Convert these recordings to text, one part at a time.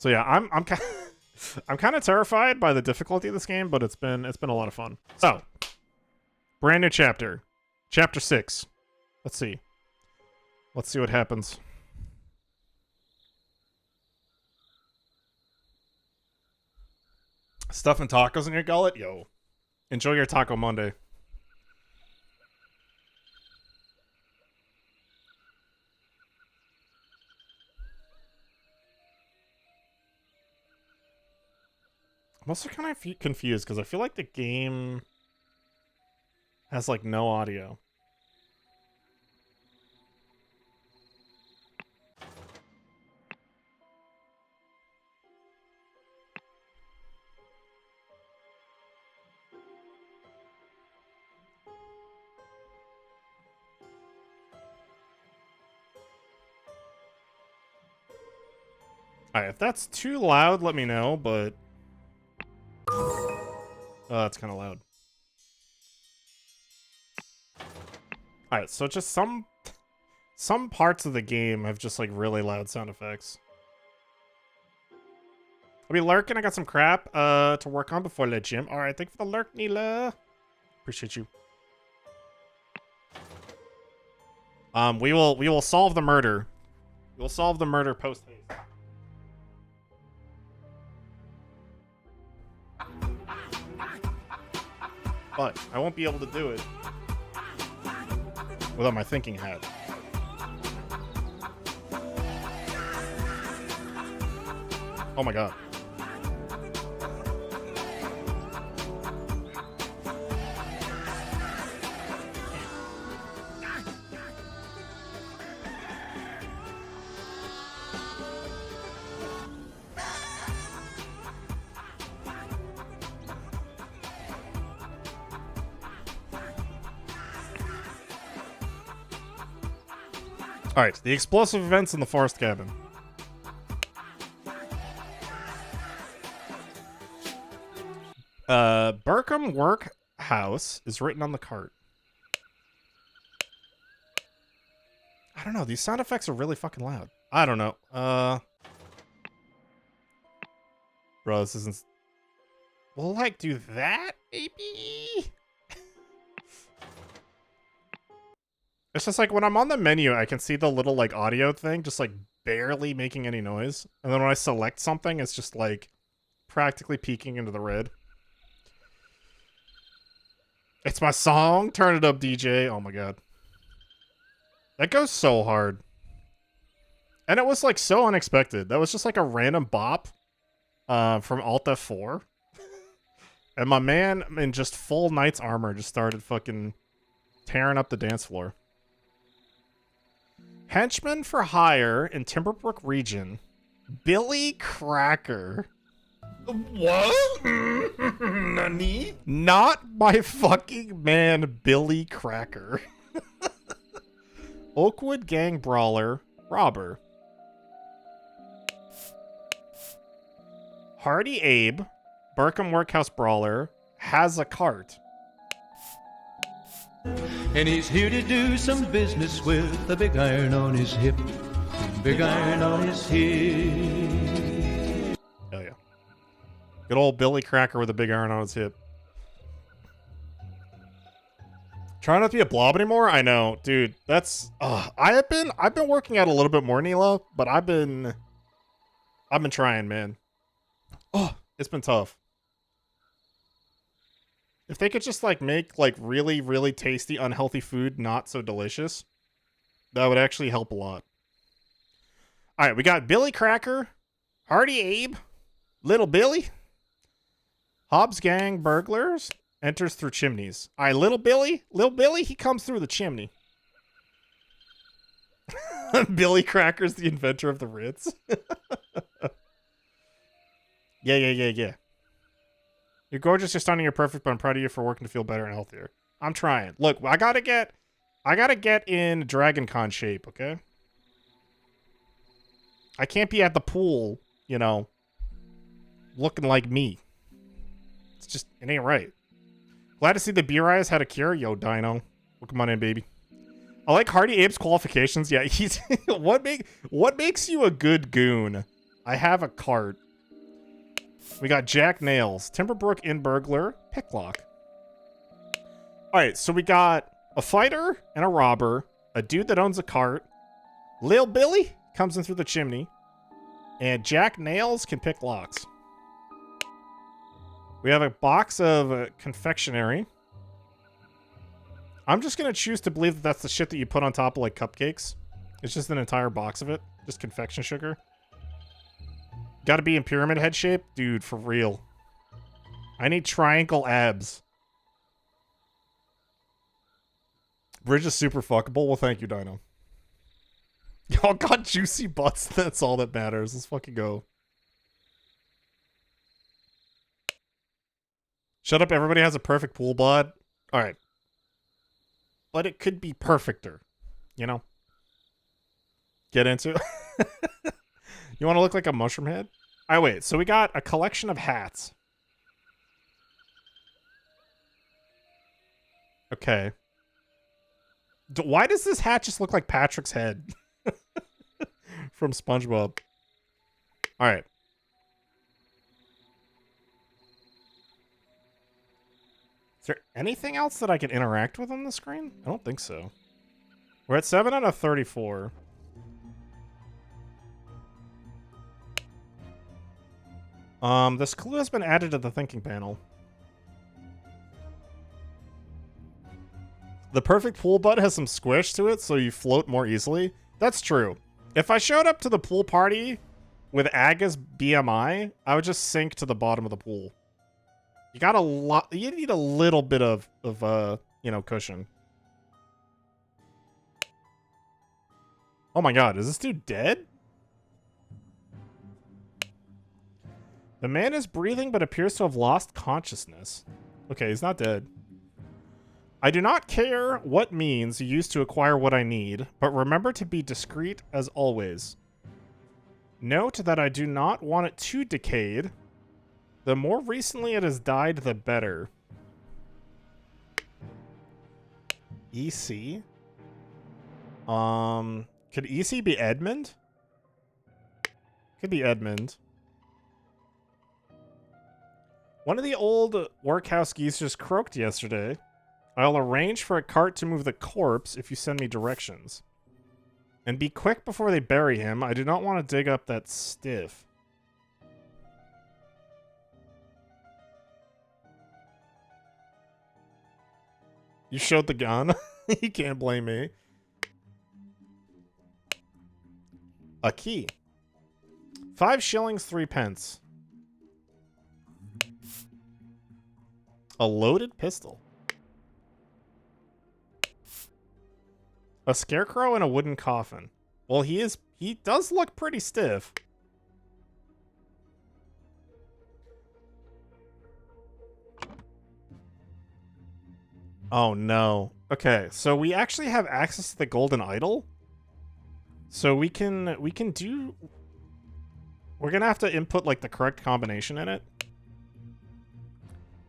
So yeah, I'm kind I'm kind of terrified by the difficulty of this game, but it's been a lot of fun. So, brand new chapter. Chapter 6. Let's see. Let's see what happens. Stuffing tacos in your gullet? Yo. Enjoy your Taco Monday. I'm also kind of confused because I feel like the game has like no audio. Alright, if that's too loud, let me know, but... that's kind of loud. Alright, so just some parts of the game have just, like, really loud sound effects. I'll be lurking. I got some crap to work on before the gym. Alright, thank you for the lurk, Neela. Appreciate you. We will solve the murder. We will solve the murder post-haste. But I won't be able to do it without my thinking hat. Oh my god. Alright, the explosive events in the forest cabin. Burkham Workhouse is written on the cart. I don't know, these sound effects are really fucking loud. I don't know. Bro, this isn't... We'll, like, do that, maybe? It's just like when I'm on the menu, I can see the little like audio thing just like barely making any noise. And then when I select something, it's just like practically peeking into the red. It's my song. Turn it up, DJ. Oh my god. That goes so hard. And it was like so unexpected. That was just like a random bop from Alt F4. And my man in just full knight's armor just started fucking tearing up the dance floor. Henchman for hire in Timberbrook region. Billy Cracker. What? Nani? Not my fucking man, Billy Cracker. Oakwood gang brawler, robber. Hardy Abe, Burkham Workhouse brawler, has a cart. And he's here to do some business with a big iron on his hip. Big iron on his hip. Hell yeah. Good old Billy Cracker with a big iron on his hip. Trying not to be a blob anymore? I know, dude. That's I've been working out a little bit more, Neela, but I've been trying, man. Oh, it's been tough. If they could just, like, make, like, really, really tasty, unhealthy food not so delicious, that would actually help a lot. Alright, we got Billy Cracker, Hardy Abe, Little Billy, Hobbs Gang burglars, enters through chimneys. Alright, Little Billy, he comes through the chimney. Billy Cracker's the inventor of the Ritz. Yeah. You're gorgeous, you're stunning, you're perfect, but I'm proud of you for working to feel better and healthier. I'm trying. Look, I gotta get in Dragon Con shape, okay? I can't be at the pool, you know, looking like me. It's just, it ain't right. Glad to see the Beer Eyes had a cure. Yo, Dino. Well, come on in, baby. I like Hardy Abe's qualifications. Yeah, he's... what makes you a good goon? I have a cart. We got Jack Nails, Timberbrook Inn Burglar, Picklock. Alright, so we got a fighter and a robber, a dude that owns a cart, Lil Billy comes in through the chimney, and Jack Nails can pick locks. We have a box of confectionery. I'm just going to choose to believe that that's the shit that you put on top of, like, cupcakes. It's just an entire box of it. Just confection sugar. Gotta be in pyramid head shape? Dude, for real. I need triangle abs. Bridge is super fuckable. Well, thank you, Dino. Y'all got juicy butts. That's all that matters. Let's fucking go. Shut up, everybody has a perfect pool bod. Alright. But it could be perfecter. You know? Get into it. You want to look like a mushroom head? Alright, wait. So we got a collection of hats. Okay. Why does this hat just look like Patrick's head? From SpongeBob. Alright. Is there anything else that I can interact with on the screen? I don't think so. We're at 7 out of 34. This clue has been added to the thinking panel. The perfect pool butt has some squish to it, so you float more easily. That's true. If I showed up to the pool party with Aga's BMI, I would just sink to the bottom of the pool. You got a lot. You need a little bit of you know, cushion. Oh my god, is this dude dead? The man is breathing but appears to have lost consciousness. Okay, he's not dead. I do not care what means you use to acquire what I need, but remember to be discreet as always. Note that I do not want it too decayed. The more recently it has died, the better. EC? Could EC be Edmund? Could be Edmund. One of the old workhouse geese just croaked yesterday. I'll arrange for a cart to move the corpse if you send me directions. And be quick before they bury him. I do not want to dig up that stiff. You showed the gun? You can't blame me. A key. 5 shillings, 3 pence. A loaded pistol. A scarecrow in a wooden coffin. Well, he does look pretty stiff. Oh no. Okay, so we actually have access to the golden idol. So we can do... We're gonna have to input, like, the correct combination in it.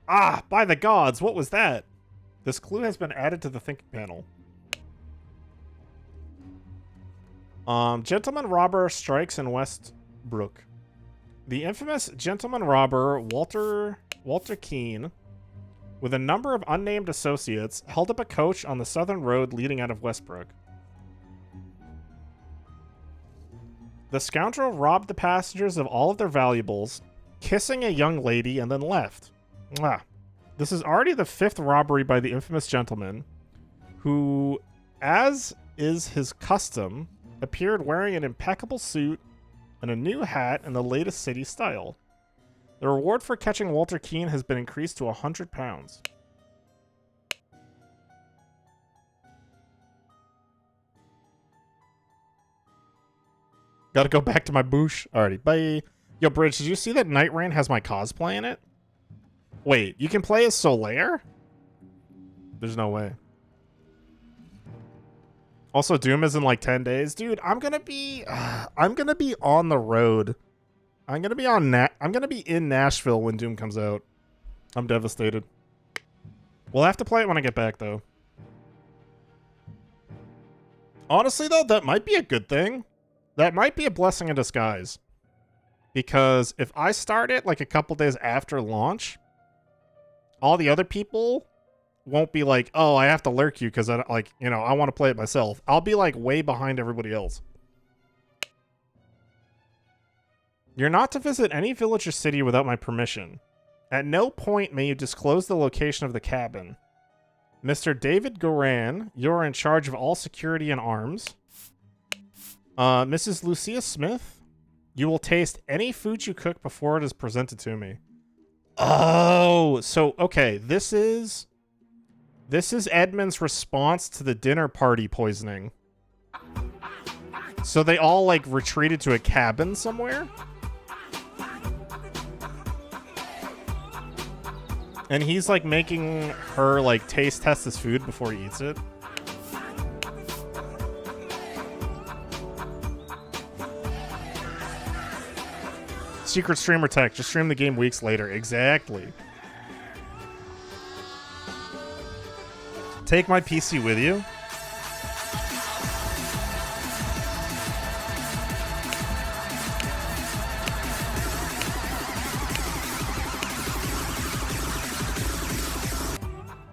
Ah, by the gods, what was that? This clue has been added to the thinking panel. Gentleman robber strikes in Westbrook. The infamous gentleman robber, Walter Keene, with a number of unnamed associates, held up a coach on the southern road leading out of Westbrook. The scoundrel robbed the passengers of all of their valuables, kissing a young lady, and then left. Mwah. This is already the 5th robbery by the infamous gentleman, who, as is his custom, appeared wearing an impeccable suit and a new hat in the latest city style. The reward for catching Walter Keene has been increased to £100. Gotta go back to my boosh. Alrighty, bye. Yo, Bridge, did you see that Night Rain has my cosplay in it? Wait, you can play as Solaire? There's no way. Also, Doom is in like 10 days. Dude, I'm gonna be on the road. I'm gonna be in Nashville when Doom comes out. I'm devastated. We'll have to play it when I get back, though. Honestly, though, that might be a good thing. That might be a blessing in disguise. Because if I start it like a couple days after launch, all the other people won't be like, oh, I have to lurk you because I like, you know, I want to play it myself. I'll be like way behind everybody else. You're not to visit any village or city without my permission. At no point may you disclose the location of the cabin. Mr. David Goran, you're in charge of all security and arms. Mrs. Lucia Smith, you will taste any food you cook before it is presented to me. Oh, so, okay, this is Edmund's response to the dinner party poisoning. So they all, like, retreated to a cabin somewhere? And he's, like, making her, like, taste test his food before he eats it. Secret streamer tech. Just stream the game weeks later. Exactly. Take my PC with you.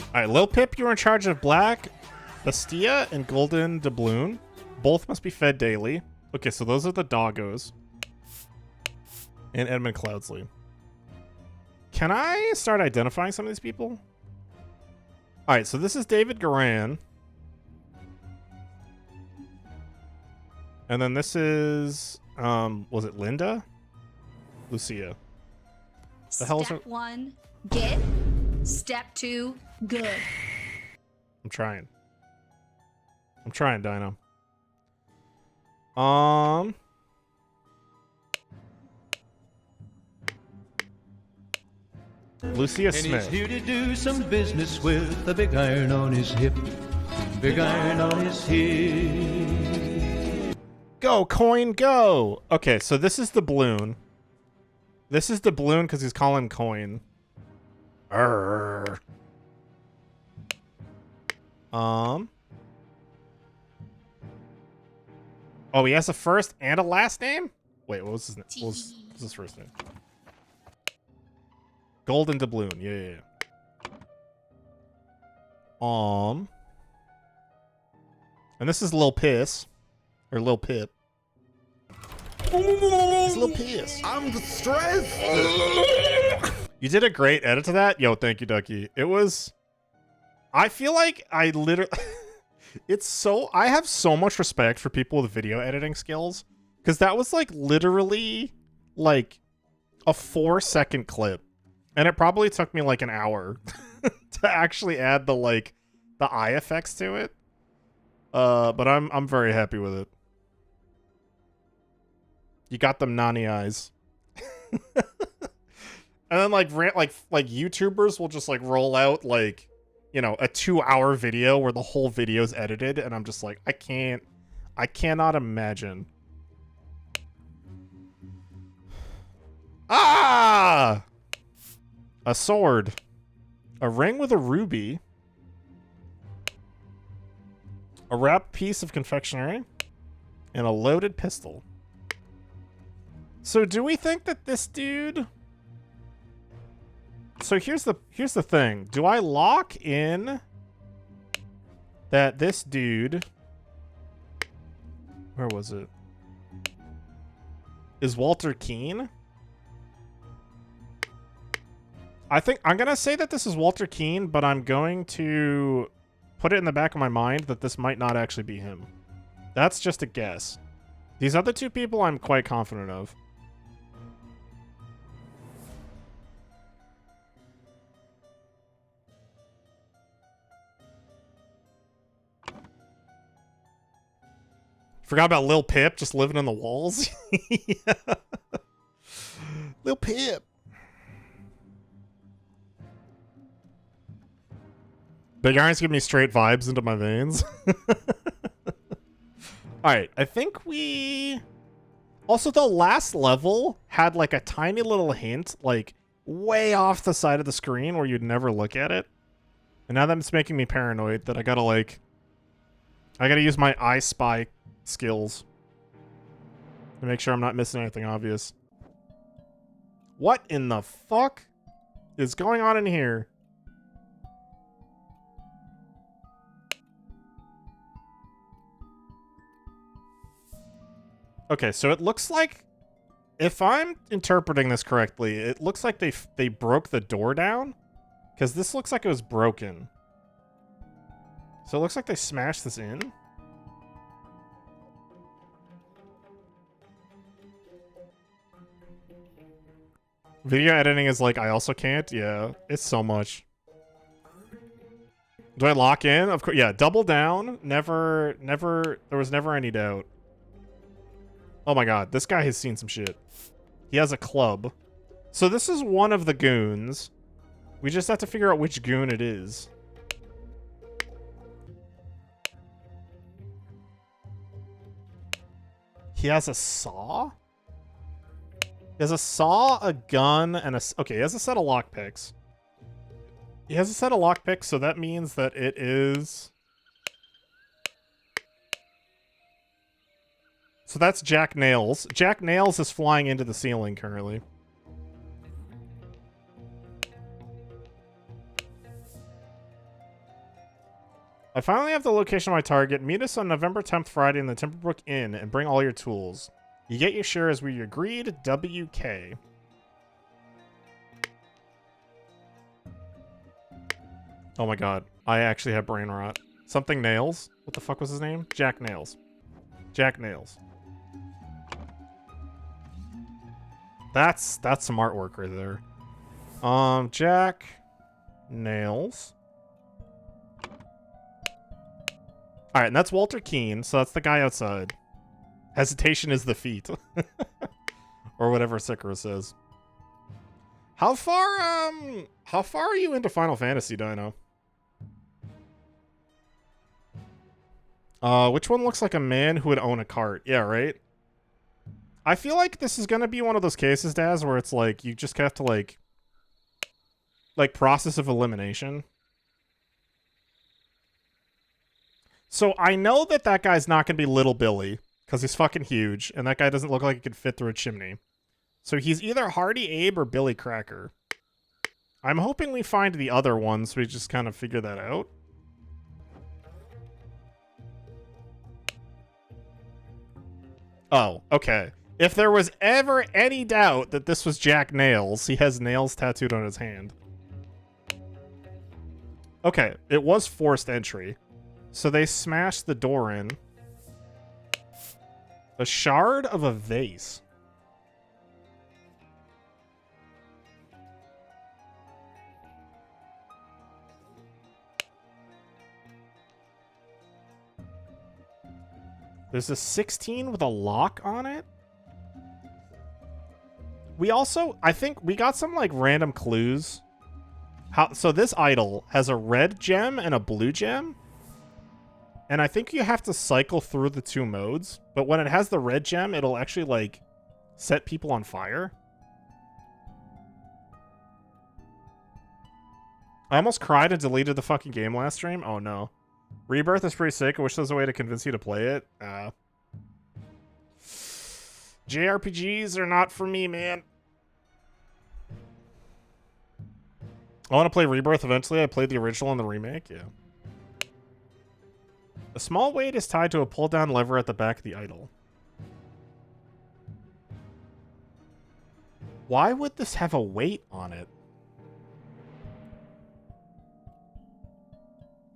Alright, Lil Pip, you're in charge of Black Bastia and Golden Doubloon. Both must be fed daily. Okay, so those are the doggos. And Edmund Cloudsley. Can I start identifying some of these people? Alright, so this is David Goran. And then this is, was it Linda? Lucia. The hell's her? Step 1, get. Step 2, good. I'm trying, Dino. Lucia And he's Smith. here to do some business with a big iron on his hip. Big iron on his hip. Go, coin, go! Okay, so this is the balloon. This is the balloon because he's calling coin. Arrgh. Oh, he has a first and a last name? Wait, what was his name? What was his first name? Golden Doubloon. Yeah. And this is Lil Piss. Or Lil Pip. It's Lil Piss. I'm stressed. You did a great edit to that. Yo, thank you, Ducky. It was... I feel like I literally... It's so... I have so much respect for people with video editing skills. Because that was, like, literally, like, a 4-second clip. And it probably took me, like, an hour to actually add the, like, the eye effects to it. But I'm very happy with it. You got them Nani eyes. And then like YouTubers will just like roll out like, you know, a 2-hour video where the whole video is edited, and I'm just like, I cannot imagine. Ah! A sword. A ring with a ruby. A wrapped piece of confectionery. And a loaded pistol. So do we think that this dude... So here's the thing. Do I lock in that this dude... Where was it? Is Walter Keane? I think I'm going to say that this is Walter Keane, but I'm going to put it in the back of my mind that this might not actually be him. That's just a guess. These other two people I'm quite confident of. Forgot about Lil Pip just living in the walls. Yeah. Lil Pip. Big Iron's giving me straight vibes into my veins. Alright, I think we... Also, the last level had like a tiny little hint, like way off the side of the screen where you'd never look at it. And now that's making me paranoid that I gotta use my I Spy skills to make sure I'm not missing anything obvious. What in the fuck is going on in here? Okay, so it looks like, if I'm interpreting this correctly, it looks like they broke the door down, because this looks like it was broken. So it looks like they smashed this in. Video editing is like, I also can't. Yeah, it's so much. Do I lock in? Of course. Yeah, double down. Never. There was never any doubt. Oh my god, this guy has seen some shit. He has a club. So this is one of the goons. We just have to figure out which goon it is. He has a saw? He has a saw, a gun, and a... Okay, he has a set of lockpicks. He has a set of lockpicks, so that means that it is... So that's Jack Nails. Jack Nails is flying into the ceiling currently. I finally have the location of my target. Meet us on November 10th, Friday in the Timberbrook Inn and bring all your tools. You get your share as we agreed. WK. Oh my god. I actually have brain rot. Something Nails? What the fuck was his name? Jack Nails. Jack Nails. That's some artwork right there. Jack Nails. Alright, and that's Walter Keane, so that's the guy outside. Hesitation is the feat. Or whatever Sekiro says. How far are you into Final Fantasy, Dino? Which one looks like a man who would own a cart? Yeah, right? I feel like this is gonna be one of those cases, Daz, where it's like, you just have to like process of elimination. So I know that that guy's not gonna be Little Billy, because he's fucking huge, and that guy doesn't look like he could fit through a chimney. So he's either Hardy Abe or Billy Cracker. I'm hoping we find the other one, so we just kind of figure that out. Oh, okay. If there was ever any doubt that this was Jack Nails, he has nails tattooed on his hand. Okay, it was forced entry. So they smashed the door in. A shard of a vase. There's a 16 with a lock on it. We also, I think we got some like random clues. So this idol has a red gem and a blue gem. And I think you have to cycle through the two modes. But when it has the red gem, it'll actually like set people on fire. I almost cried and deleted the fucking game last stream. Oh no. Rebirth is pretty sick. I wish there was a way to convince you to play it. JRPGs are not for me, man. I want to play Rebirth eventually. I played the original and the remake, yeah. A small weight is tied to a pull-down lever at the back of the idol. Why would this have a weight on it?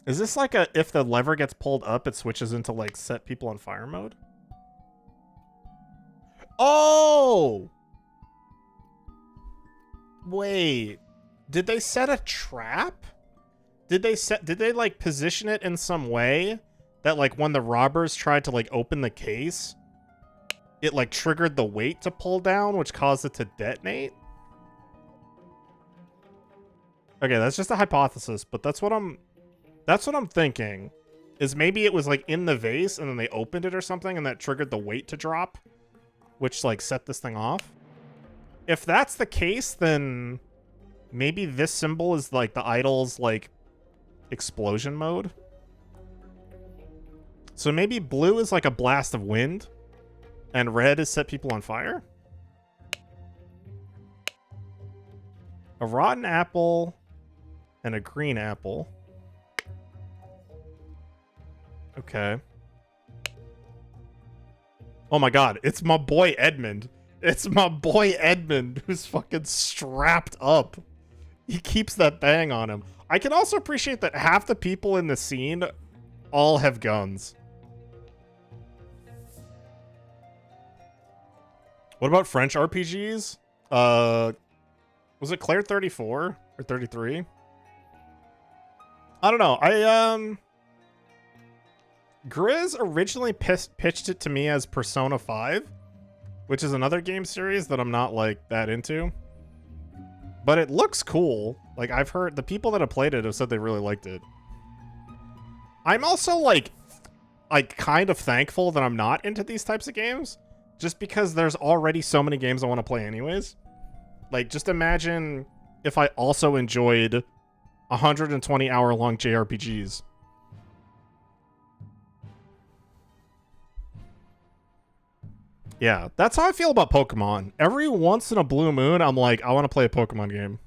Is this like a, if the lever gets pulled up, it switches into like set people on fire mode? Oh! Wait. Did they set a trap? Did they like position it in some way that like when the robbers tried to like open the case, it like triggered the weight to pull down, which caused it to detonate? Okay, that's just a hypothesis, but that's what I'm thinking. Is maybe it was like in the vase and then they opened it or something and that triggered the weight to drop, which like set this thing off. If that's the case, then maybe this symbol is like the idol's like explosion mode. So maybe blue is like a blast of wind and red is set people on fire. A rotten apple and a green apple. Okay. Oh my god, it's my boy Edmund. It's my boy Edmund who's fucking strapped up. He keeps that bang on him. I can also appreciate that half the people in the scene all have guns. What about French RPGs? Was it Claire 34 or 33? I don't know. Grizz originally pitched it to me as Persona 5, which is another game series that I'm not like that into. But it looks cool. Like, I've heard the people that have played it have said they really liked it. I'm also like kind of thankful that I'm not into these types of games, just because there's already so many games I want to play anyways. Like, just imagine if I also enjoyed 120-hour-long JRPGs. Yeah, that's how I feel about Pokemon. Every once in a blue moon, I'm like, I want to play a Pokemon game.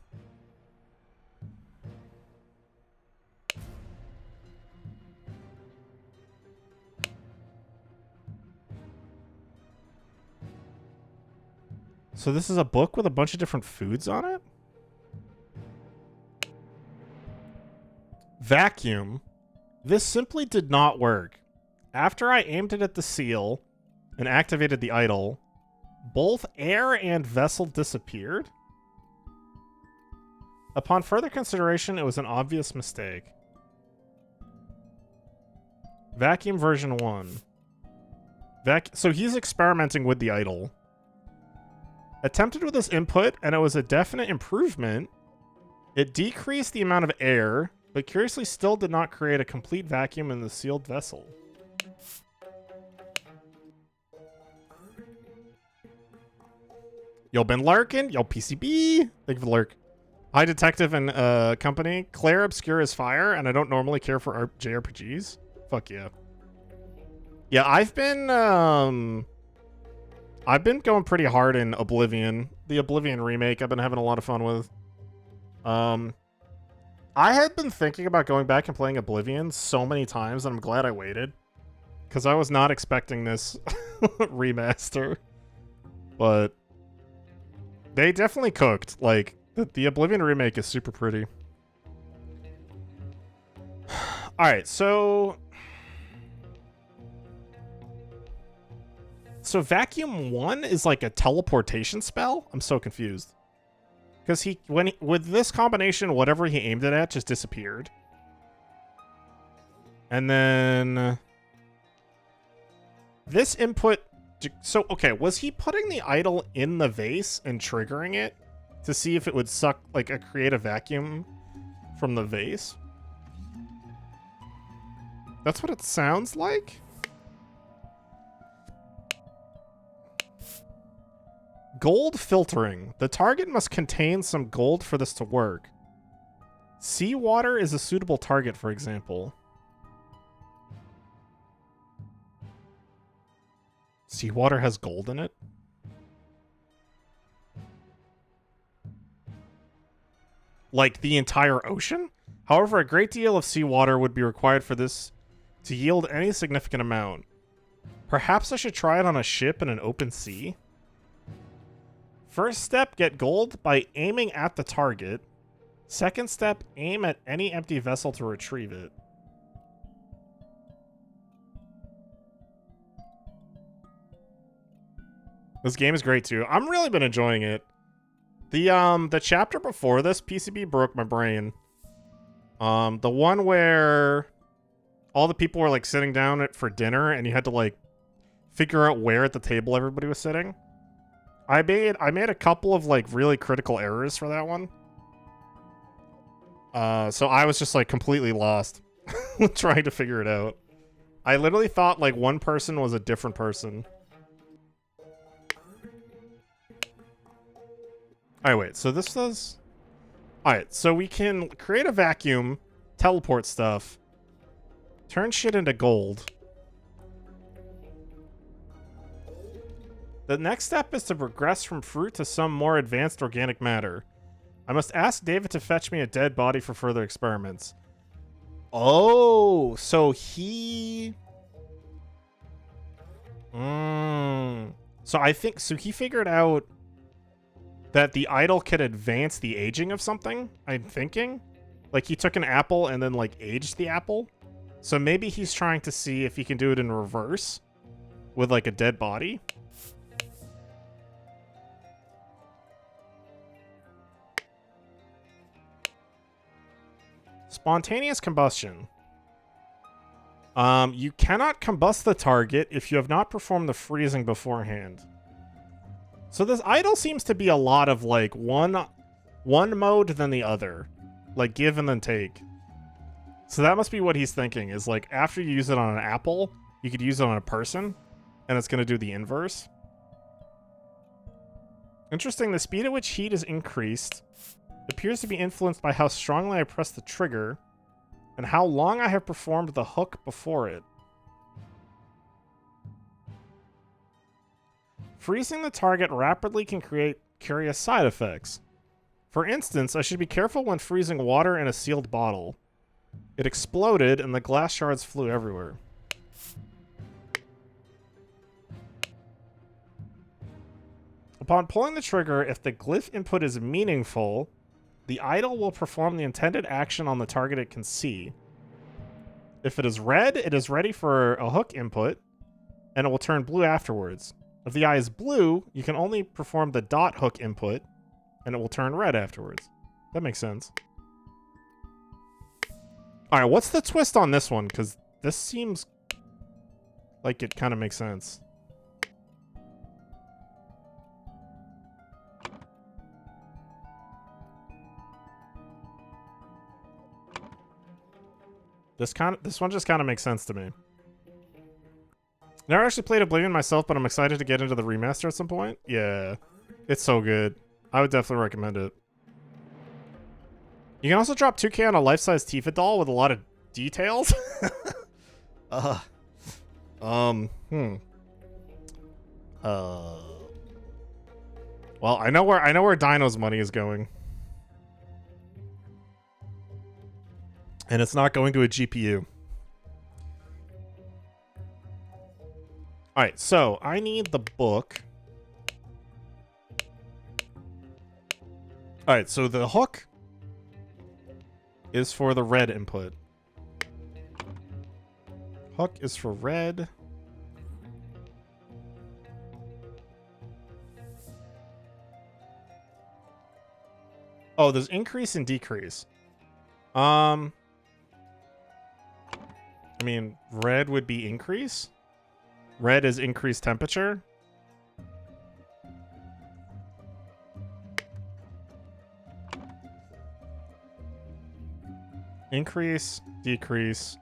So this is a book with a bunch of different foods on it? Vacuum. This simply did not work. After I aimed it at the seal and activated the idol, both air and vessel disappeared. Upon further consideration, it was an obvious mistake. Vacuum version 1. So he's experimenting with the idol. Attempted with this input, and it was a definite improvement. It decreased the amount of air, but curiously still did not create a complete vacuum in the sealed vessel. Yo, been lurking? Yo, PCB! Thank you for the lurk. Hi, Detective and company. Claire Obscure is fire, and I don't normally care for JRPGs. Fuck yeah. Yeah, I've been going pretty hard in Oblivion. The Oblivion remake I've been having a lot of fun with. I had been thinking about going back and playing Oblivion so many times, and I'm glad I waited. Because I was not expecting this remaster. But they definitely cooked. Like, the Oblivion remake is super pretty. Alright, so Vacuum 1 is like a teleportation spell? I'm so confused. Because with this combination, whatever he aimed it at just disappeared. And then this input. So, okay, was he putting the idol in the vase and triggering it to see if it would suck, like, create a vacuum from the vase? That's what it sounds like? Gold filtering. The target must contain some gold for this to work. Seawater is a suitable target, for example. Seawater has gold in it? Like the entire ocean? However, a great deal of seawater would be required for this to yield any significant amount. Perhaps I should try it on a ship in an open sea? First step, get gold by aiming at the target. Second step, aim at any empty vessel to retrieve it. This game is great too. I'm really been enjoying it. The chapter before this, PCB broke my brain. The one where all the people were like sitting down for dinner and you had to like figure out where at the table everybody was sitting. I made a couple of like really critical errors for that one. So I was just like completely lost trying to figure it out. I literally thought like one person was a different person. Alright, wait, so this does... Alright, so we can create a vacuum, teleport stuff, turn shit into gold. The next step is to progress from fruit to some more advanced organic matter. I must ask David to fetch me a dead body for further experiments. Oh, so he... So I think... So he figured out that the idol could advance the aging of something, I'm thinking. Like, he took an apple and then, like, aged the apple. So maybe he's trying to see if he can do it in reverse with, like, a dead body. Spontaneous combustion. You cannot combust the target if you have not performed the freezing beforehand. So this idol seems to be a lot of, like, one mode than the other. Like, give and then take. So that must be what he's thinking, is, like, after you use it on an apple, you could use it on a person, and it's going to do the inverse. Interesting, the speed at which heat is increased appears to be influenced by how strongly I press the trigger and how long I have performed the hook before it. Freezing the target rapidly can create curious side effects. For instance, I should be careful when freezing water in a sealed bottle. It exploded and the glass shards flew everywhere. Upon pulling the trigger, if the glyph input is meaningful, the idol will perform the intended action on the target it can see. If it is red, it is ready for a hook input, and it will turn blue afterwards. If the eye is blue, you can only perform the dot hook input, and it will turn red afterwards. That makes sense. Alright, what's the twist on this one? Because this seems like it kind of makes sense. This one just kind of makes sense to me. Never actually played Oblivion myself, but I'm excited to get into the remaster at some point. Yeah, it's so good. I would definitely recommend it. You can also drop 2K on a life-size Tifa doll with a lot of details. Well, I know where Dino's money is going. And it's not going to a GPU. Alright, so I need the book. Alright, so the hook is for the red input. Hook is for red. Oh, there's increase and decrease. I mean, red would be increase. Red is increased temperature. Increase, decrease.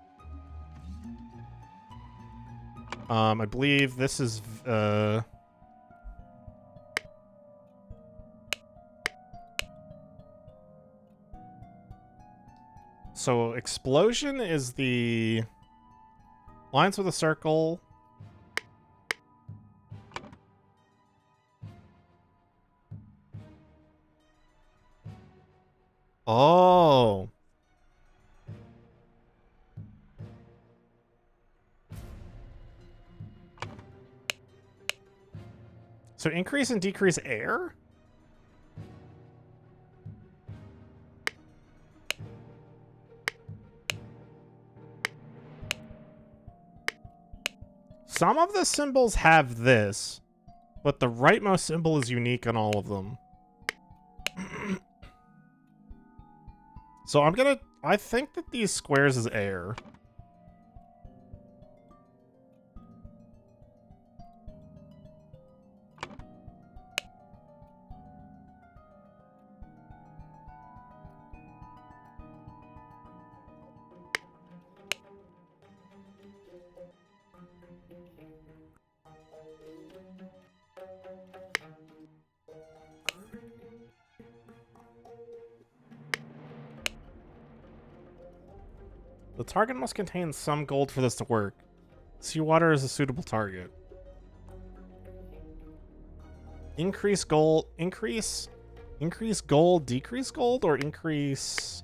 I believe this is, so explosion is the lines with a circle. Oh. So increase and decrease air? Some of the symbols have this, but the rightmost symbol is unique on all of them. So I think that these squares is air. The target must contain some gold for this to work. Seawater is a suitable target. Increase gold. Increase Increase gold, decrease gold, or increase...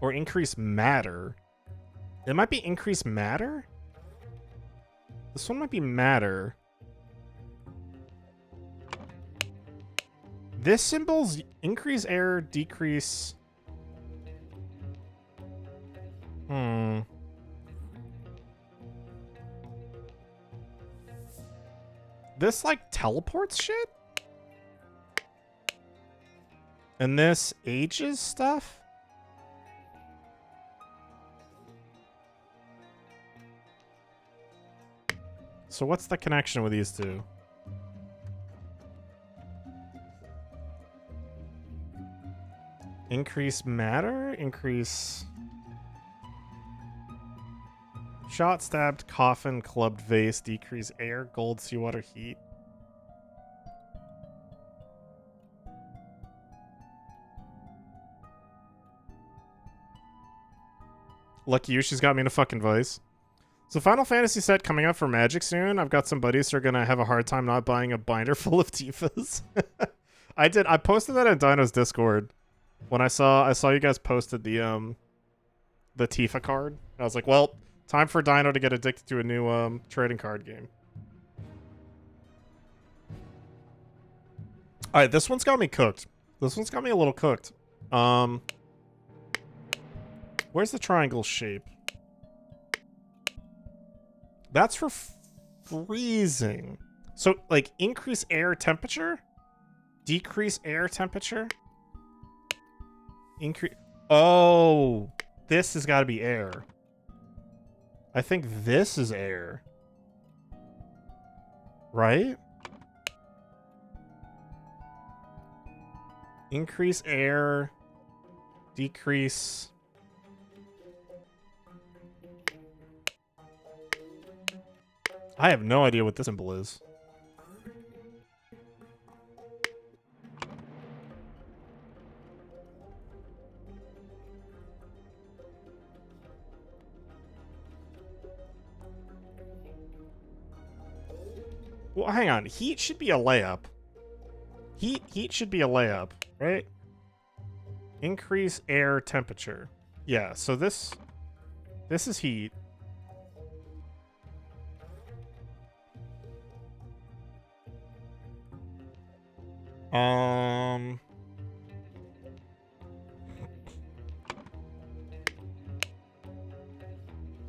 Or increase matter. It might be increase matter? This one might be matter. This symbol's increase air, decrease... This, like, teleports shit? And this ages stuff? So what's the connection with these two? Increase matter? Increase... Shot, stabbed, coffin, clubbed, vase, decrease air, gold, seawater, heat. Lucky you, she's got me in a fucking vice. So Final Fantasy set coming up for Magic soon. I've got some buddies who are gonna have a hard time not buying a binder full of Tifas. I posted that in Dino's Discord. When I saw you guys posted the Tifa card. I was like, well, time for Dino to get addicted to a new trading card game. Alright, this one's got me cooked. This one's got me a little cooked. Where's the triangle shape? That's for freezing. So, like, increase air temperature? Decrease air temperature? Increase... Oh! This has got to be air. I think this is air. Right? Increase air. Decrease... I have no idea what this symbol is. Well, hang on. Heat should be a layup. Heat should be a layup, right? Increase air temperature. Yeah, so this is heat.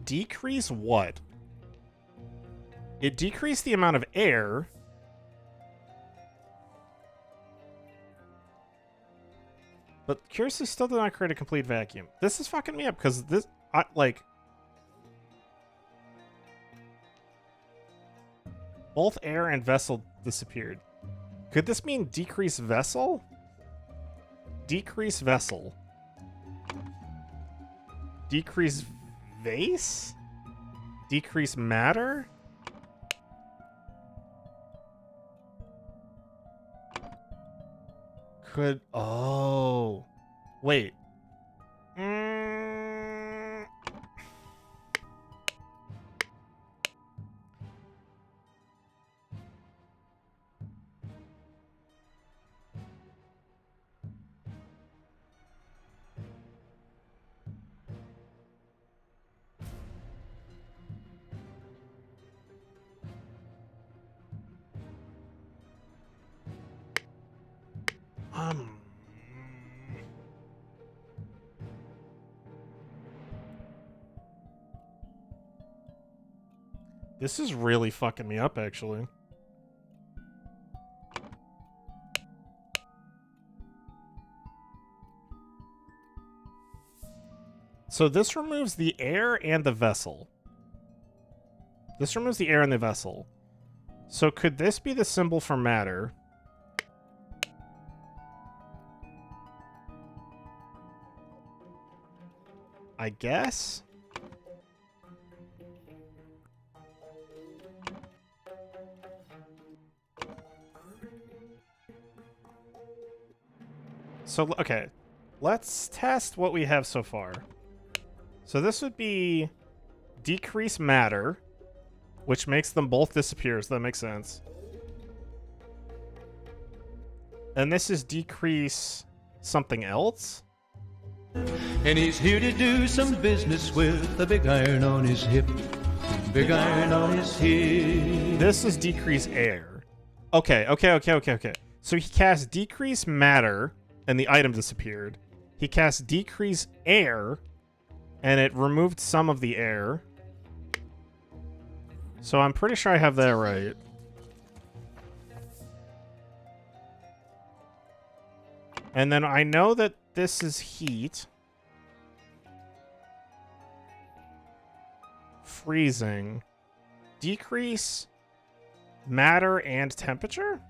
Decrease what? It decreased the amount of air. But curiously still did not create a complete vacuum. This is fucking me up because this, like... Both air and vessel disappeared. Could this mean decrease vessel? Decrease vessel. Decrease vase? Decrease matter? Could... Oh. Wait. This is really fucking me up, actually. So this removes the air and the vessel. This removes the air and the vessel. So could this be the symbol for matter? I guess? So, okay. Let's test what we have so far. So this would be decrease matter, which makes them both disappear, so that makes sense. And this is decrease something else? And he's here to do some business with a big iron on his hip. Big iron on his hip. This is decrease air. Okay. So he cast decrease matter, and the item disappeared. He cast decrease air, and it removed some of the air. So I'm pretty sure I have that right. And then I know that this is heat. Freezing. Decrease matter and temperature?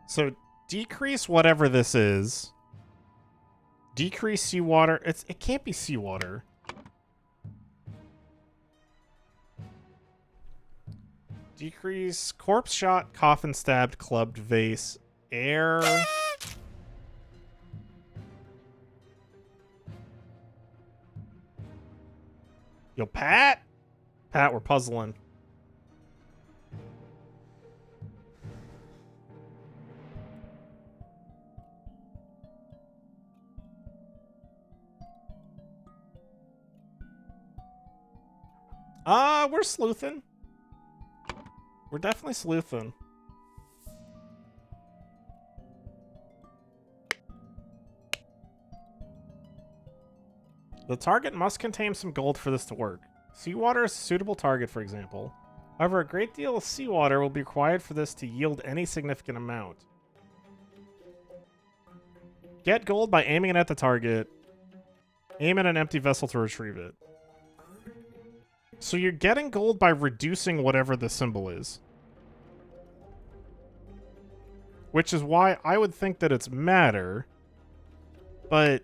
So decrease whatever this is. Decrease seawater. It can't be seawater. Decrease corpse shot, coffin stabbed, clubbed, vase, air. Yo, Pat? Pat, we're puzzling. We're sleuthing. We're definitely sleuthing. The target must contain some gold for this to work. Seawater is a suitable target, for example. However, a great deal of seawater will be required for this to yield any significant amount. Get gold by aiming it at the target. Aim at an empty vessel to retrieve it. So you're getting gold by reducing whatever the symbol is. Which is why I would think that it's matter. But...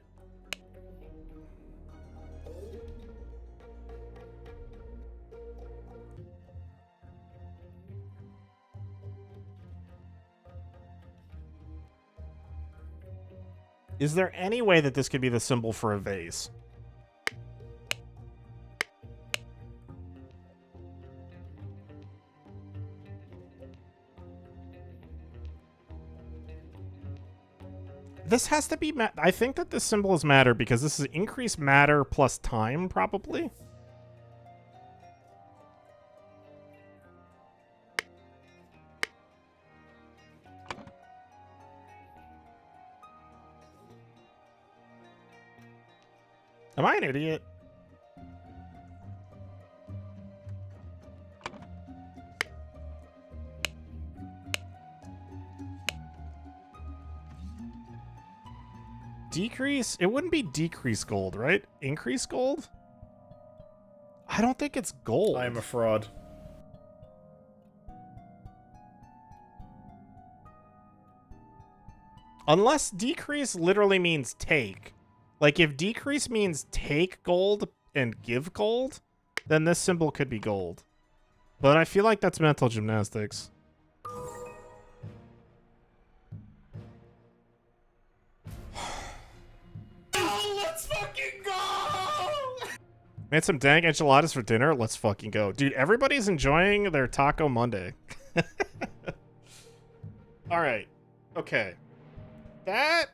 is there any way that this could be the symbol for a vase? This has to be I think that this symbol is matter because this is increased matter plus time, probably. Am I an idiot? Decrease? It wouldn't be decrease gold, right? Increase gold? I don't think it's gold. I am a fraud. Unless decrease literally means take. Like, if decrease means take gold and give gold, then this symbol could be gold. But I feel like that's mental gymnastics. Let's fucking go! Made some dang enchiladas for dinner. Let's fucking go. Dude, everybody's enjoying their Taco Monday. All right. Okay. That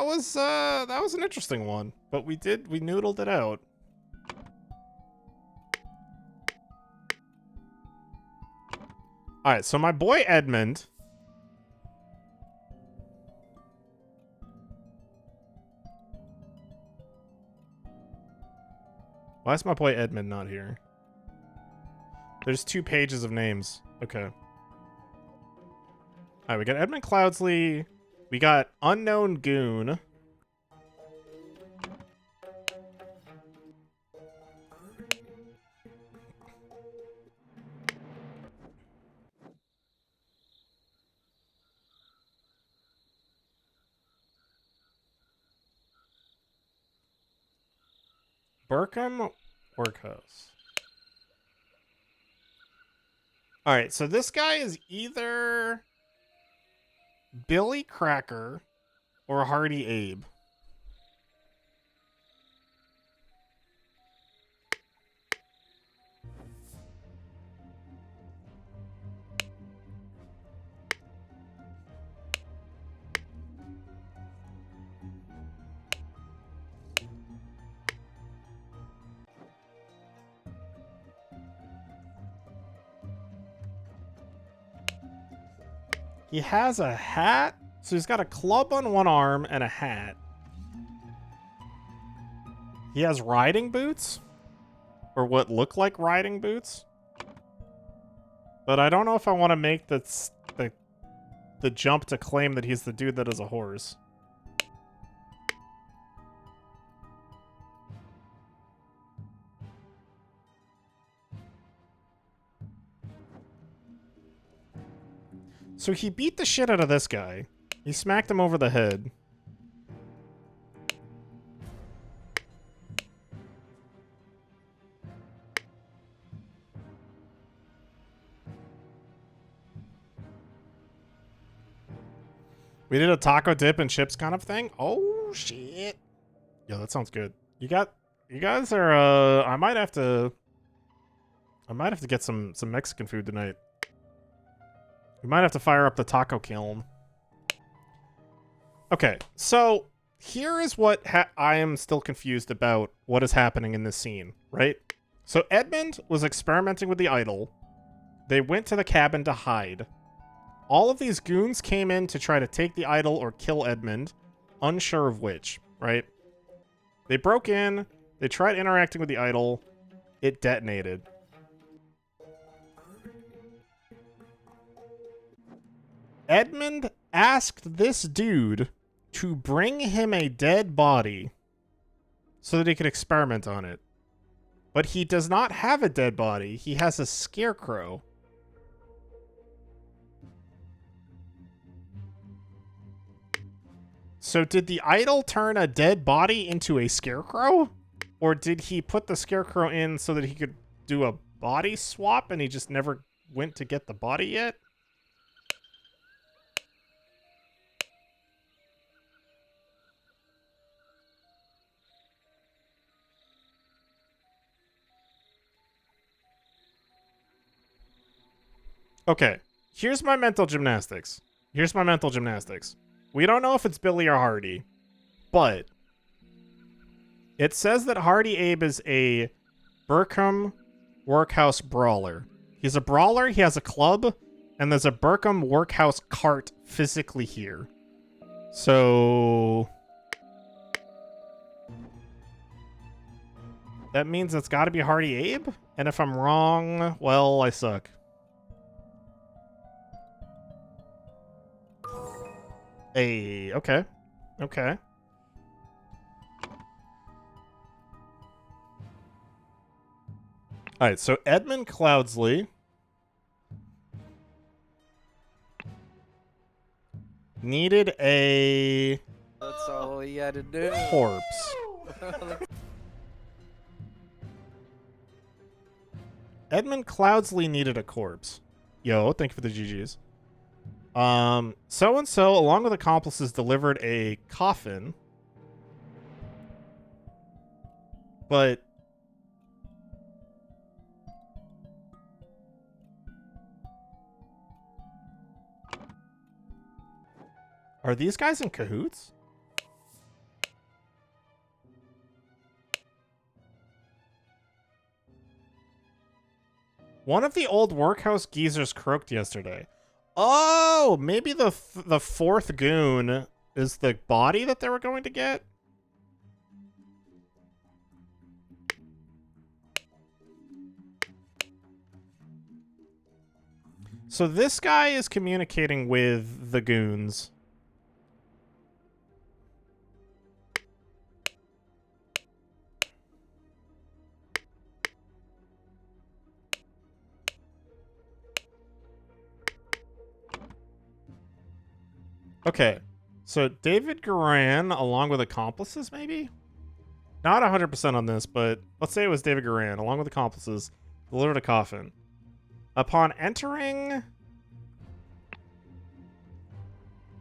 was an interesting one, but we noodled it out. All right, so my boy Edmund. Why is my boy Edmund not here? There's 2 pages of names. Okay. All right, we got Edmund Cloudsley. We got Unknown Goon. Burkham Workhouse. All right, so this guy is either Billy Cracker or Hardy Abe. He has a hat. So he's got a club on one arm and a hat. He has riding boots. Or what look like riding boots. But I don't know if I want to make the jump to claim that he's the dude that is a horse. So he beat the shit out of this guy. He smacked him over the head. We did a taco dip and chips kind of thing. Oh shit. Yeah, that sounds good. You guys are I might have to get some Mexican food tonight. We might have to fire up the taco kiln. Okay, so here is what I am still confused about what is happening in this scene, right? So Edmund was experimenting with the idol. They went to the cabin to hide. All of these goons came in to try to take the idol or kill Edmund, unsure of which, right? They broke in, they tried interacting with the idol, it detonated. Edmund asked this dude to bring him a dead body so that he could experiment on it. But he does not have a dead body. He has a scarecrow. So did the idol turn a dead body into a scarecrow? Or did he put the scarecrow in so that he could do a body swap and he just never went to get the body yet? Okay, here's my mental gymnastics. We don't know if it's Billy or Hardy, but it says that Hardy Abe is a Burkham Workhouse brawler. He's a brawler, he has a club, and there's a Burkham Workhouse cart physically here. So that means it's got to be Hardy Abe? And if I'm wrong, well, I suck. Hey, okay. Okay. Alright, so Edmund Cloudsley needed a That's all he had to do. corpse. Edmund Cloudsley needed a corpse. Yo, thank you for the GGs. So-and-so, along with accomplices, delivered a coffin. But are these guys in cahoots? One of the old workhouse geezers croaked yesterday. Oh, maybe the fourth goon is the body that they were going to get? So this guy is communicating with the goons. Okay, so David Garan, along with accomplices, maybe? Not 100% on this, but let's say it was David Garan, along with accomplices, delivered a coffin. Upon entering,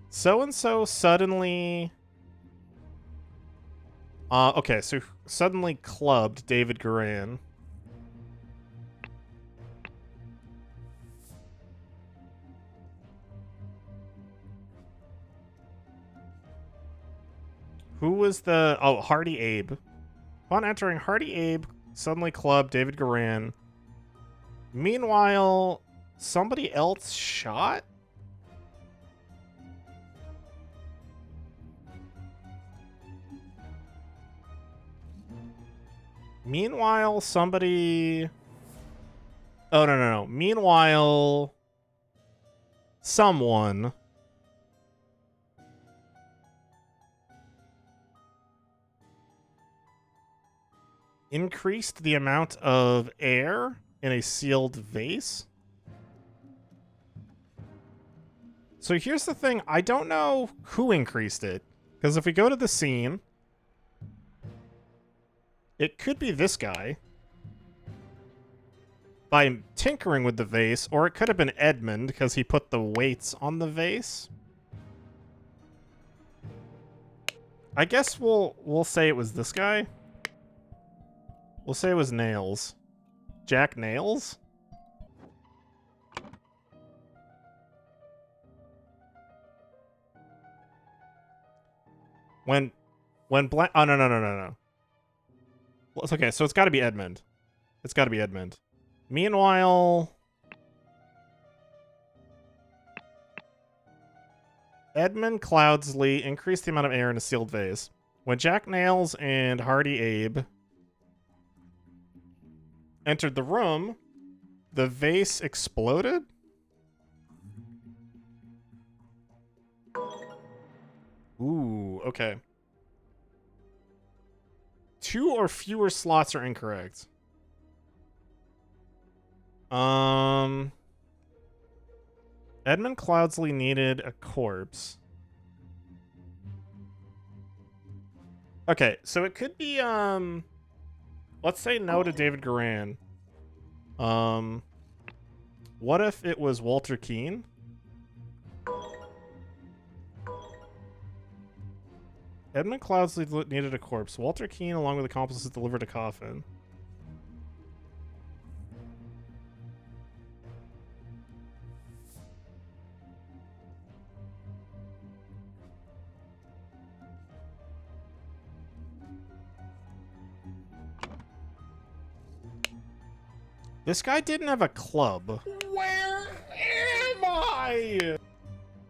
so-and-so suddenly... okay, so suddenly clubbed David Garan. Who was the... Oh, Hardy Abe. Upon entering, Hardy Abe suddenly clubbed David Garan. Meanwhile, somebody else shot? Meanwhile, somebody... Oh, no. Meanwhile, someone... increased the amount of air in a sealed vase. So here's the thing. I don't know who increased it. Because if we go to the scene, it could be this guy by tinkering with the vase, or it could have been Edmund because he put the weights on the vase. I guess we'll say it was this guy. We'll say it was Nails. Jack Nails? When Blank... Oh, no. Well, it's okay, so it's got to be Edmund. It's got to be Edmund. Meanwhile... Edmund Cloudsley increased the amount of air in a sealed vase. When Jack Nails and Hardy Abe entered the room, the vase exploded? Ooh, okay. 2 or fewer slots are incorrect. Edmund Cloudsley needed a corpse. Okay, so it could be, let's say no to David Garan. What if it was Walter Keane? Edmund Cloudsley needed a corpse. Walter Keane, along with accomplices, delivered a coffin. This guy didn't have a club. Where am I?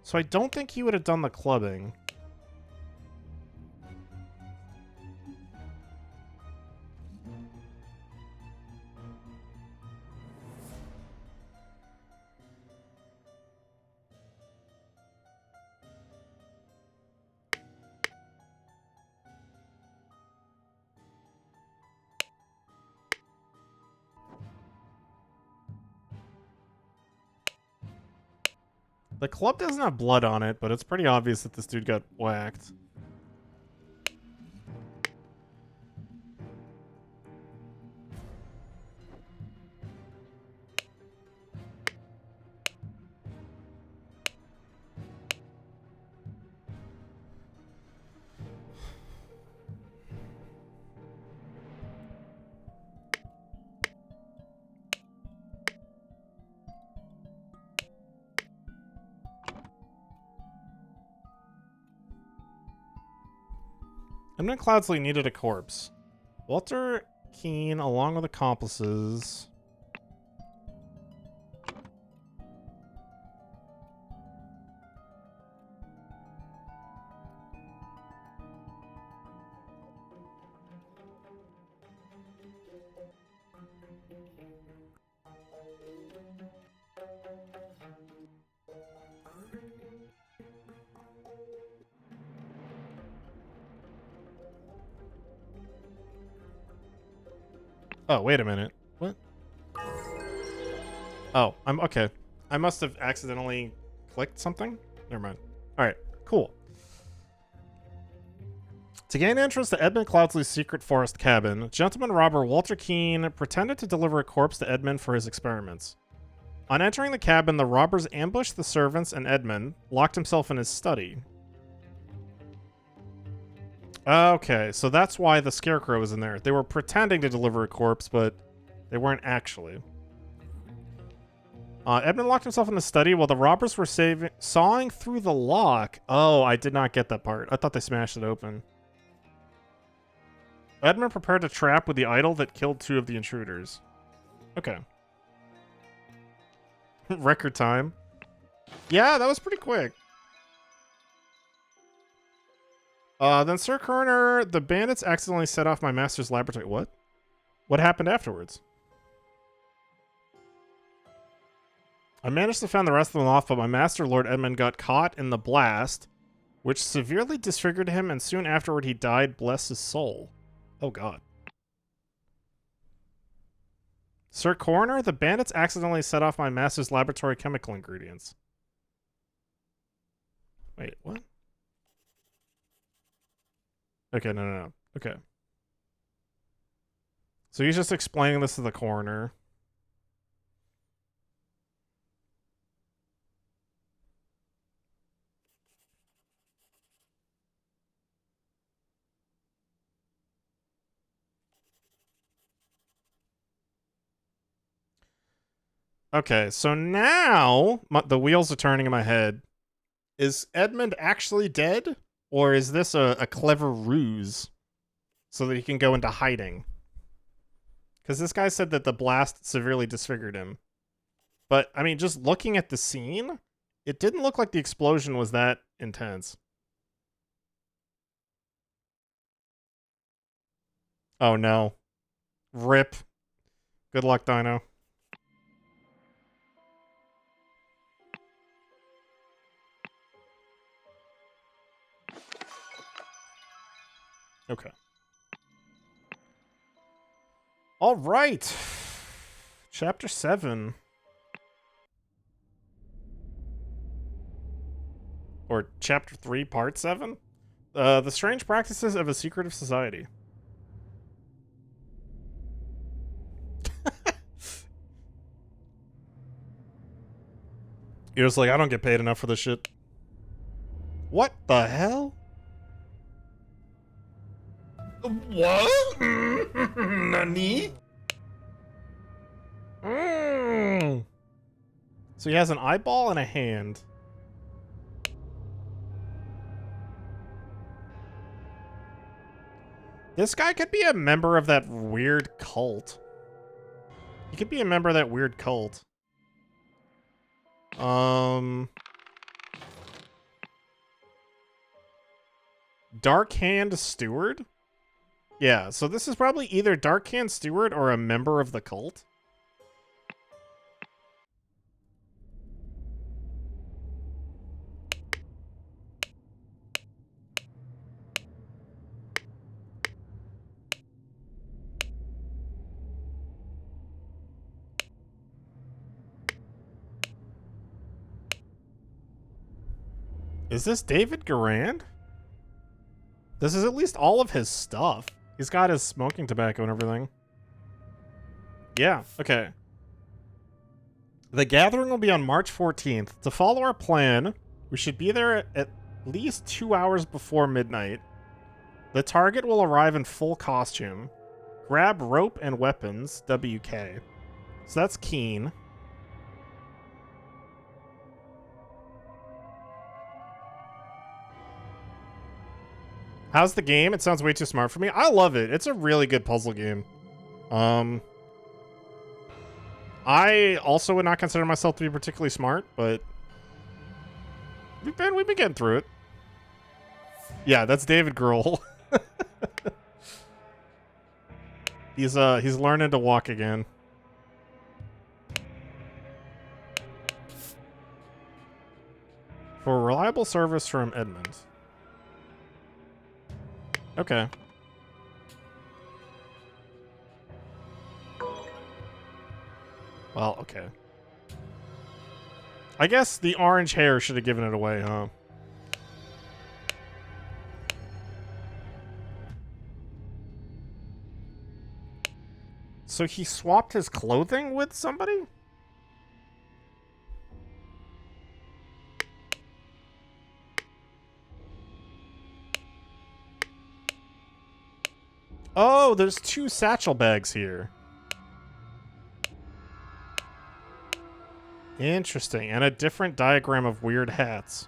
So I don't think he would have done the clubbing. The club doesn't have blood on it, but it's pretty obvious that this dude got whacked. Edmund Cloudsley needed a corpse. Walter Keane, along with accomplices... Oh, wait a minute. What? Oh, I'm okay. I must have accidentally clicked something. Never mind. All right, cool. To gain entrance to Edmund Cloudsley's secret forest cabin, gentleman robber Walter Keene pretended to deliver a corpse to Edmund for his experiments. On entering the cabin, the robbers ambushed the servants and Edmund locked himself in his study. Okay, so that's why the scarecrow was in there. They were pretending to deliver a corpse, but they weren't actually. Edmund locked himself in the study while the robbers were sawing through the lock. Oh, I did not get that part. I thought they smashed it open. Edmund prepared a trap with the idol that killed 2 of the intruders. Okay. Record time. Yeah, that was pretty quick. Then Sir Coroner, the bandits accidentally set off my master's laboratory. What? What happened afterwards? I managed to fend the rest of them off, but my master, Lord Edmund, got caught in the blast, which severely disfigured him, and soon afterward he died, bless his soul. Oh, God. Sir Coroner, the bandits accidentally set off my master's laboratory chemical ingredients. Wait, what? Okay, no. Okay. So he's just explaining this to the coroner. Okay, so now the wheels are turning in my head. Is Edmund actually dead? Or is this a clever ruse so that he can go into hiding? Because this guy said that the blast severely disfigured him. But, I mean, just looking at the scene, it didn't look like the explosion was that intense. Oh, no. Rip. Good luck, Dino. Okay. All right. Chapter 7. Or Chapter 3, Part 7? The strange practices of a secretive society. You're just like, I don't get paid enough for this shit. What the hell? What? Nani? So he has an eyeball and a hand. This guy could be a member of that weird cult. He could be a member of that weird cult. Dark Hand Steward? Yeah, so this is probably either Dark Hand Steward or a member of the cult. Is this David Garand? This is at least all of his stuff. He's got his smoking tobacco and everything. Yeah, okay. The gathering will be on March 14th. To follow our plan, we should be there at least 2 hours before midnight. The target will arrive in full costume. Grab rope and weapons, WK. So that's Keene. How's the game? It sounds way too smart for me. I love it. It's a really good puzzle game. I also would not consider myself to be particularly smart, but we've been getting through it. Yeah, that's David Grohl. He's learning to walk again. For reliable service from Edmund. Okay. Well, okay. I guess the orange hair should have given it away, huh? So he swapped his clothing with somebody? Oh, there's 2 satchel bags here. Interesting. And a different diagram of weird hats.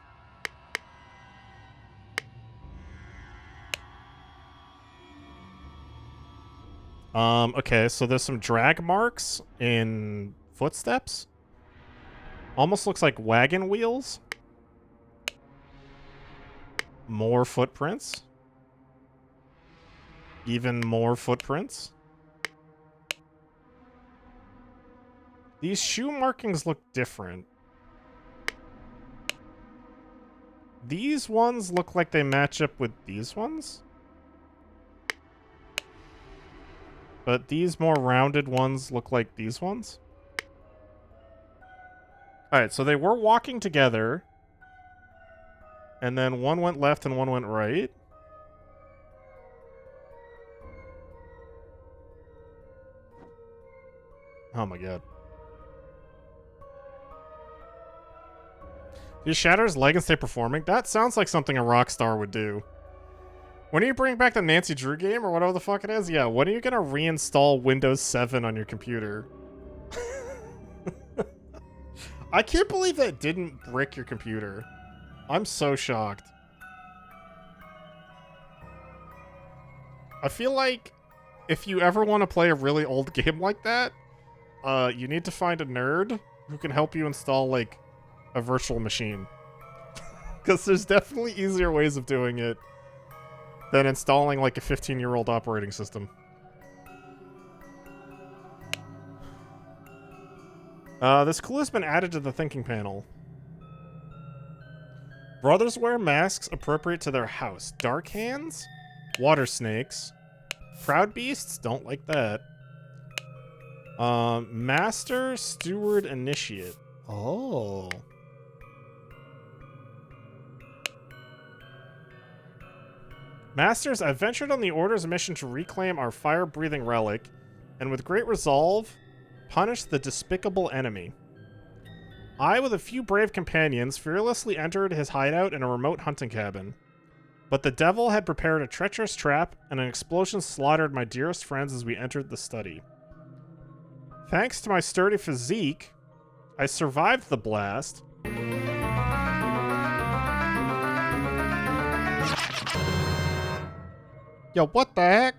Okay, so there's some drag marks in footsteps. Almost looks like wagon wheels. More footprints. Even more footprints. These shoe markings look different. These ones look like they match up with these ones. But these more rounded ones look like these ones. Alright, so they were walking together. And then one went left and one went right. Oh my god. Do Shatter's leg and stay performing? That sounds like something a rock star would do. When are you bringing back the Nancy Drew game or whatever the fuck it is? Yeah, when are you gonna reinstall Windows 7 on your computer? I can't believe that didn't brick your computer. I'm so shocked. I feel like if you ever want to play a really old game like that, you need to find a nerd who can help you install, like, a virtual machine. Because there's definitely easier ways of doing it than installing, like, a 15-year-old operating system. This clue has been added to the thinking panel. Brothers wear masks appropriate to their house. Dark hands? Water snakes. Proud beasts? Don't like that. Master, steward, initiate. Oh. Masters, I've ventured on the Order's mission to reclaim our fire-breathing relic, and with great resolve, punish the despicable enemy. I, with a few brave companions, fearlessly entered his hideout in a remote hunting cabin. But the devil had prepared a treacherous trap, and an explosion slaughtered my dearest friends as we entered the study. Thanks to my sturdy physique, I survived the blast. Yo, what the heck?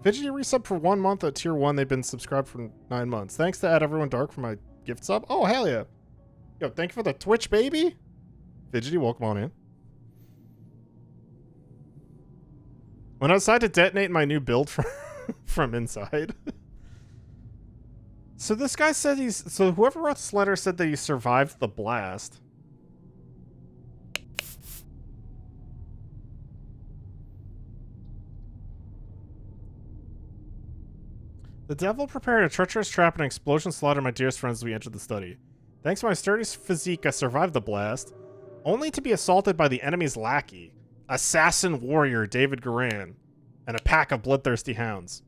Fidgety resub for 1 month at tier 1. They've been subscribed for 9 months. Thanks to Add Everyone Dark for my gift sub. Oh, hell yeah. Yo, thank you for the Twitch, baby. Fidgety, welcome on in. When I decided to detonate my new build from inside. So this guy said so whoever wrote this letter said that he survived the blast. The devil prepared a treacherous trap and an explosion slaughtered my dearest friends as we entered the study. Thanks to my sturdy physique, I survived the blast, only to be assaulted by the enemy's lackey, assassin warrior David Garan, and a pack of bloodthirsty hounds.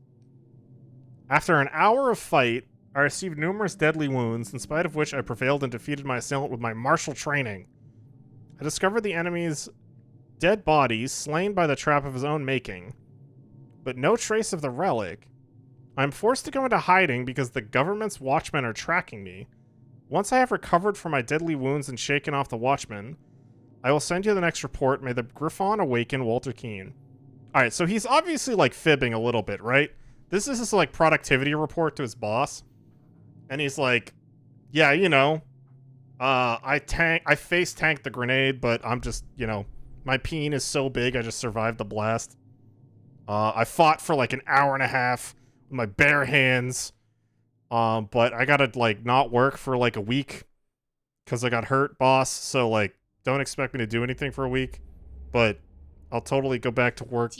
After an hour of fight, I received numerous deadly wounds, in spite of which I prevailed and defeated my assailant with my martial training. I discovered the enemy's dead body, slain by the trap of his own making, but no trace of the relic. I'm forced to go into hiding because the government's watchmen are tracking me. Once I have recovered from my deadly wounds and shaken off the watchmen, I will send you the next report. May the Griffon awaken, Walter Keane. Alright, so he's obviously, like, fibbing a little bit, right? This is his, like, productivity report to his boss. And he's like, yeah, you know, I face tanked the grenade, but I'm just, you know, my peen is so big I just survived the blast. I fought for, like, an hour and a half with my bare hands. But I gotta, like, not work for, like, a week because I got hurt, boss. So, like, don't expect me to do anything for a week. But I'll totally go back to work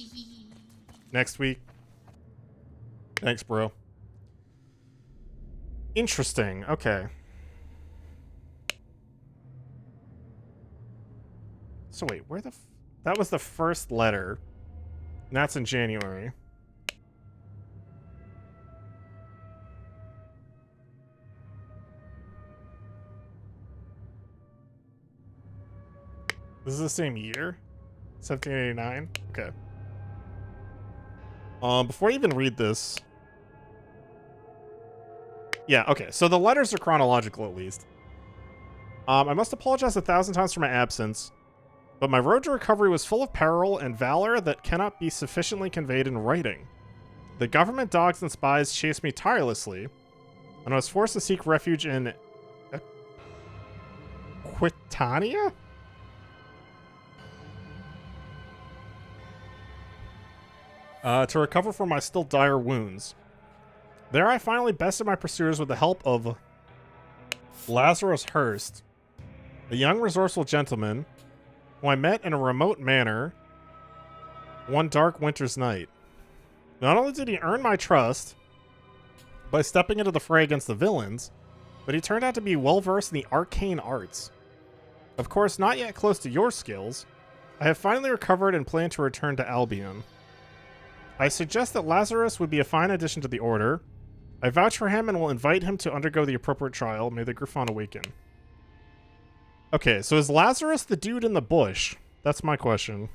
next week. Thanks, bro. Interesting. Okay. So, wait, where the... that was the first letter. And that's in January. This is the same year? 1789? Okay. Before I even read this... Yeah, okay. So the letters are chronological, at least. I must apologize 1,000 times for my absence, but my road to recovery was full of peril and valor that cannot be sufficiently conveyed in writing. The government dogs and spies chased me tirelessly, and I was forced to seek refuge in... Aquitania? To recover from my still dire wounds. There I finally bested my pursuers with the help of Lazarus Hearst, a young resourceful gentleman who I met in a remote manor one dark winter's night. Not only did he earn my trust by stepping into the fray against the villains, but he turned out to be well versed in the arcane arts. Of course, not yet close to your skills, I have finally recovered and plan to return to Albion. I suggest that Lazarus would be a fine addition to the Order. I vouch for him and will invite him to undergo the appropriate trial. May the Griffon awaken. Okay, so is Lazarus the dude in the bush? That's my question.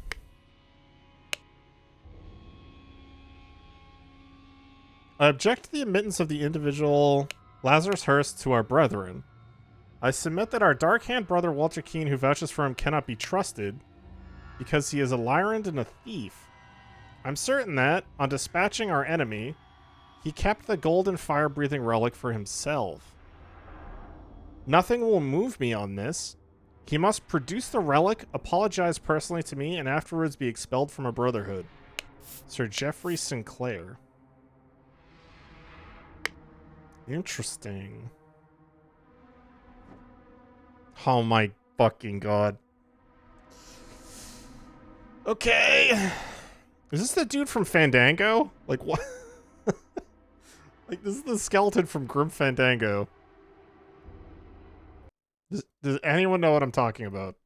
I object to the admittance of the individual Lazarus Hearst to our brethren. I submit that our dark-hand brother Walter Keene, who vouches for him, cannot be trusted because he is a Lyrand and a thief. I'm certain that, on dispatching our enemy, he kept the golden fire-breathing relic for himself. Nothing will move me on this. He must produce the relic, apologize personally to me, and afterwards be expelled from a brotherhood. Sir Geoffrey Sinclair. Interesting. Oh my fucking god. Okay. Is this the dude from Fandango? Like, what? Like, this is the skeleton from Grim Fandango. Does anyone know what I'm talking about?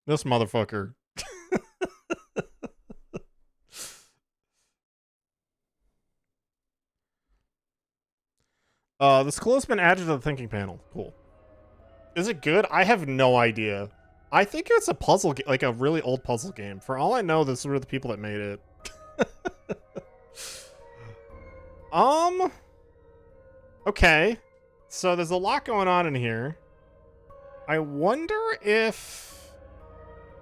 This motherfucker. This clue has been added to the thinking panel. Cool. Is it good? I have no idea. I think it's a puzzle game, like a really old puzzle game. For all I know, this were the people that made it. Okay. So there's a lot going on in here. I wonder if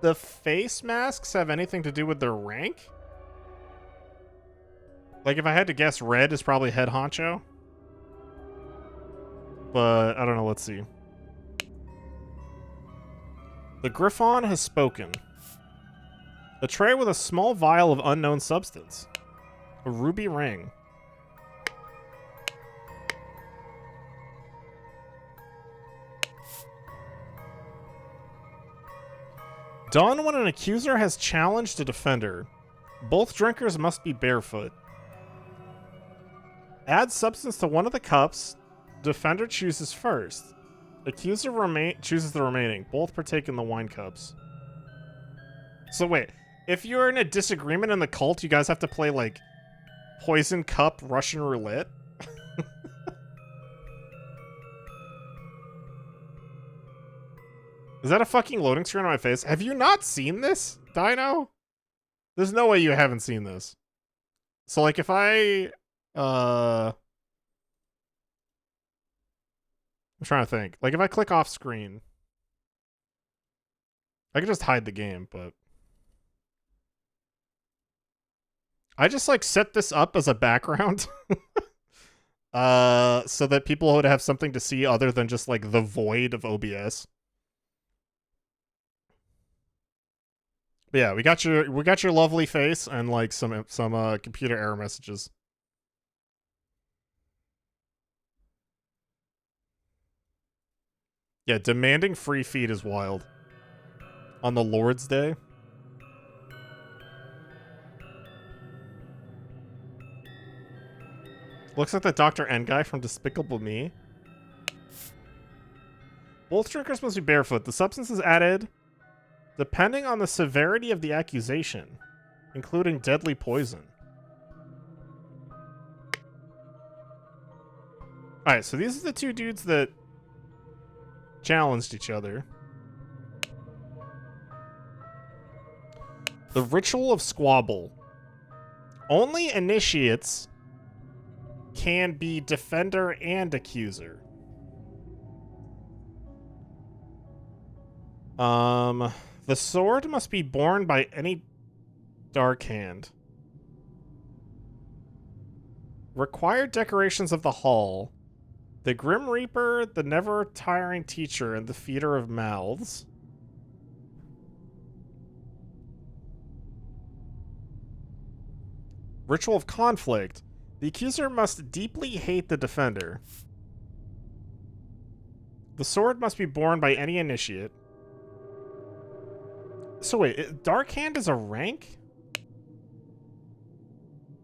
the face masks have anything to do with their rank? Like, if I had to guess, red is probably head honcho. But, I don't know, let's see. The Griffon has spoken. A tray with a small vial of unknown substance. A ruby ring. Done when an accuser has challenged a defender. Both drinkers must be barefoot. Add substance to one of the cups. Defender chooses first. Accuser chooses the remaining. Both partake in the wine cups. So wait, if you're in a disagreement in the cult, you guys have to play, like, poison cup Russian roulette? Is that a fucking loading screen on my face? Have you not seen this, Dino? There's no way you haven't seen this. So, like, if I... I'm trying to think. Like, if I click off screen, I could just hide the game, but I just, like, set this up as a background so that people would have something to see other than just, like, the void of OBS. But yeah, we got your lovely face and, like, some computer error messages. Yeah, demanding free feed is wild. On the Lord's Day. Looks like the Dr. N guy from Despicable Me. Both drinkers must be barefoot. The substance is added depending on the severity of the accusation, including deadly poison. Alright, so these are the two dudes that challenged each other. The Ritual of Squabble. Only initiates can be defender and accuser. The sword must be borne by any dark hand. Required decorations of the hall. The Grim Reaper, the never-tiring teacher, and the feeder of mouths. Ritual of conflict. The accuser must deeply hate the defender. The sword must be borne by any initiate. So wait, Dark Hand is a rank?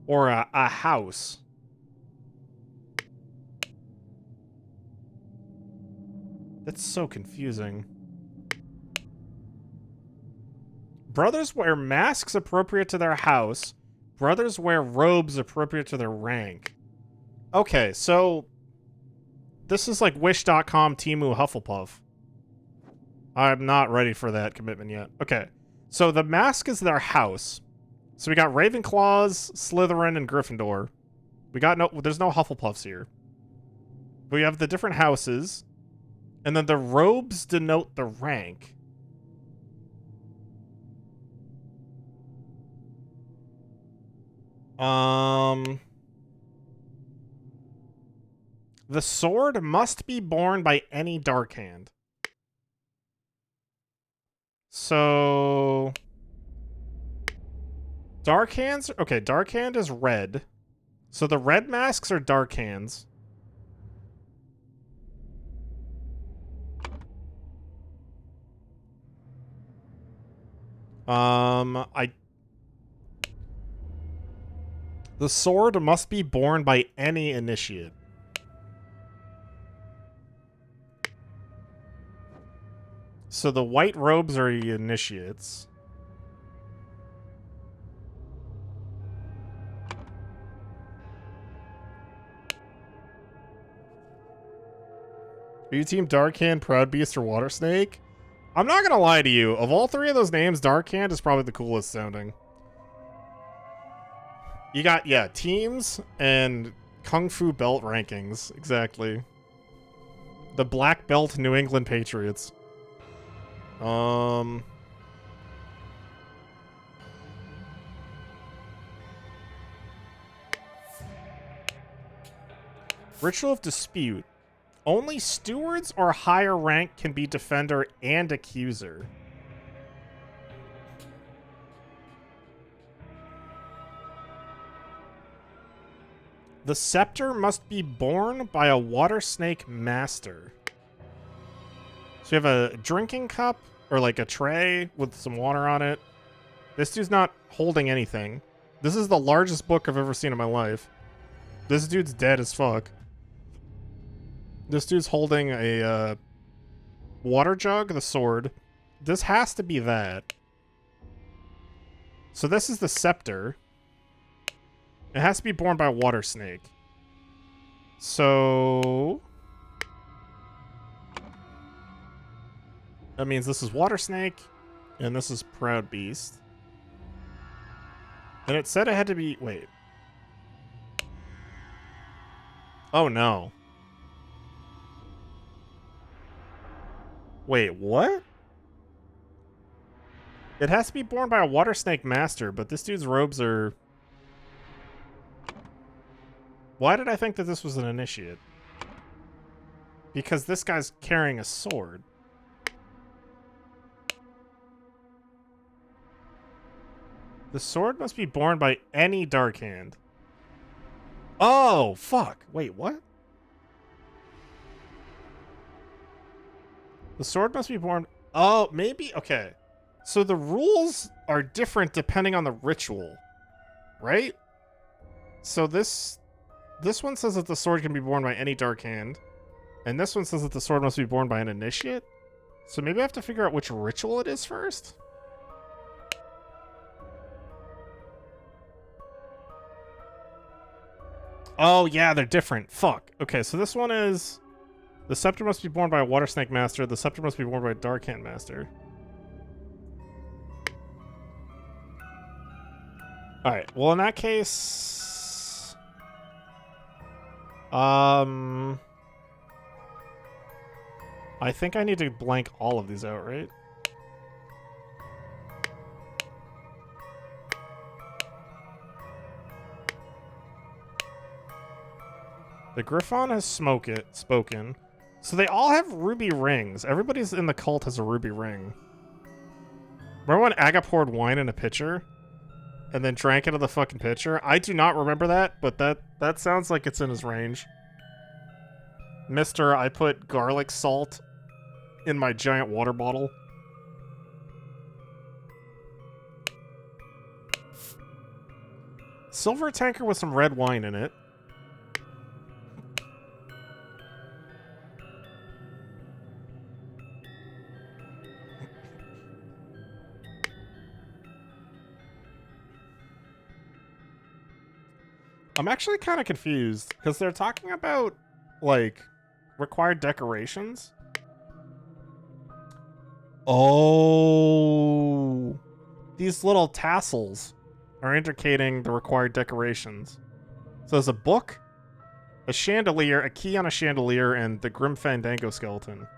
Or a house? That's so confusing. Brothers wear masks appropriate to their house. Brothers wear robes appropriate to their rank. Okay, so this is like Wish.com, Temu, Hufflepuff. I'm not ready for that commitment yet. Okay, so the mask is their house. So we got Ravenclaws, Slytherin, and Gryffindor. We got there's no Hufflepuffs here. We have the different houses. And then the robes denote the rank. The sword must be borne by any dark hand. So dark hands, okay, dark hand is red. So the red masks are dark hands. The sword must be borne by any initiate. So the white robes are the initiates. Are you team Darkhand, Proud Beast, or Water Snake? I'm not gonna lie to you. Of all three of those names, Darkhand is probably the coolest sounding. You got, yeah, teams and Kung Fu belt rankings. Exactly. The Black Belt New England Patriots. Ritual of Dispute. Only stewards or higher rank can be defender and accuser. The scepter must be borne by a water snake master. So you have a drinking cup or like a tray with some water on it. This dude's not holding anything. This is the largest book I've ever seen in my life. This dude's dead as fuck. This dude's holding a water jug, the sword. This has to be that. So this is the scepter. It has to be borne by a water snake. So that means this is Water Snake, and this is Proud Beast. And it said it had to be... Wait. Oh, no. Wait, what? It has to be borne by a Water Snake Master, but this dude's robes are... Why did I think that this was an initiate? Because this guy's carrying a sword. The sword must be borne by any dark hand. Oh, fuck. Wait, what? The sword must be borne... Oh, maybe... Okay. So the rules are different depending on the ritual. Right? So this... This one says that the sword can be borne by any dark hand. And this one says that the sword must be borne by an initiate. So maybe I have to figure out which ritual it is first? Oh, yeah, they're different. Fuck. Okay, so this one is... The scepter must be borne by a water snake master. The scepter must be borne by a dark hand master. Alright, well, in that case... I think I need to blank all of these out, right? The Griffon has spoken. So they all have ruby rings. Everybody's in the cult has a ruby ring. Remember when Aga poured wine in a pitcher? And then drank it out of the fucking pitcher? I do not remember that, but that sounds like it's in his range. Mister, I put garlic salt in my giant water bottle. Silver tanker with some red wine in it. I'm actually kind of confused because they're talking about, like, required decorations. Oh, these little tassels are indicating the required decorations. So there's a book, a chandelier, a key on a chandelier, and the Grim Fandango skeleton.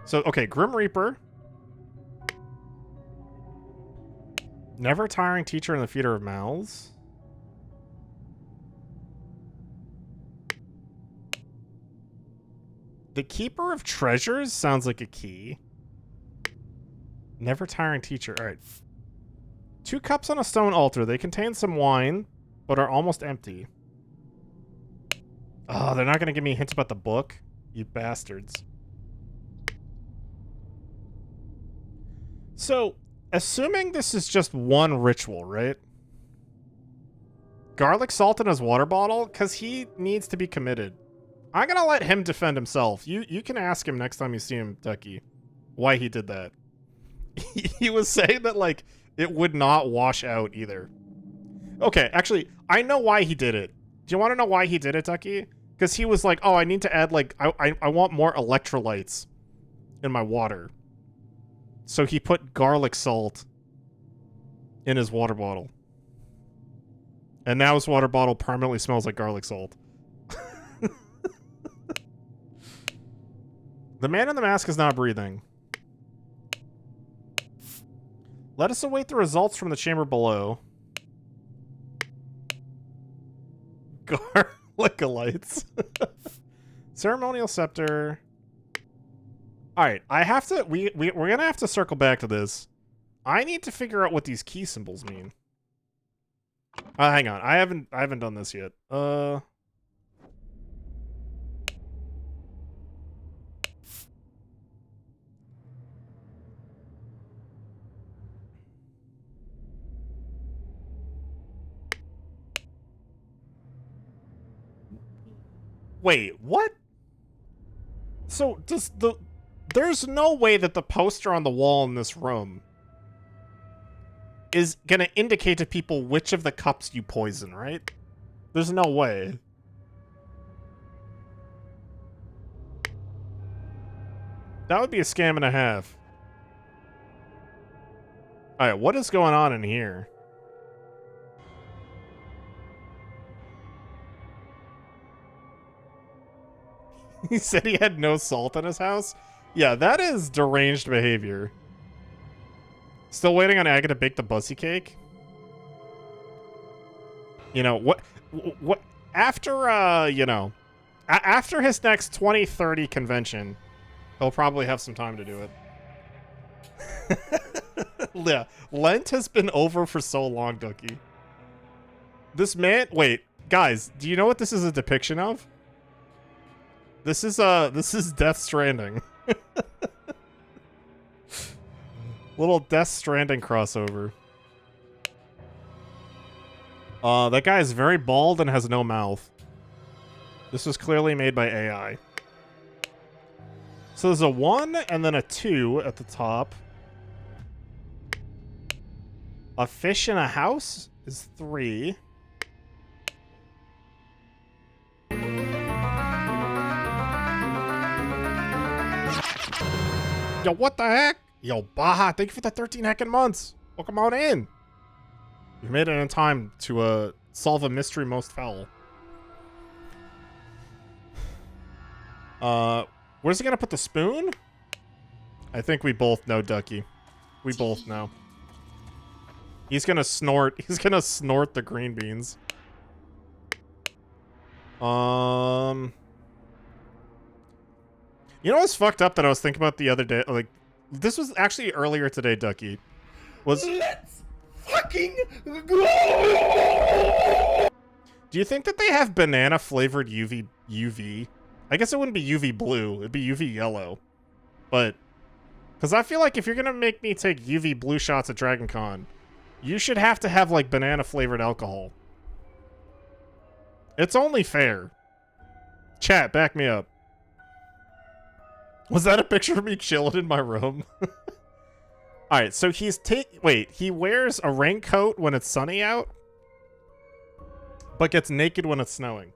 So, okay, Grim Reaper. Never tiring teacher in the feeder of mouths. The Keeper of Treasures sounds like a key. Never tiring teacher. All right. 2 cups on a stone altar. They contain some wine, but are almost empty. Oh, they're not going to give me hints about the book? You bastards. So, assuming this is just one ritual, right? Garlic salt in his water bottle? Because he needs to be committed. I'm gonna let him defend himself. You can ask him next time you see him, Ducky, why he did that. He was saying that, like, it would not wash out either. Okay, actually, I know why he did it. Do you want to know why he did it, Ducky? Because he was like, oh, I need to add, like, I want more electrolytes in my water. So he put garlic salt in his water bottle. And now his water bottle permanently smells like garlic salt. The man in the mask is not breathing. Let us await the results from the chamber below. Garlicolites. Ceremonial scepter. Alright, I have to... We're gonna have to circle back to this. I need to figure out what these key symbols mean. Hang on. I haven't done this yet. Wait, what? So, there's no way that the poster on the wall in this room is gonna indicate to people which of the cups you poison, right? There's no way. That would be a scam and a half. Alright, what is going on in here? He said he had no salt in his house? Yeah, that is deranged behavior. Still waiting on Aga to bake the bussy cake? You know, what after, you know, after his next 2030 convention, he'll probably have some time to do it. Yeah, Lent has been over for so long, Ducky. This man, wait, guys, do you know what this is a depiction of? This is Death Stranding. Little Death Stranding crossover. That guy is very bald and has no mouth. This was clearly made by AI. So there's a 1 and then a 2 at the top. A fish in a house is 3. Yo, what the heck? Yo, Baja, thank you for the 13 heckin' months. Welcome on in. You made it in time to solve a mystery most foul. Where's he gonna put the spoon? I think we both know, Ducky. We both know. He's gonna snort. He's gonna snort the green beans. You know what's fucked up that I was thinking about the other day? Like, this was actually earlier today, Ducky. Was Let's fucking go! Do you think that they have banana flavored UV? I guess it wouldn't be UV blue. It'd be UV yellow. But because I feel like if you're gonna make me take UV blue shots at Dragon Con, you should have to have like banana flavored alcohol. It's only fair. Chat, back me up. Was that a picture of me chilling in my room? Alright, so he wears a raincoat when it's sunny out, but gets naked when it's snowing.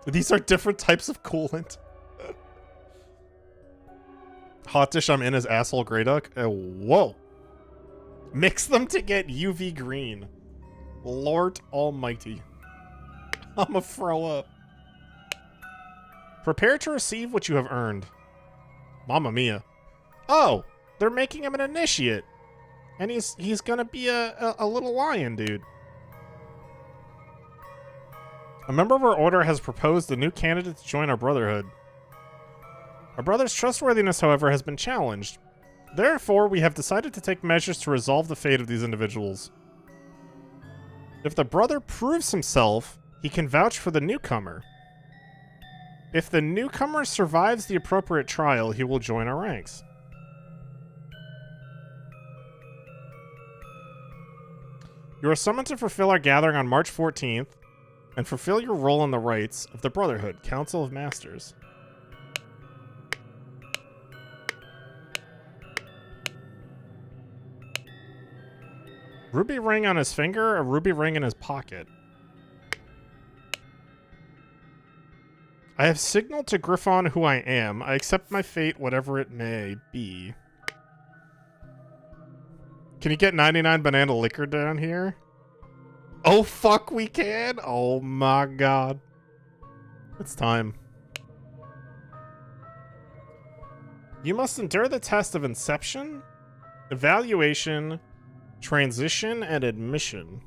These are different types of coolant. Hot dish I'm in is asshole Grey Duck. Whoa. Mix them to get UV green. Lord almighty. I'ma throw up. Prepare to receive what you have earned. Mamma mia. Oh, they're making him an initiate. And he's gonna be a little lion, dude. A member of our order has proposed a new candidate to join our brotherhood. Our brother's trustworthiness, however, has been challenged. Therefore, we have decided to take measures to resolve the fate of these individuals. If the brother proves himself, he can vouch for the newcomer. If the newcomer survives the appropriate trial, he will join our ranks. You are summoned to fulfill our gathering on March 14th and fulfill your role in the rites of the Brotherhood, Council of Masters. Ruby ring on his finger, a ruby ring in his pocket. I have signaled to Griffon who I am. I accept my fate, whatever it may be. Can you get 99 banana liquor down here? Oh, fuck, we can? Oh, my God. It's time. You must endure the test of inception, evaluation, transition, and admission.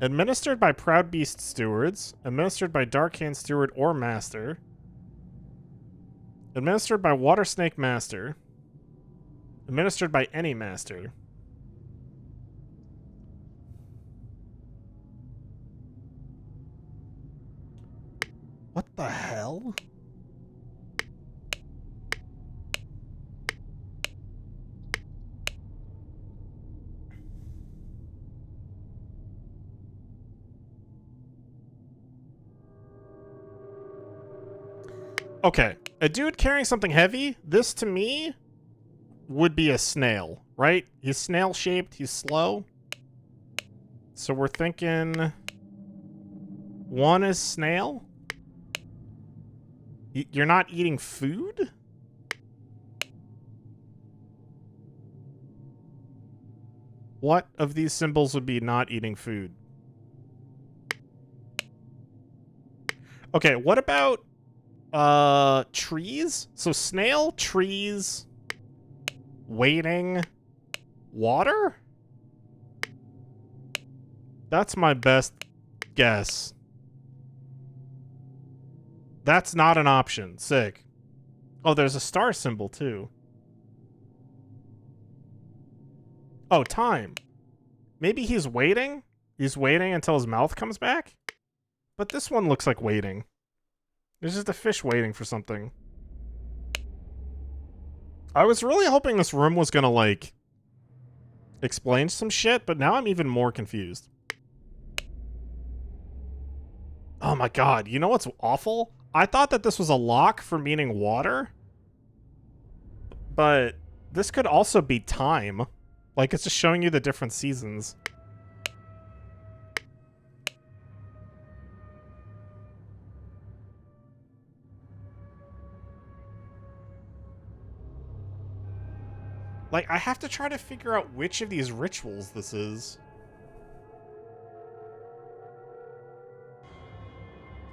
Administered by Proud Beast Stewards. Administered by Darkhand Steward or Master. Administered by Water Snake Master. Administered by any Master. What the hell? Okay, a dude carrying something heavy, this to me would be a snail, right? He's snail-shaped, he's slow. So we're thinking 1 is snail? You're not eating food? What of these symbols would be not eating food? Okay, what about trees? So snail, trees, waiting, water? That's my best guess. That's not an option. Sick. Oh, there's a star symbol too. Oh, time. Maybe he's waiting? He's waiting until his mouth comes back? But this one looks like waiting. There's just a fish waiting for something. I was really hoping this room was gonna, like, explain some shit, but now I'm even more confused. Oh my god, you know what's awful? I thought that this was a lock for meaning water. But this could also be time. Like, it's just showing you the different seasons. Like, I have to try to figure out which of these rituals this is.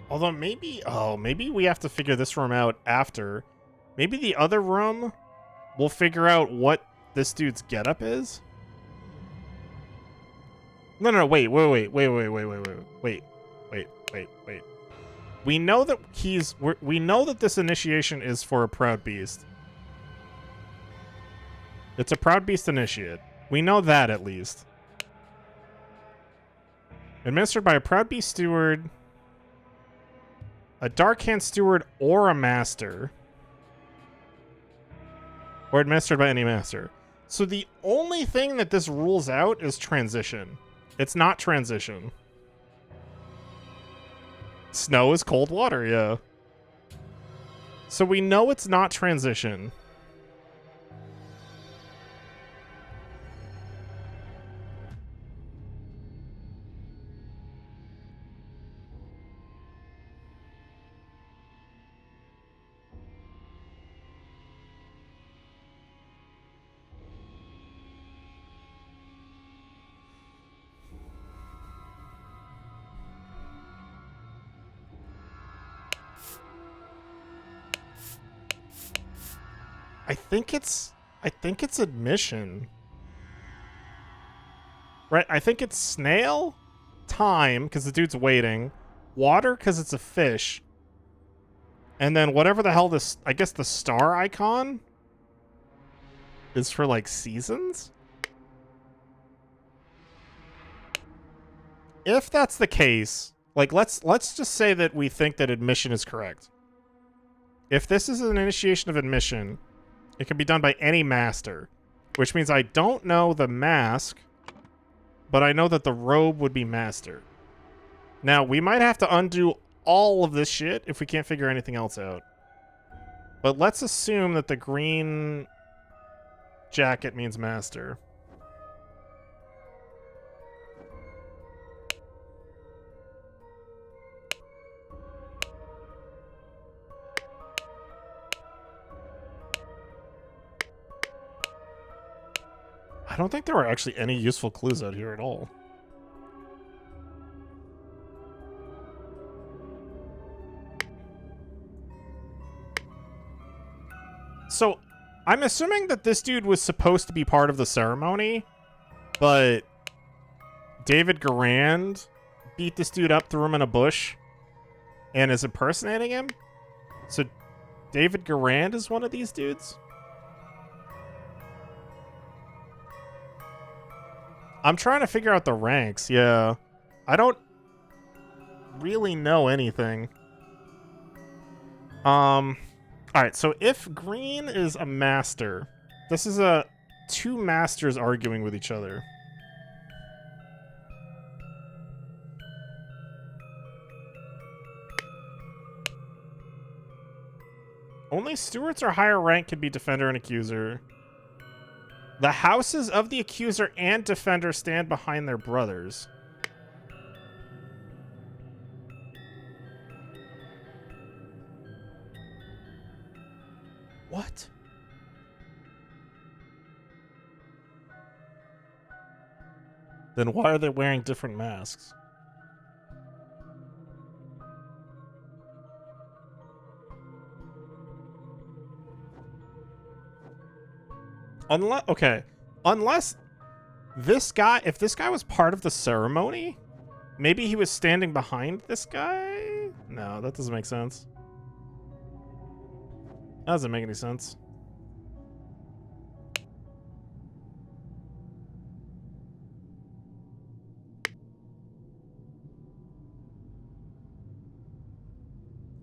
Although maybe... Oh, maybe we have to figure this room out after. Maybe the other room, we'll figure out what this dude's getup is? No, wait. We know that we know that this initiation is for a Proud Beast. It's a Proud Beast initiate. We know that, at least. Administered by a Proud Beast steward, a Dark Hand steward, or a master. Or administered by any master. So the only thing that this rules out is transition. It's not transition. Snow is cold water, yeah. So we know it's not transition. I think it's admission. Right, I think it's snail, time, because the dude's waiting, water, because it's a fish, and then whatever the hell this, I guess the star icon is for, like, seasons? If that's the case, like, let's just say that we think that admission is correct. If this is an initiation of admission, it can be done by any master, which means I don't know the mask, but I know that the robe would be master. Now, we might have to undo all of this shit if we can't figure anything else out. But let's assume that the green jacket means master. I don't think there are actually any useful clues out here at all. So, I'm assuming that this dude was supposed to be part of the ceremony, but David Garand beat this dude up, threw him in a bush, and is impersonating him? So, David Garand is one of these dudes? I'm trying to figure out the ranks, yeah. I don't really know anything. Alright, so if green is a master, this is two masters arguing with each other. Only stewards or higher rank can be defender and accuser. The houses of the accuser and defender stand behind their brothers. What? Then why are they wearing different masks? Unless this guy, if this guy was part of the ceremony, maybe he was standing behind this guy? No, that doesn't make sense. That doesn't make any sense.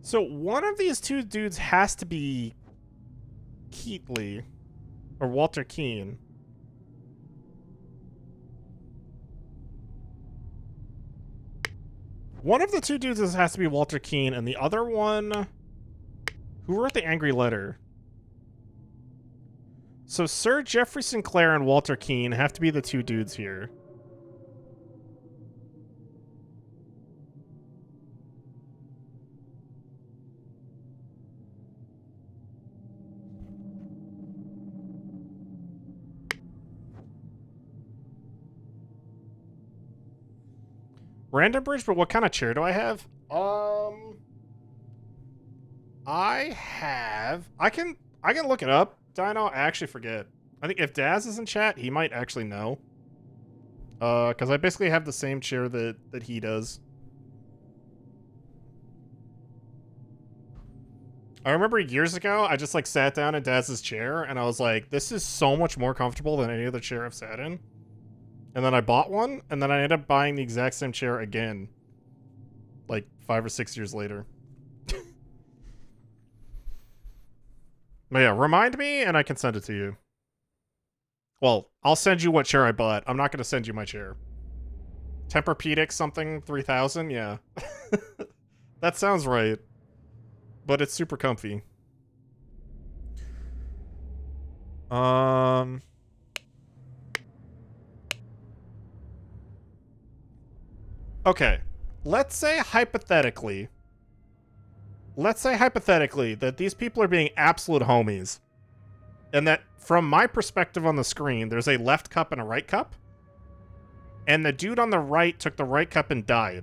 So one of these two dudes has to be Keatley. Or Walter Keane. One of the two dudes has to be Walter Keane, and the other one... Who wrote the angry letter? So Sir Geoffrey Sinclair and Walter Keane have to be the two dudes here. Random bridge, but what kind of chair do I have? I can look it up. Dino, I actually forget. I think if Daz is in chat, he might actually know. Because I basically have the same chair that he does. I remember years ago, I just like sat down in Daz's chair and I was like, this is so much more comfortable than any other chair I've sat in. And then I bought one, and then I ended up buying the exact same chair again. Like 5 or 6 years later. But yeah, remind me and I can send it to you. Well, I'll send you what chair I bought. I'm not going to send you my chair. Tempur-Pedic something 3000? Yeah. That sounds right. But it's super comfy. Okay. Let's say hypothetically that these people are being absolute homies. And that from my perspective on the screen, there's a left cup and a right cup. And the dude on the right took the right cup and died.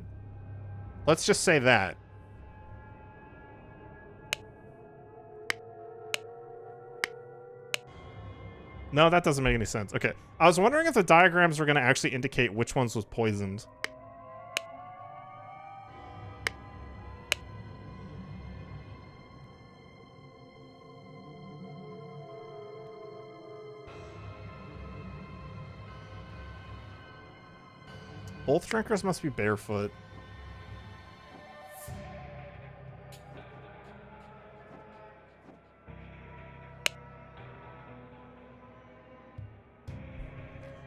Let's just say that. No, that doesn't make any sense. Okay. I was wondering if the diagrams were going to actually indicate which ones was poisoned. Both drinkers must be barefoot.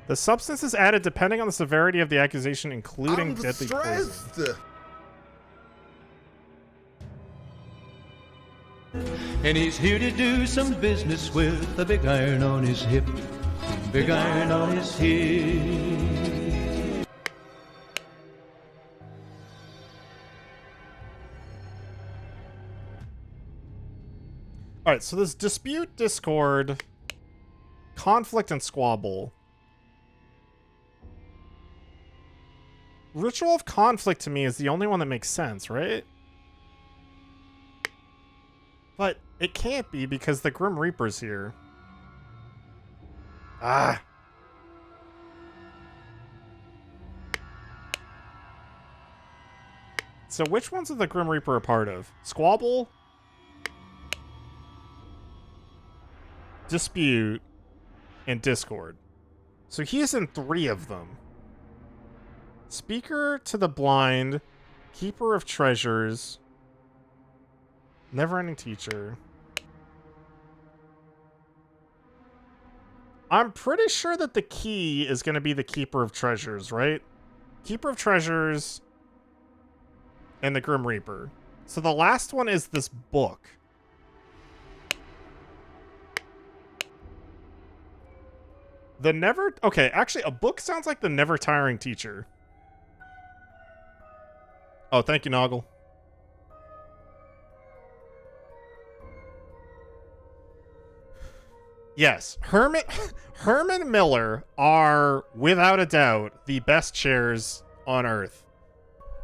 The substance is added depending on the severity of the accusation, including deadly poison. And he's here to do some business with a big iron on his hip. Big iron on his hip. Alright, so there's dispute, discord, conflict, and squabble. Ritual of conflict to me is the only one that makes sense, right? But it can't be because the Grim Reaper's here. Ah. So which ones are the Grim Reaper a part of? Squabble? Dispute? And discord. So he is in 3 of them. Speaker to the blind, keeper of treasures, never-ending teacher. I'm pretty sure that the key is going to be the keeper of treasures, right? Keeper of treasures and the Grim Reaper. So the last one is this book. Okay, actually, a book sounds like the never-tiring teacher. Oh, thank you, Noggle. Yes, Herman Miller are, without a doubt, the best chairs on Earth.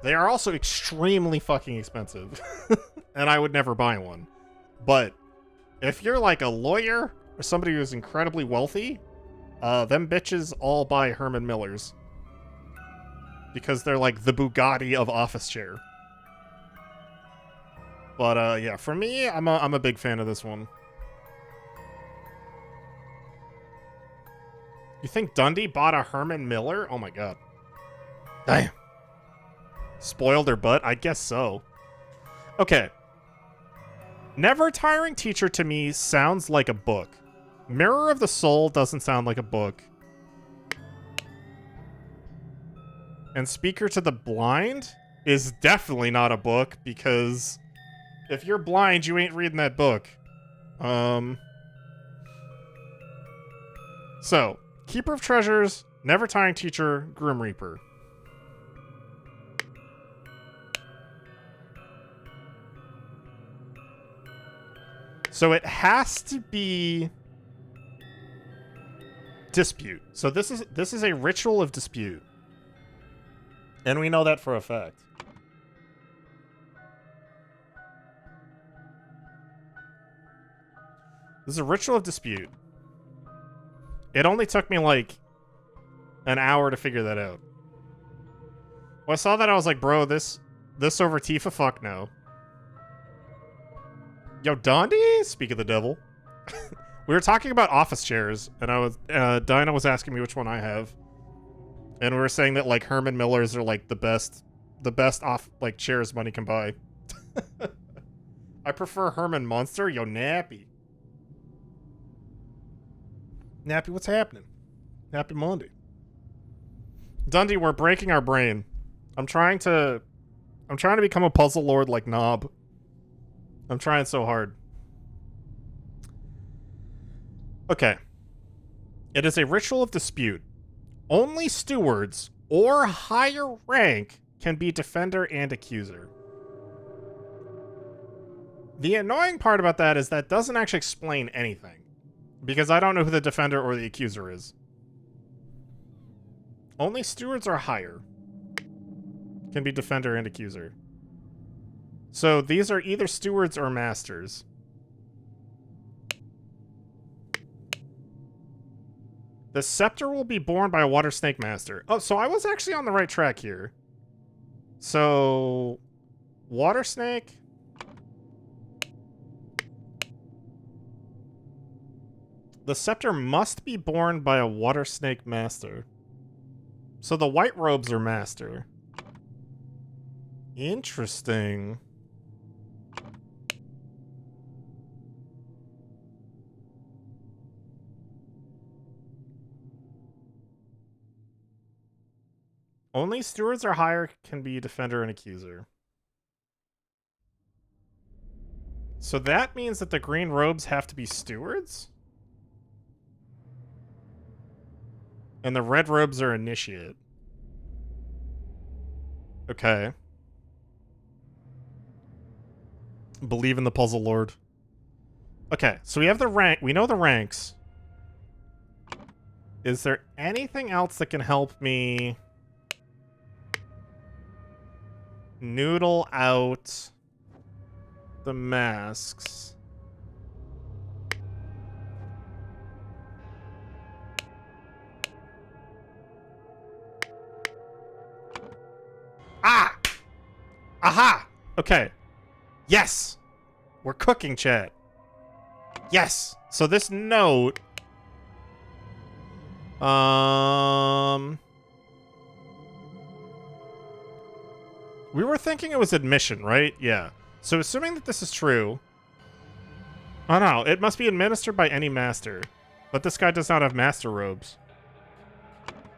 They are also extremely fucking expensive. And I would never buy one. But if you're like a lawyer or somebody who's incredibly wealthy, them bitches all buy Herman Millers. Because they're like the Bugatti of office chair. But yeah, for me, I'm a big fan of this one. You think Dundee bought a Herman Miller? Oh my god. Damn. Spoiled her butt? I guess so. Okay. Never Tiring Teacher to me sounds like a book. Mirror of the Soul doesn't sound like a book. And Speaker to the Blind is definitely not a book, because if you're blind, you ain't reading that book. So, Keeper of Treasures, Never Tiring Teacher, Grim Reaper. So it has to be dispute. So this is a ritual of dispute. And we know that for a fact. This is a ritual of dispute. It only took me like an hour to figure that out. When I saw that, I was like, bro, this over Tifa? Fuck no. Yo, Dondi? Speak of the devil. We were talking about office chairs, and I was Dinah was asking me which one I have. And we were saying that like Herman Miller's are like the best off like chairs money can buy. I prefer Herman Munster. Yo, Nappy. Nappy, what's happening? Happy Monday. Dundee, we're breaking our brain. I'm trying to become a puzzle lord like Knob. I'm trying so hard. Okay. It is a ritual of dispute. Only stewards or higher rank can be defender and accuser. The annoying part about that is that doesn't actually explain anything, because I don't know who the defender or the accuser is. Only stewards or higher can be defender and accuser. So these are either stewards or masters. The scepter will be borne by a water snake master. Oh, so I was actually on the right track here. So, water snake. The scepter must be borne by a water snake master. So the white robes are master. Interesting. Only stewards or higher can be defender and accuser. So that means that the green robes have to be stewards? And the red robes are initiate. Okay. Believe in the puzzle lord. Okay, so we have the rank. We know the ranks. Is there anything else that can help me noodle out the masks? Ah! Aha! Okay. Yes! We're cooking, chat. Yes! So this note... We were thinking it was admission, right? Yeah. So assuming that this is true... Oh no, it must be administered by any master. But this guy does not have master robes.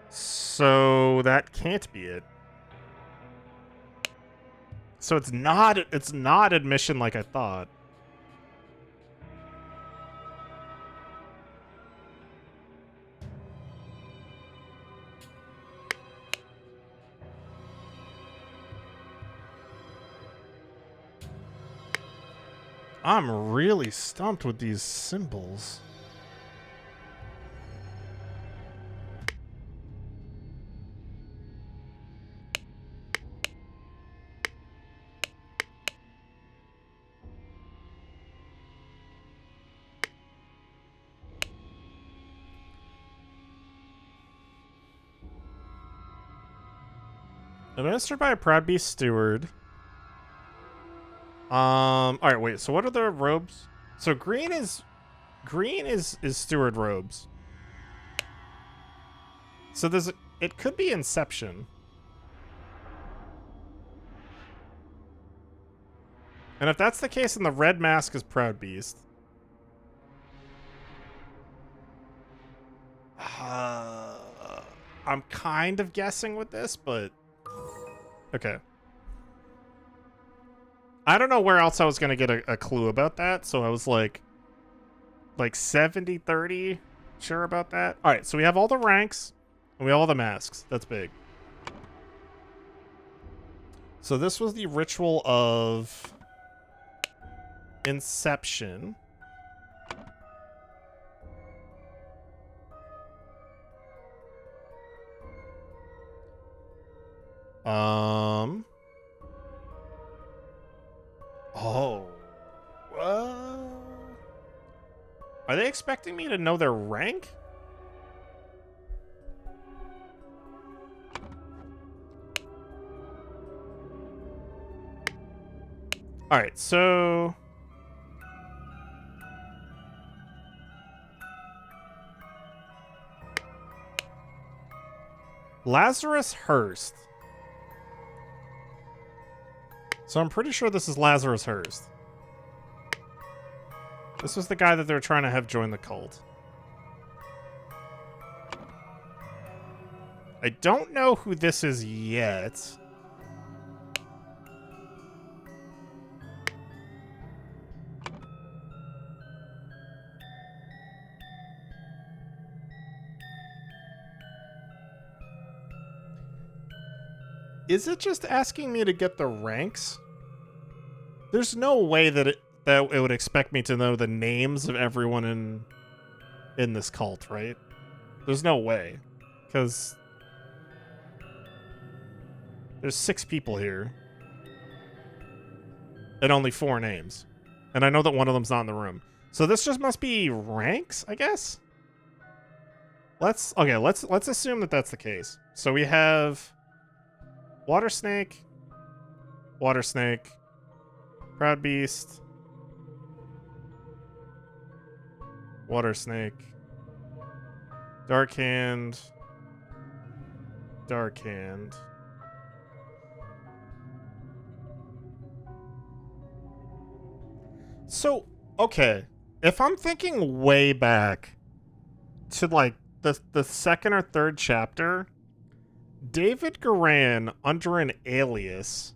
So that can't be it. So it's not admission like I thought. I'm really stumped with these symbols. Administered by a Proud Beast steward. Alright, wait, so what are the robes? So green is steward robes. So it could be Inception. And if that's the case, then the red mask is Proud Beast. I'm kind of guessing with this, but okay. I don't know where else I was going to get a clue about that, so I was like 70-30 sure about that. All right, so we have all the ranks, and we have all the masks. That's big. So this was the ritual of Inception. Oh. Are they expecting me to know their rank? All right, so Lazarus Hurst. So I'm pretty sure this is Lazarus Hurst. This was the guy that they're trying to have join the cult. I don't know who this is yet. Is it just asking me to get the ranks? There's no way that it would expect me to know the names of everyone in this cult, right? There's no way. Because there's 6 people here. And only 4 names. And I know that one of them's not in the room. So this just must be ranks, I guess? Let's assume that that's the case. So we have Water Snake, Proud Beast, Water Snake, Dark Hand. So, okay, if I'm thinking way back to like the second or third chapter, David Garan, under an alias,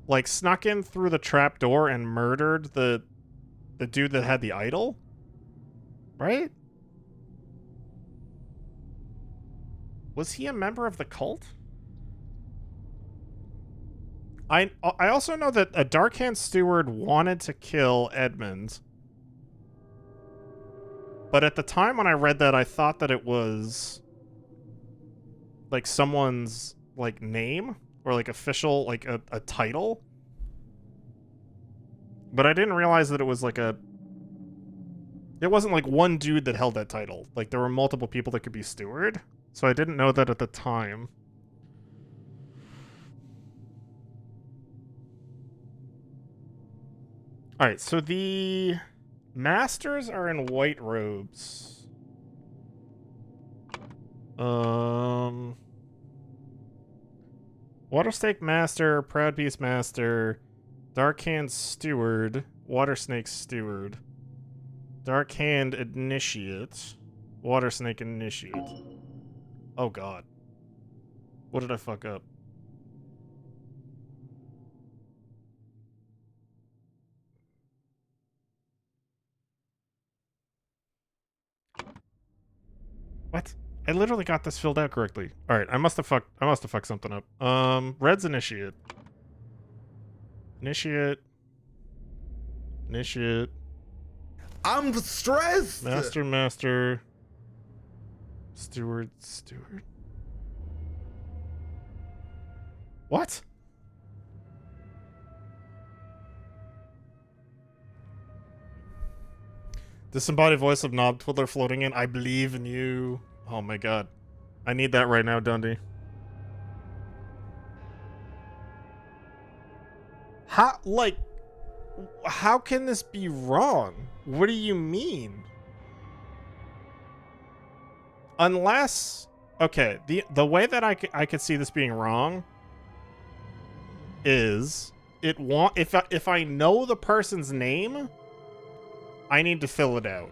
like snuck in through the trapdoor and murdered the dude that had the idol, right? Was he a member of the cult? I also know that a Darkhand steward wanted to kill Edmund, but at the time when I read that, I thought that it was like someone's like name or like official, like a title. But I didn't realize that it was like it wasn't like one dude that held that title. Like there were multiple people that could be steward. So I didn't know that at the time. All right, so the masters are in white robes. Water Snake Master, Proud Beast Master, Dark Hand Steward, Water Snake Steward, Dark Hand Initiate, Water Snake Initiate. Oh god. What did I fuck up? What? I literally got this filled out correctly. All right, I must have fucked something up. Red's Initiate. Initiate. I'm stressed. Master. Steward. What? Disembodied voice of Knob Twiddler floating in. I believe in you. Oh my god. I need that right now, Dundee. How can this be wrong? What do you mean? Unless, okay, the way that I could see this being wrong is if I know the person's name, I need to fill it out.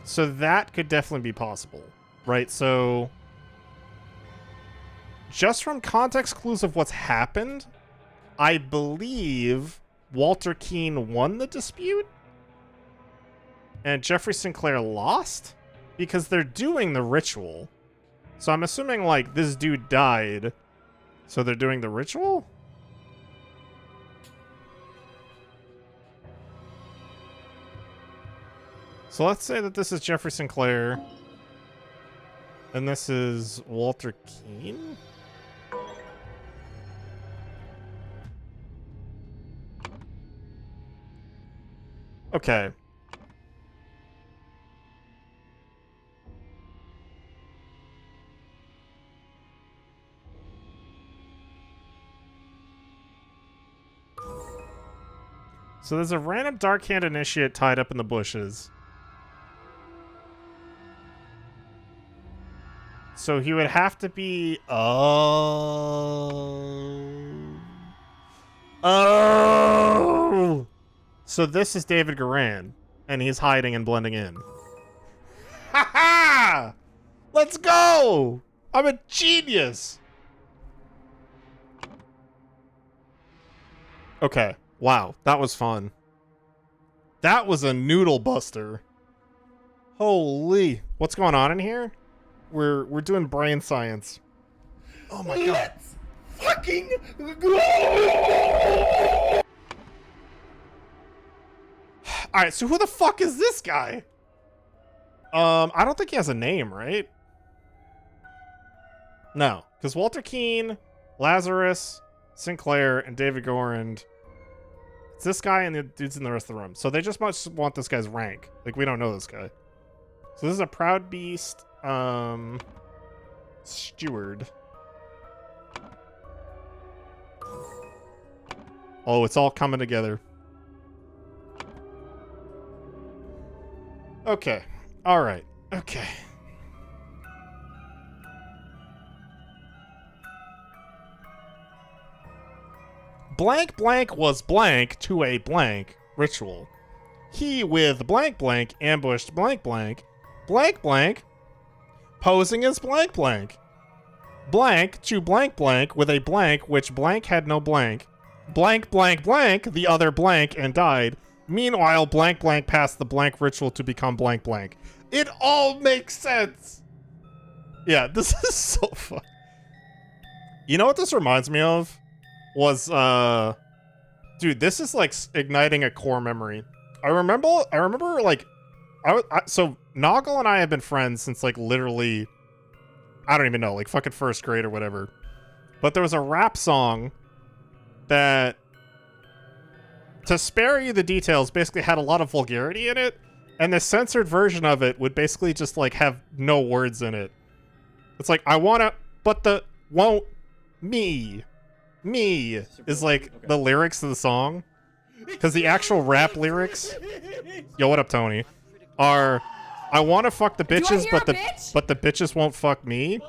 So that could definitely be possible, right? So just from context clues of what's happened, I believe Walter Keane won the dispute and Jeffrey Sinclair lost because they're doing the ritual. So I'm assuming like this dude died, so they're doing the ritual? So let's say that this is Jeffrey Sinclair and this is Walter Keane. Okay. So there's a random Dark Hand initiate tied up in the bushes. So he would have to be... Oh! So this is David Garan, and he's hiding and blending in. Ha ha! Let's go! I'm a genius! Okay. Wow, that was fun. That was a noodle buster. Holy. What's going on in here? We're doing brain science. Oh my god. Let's fucking go! Alright, so who the fuck is this guy? I don't think he has a name, right? No, because Walter Keane, Lazarus, Sinclair, and David Gorand. It's this guy and the dudes in the rest of the room. So they just must want this guy's rank. Like, we don't know this guy. So this is a Proud Beast, steward. Oh, it's all coming together. Okay. All right. Okay. Blank blank was blank to a blank ritual. He with blank blank ambushed blank blank blank posing as blank blank to blank blank with a blank which blank had no blank blank the other blank and died. Meanwhile, blank blank passed the blank ritual to become blank blank. It all makes sense. Yeah, this is so fun. You know what this reminds me of? Was dude, this is like igniting a core memory. I remember like so Noggle and I have been friends since like literally I don't even know, like fucking first grade or whatever. But there was a rap song that, to spare you the details, basically had a lot of vulgarity in it, and the censored version of it would basically just like have no words in it. It's like, I wanna, but the won't me is like the lyrics of the song, because the actual rap lyrics, yo, what up, Tony, are I want to fuck the bitches, but the bitches won't fuck me,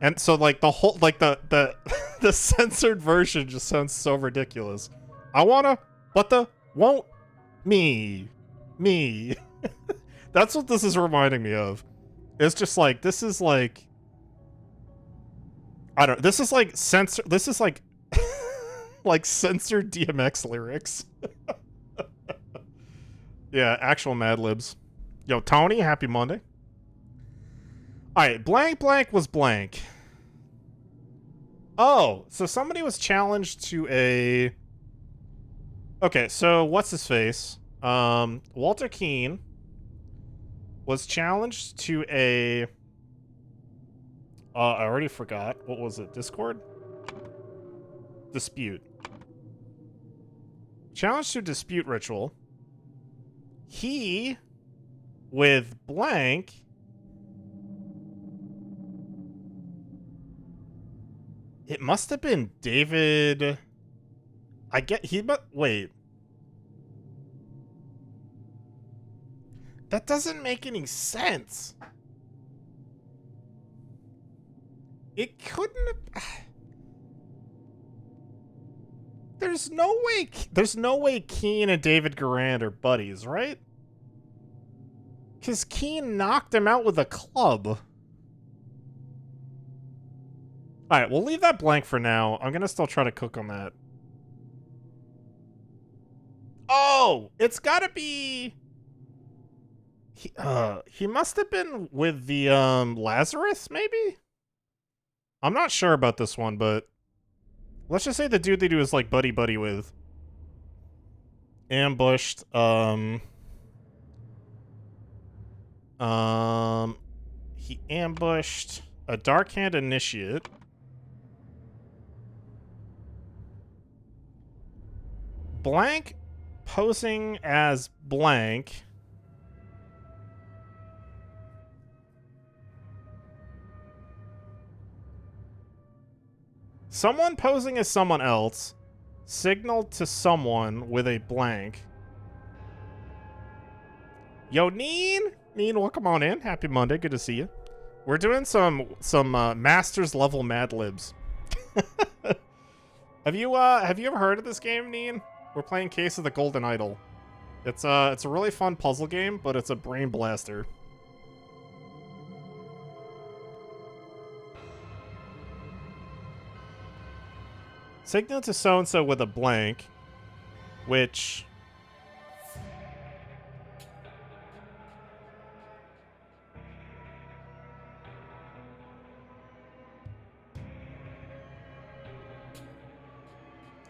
and so like the whole like the the censored version just sounds so ridiculous. I wanna, but the won't me. That's what this is reminding me of. It's just like, this is like, I don't, this is like censor, this is like like censored DMX lyrics. Yeah, actual Mad Libs. Yo, Tony, happy Monday. Alright, blank blank was blank. Oh, so somebody was challenged to a... Okay, so what's his face? Walter Keane was challenged to a... I already forgot. What was it? Discord? Dispute. Challenged to a dispute ritual. He, with blank... It must have been David... Wait. That doesn't make any sense. It couldn't have... There's no way Keane and David Garand are buddies, right? Because Keane knocked him out with a club. Alright, we'll leave that blank for now. I'm gonna still try to cook on that. Oh! It's gotta be... He must have been with the, Lazarus, maybe? I'm not sure about this one, but... Let's just say the dude that he was, like, buddy-buddy with. Ambushed, he ambushed a Darkhand Initiate. Blank posing as blank. Someone posing as someone else signaled to someone with a blank. Yo, Neen! Neen, welcome on in. Happy Monday. Good to see you. We're doing some Masters level Mad Libs. Have you ever heard of this game, Neen? We're playing Case of the Golden Idol. It's a really fun puzzle game, but it's a brain blaster. Signal to so-and-so with a blank, which...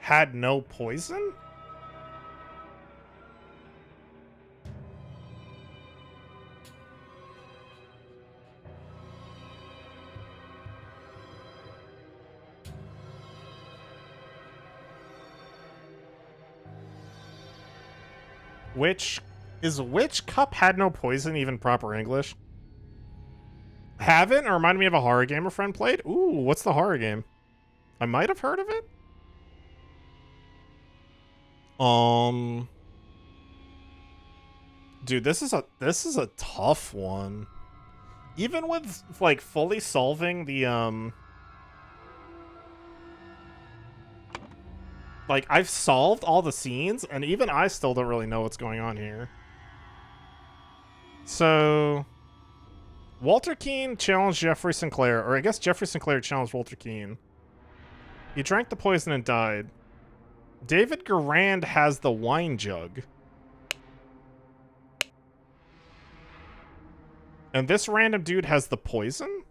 had no poison? Which cup had no poison even proper English? Haven't? Or remind me of a horror game a friend played? Ooh, what's the horror game? I might have heard of it. Dude, this is a tough one. Even with like fully solving the like I've solved all the scenes and even I still don't really know what's going on here. So Walter Keane challenged Jeffrey Sinclair, or I guess Jeffrey Sinclair challenged Walter Keane. He drank the poison and died. David Garand has the wine jug. And this random dude has the poison?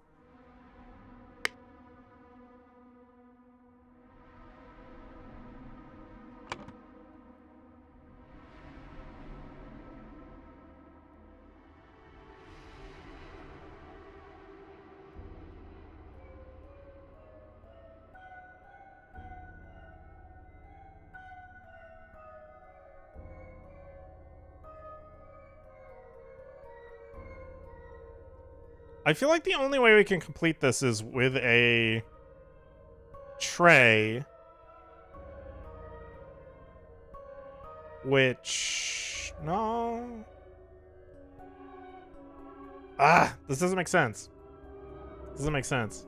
I feel like the only way we can complete this is with a tray, which, no. This doesn't make sense. Doesn't make sense.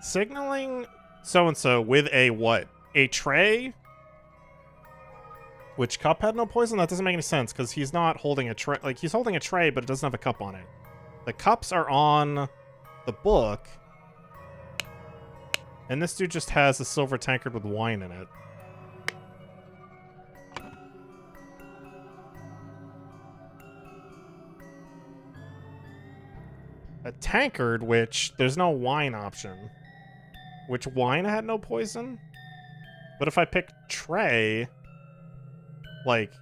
Signaling so-and-so with a what? A tray? Which cup had no poison? That doesn't make any sense, because he's not holding a tray. Like, he's holding a tray, but it doesn't have a cup on it. The cups are on the book. And this dude just has a silver tankard with wine in it. A tankard, which there's no wine option. Which wine had no poison? But if I pick tray... like,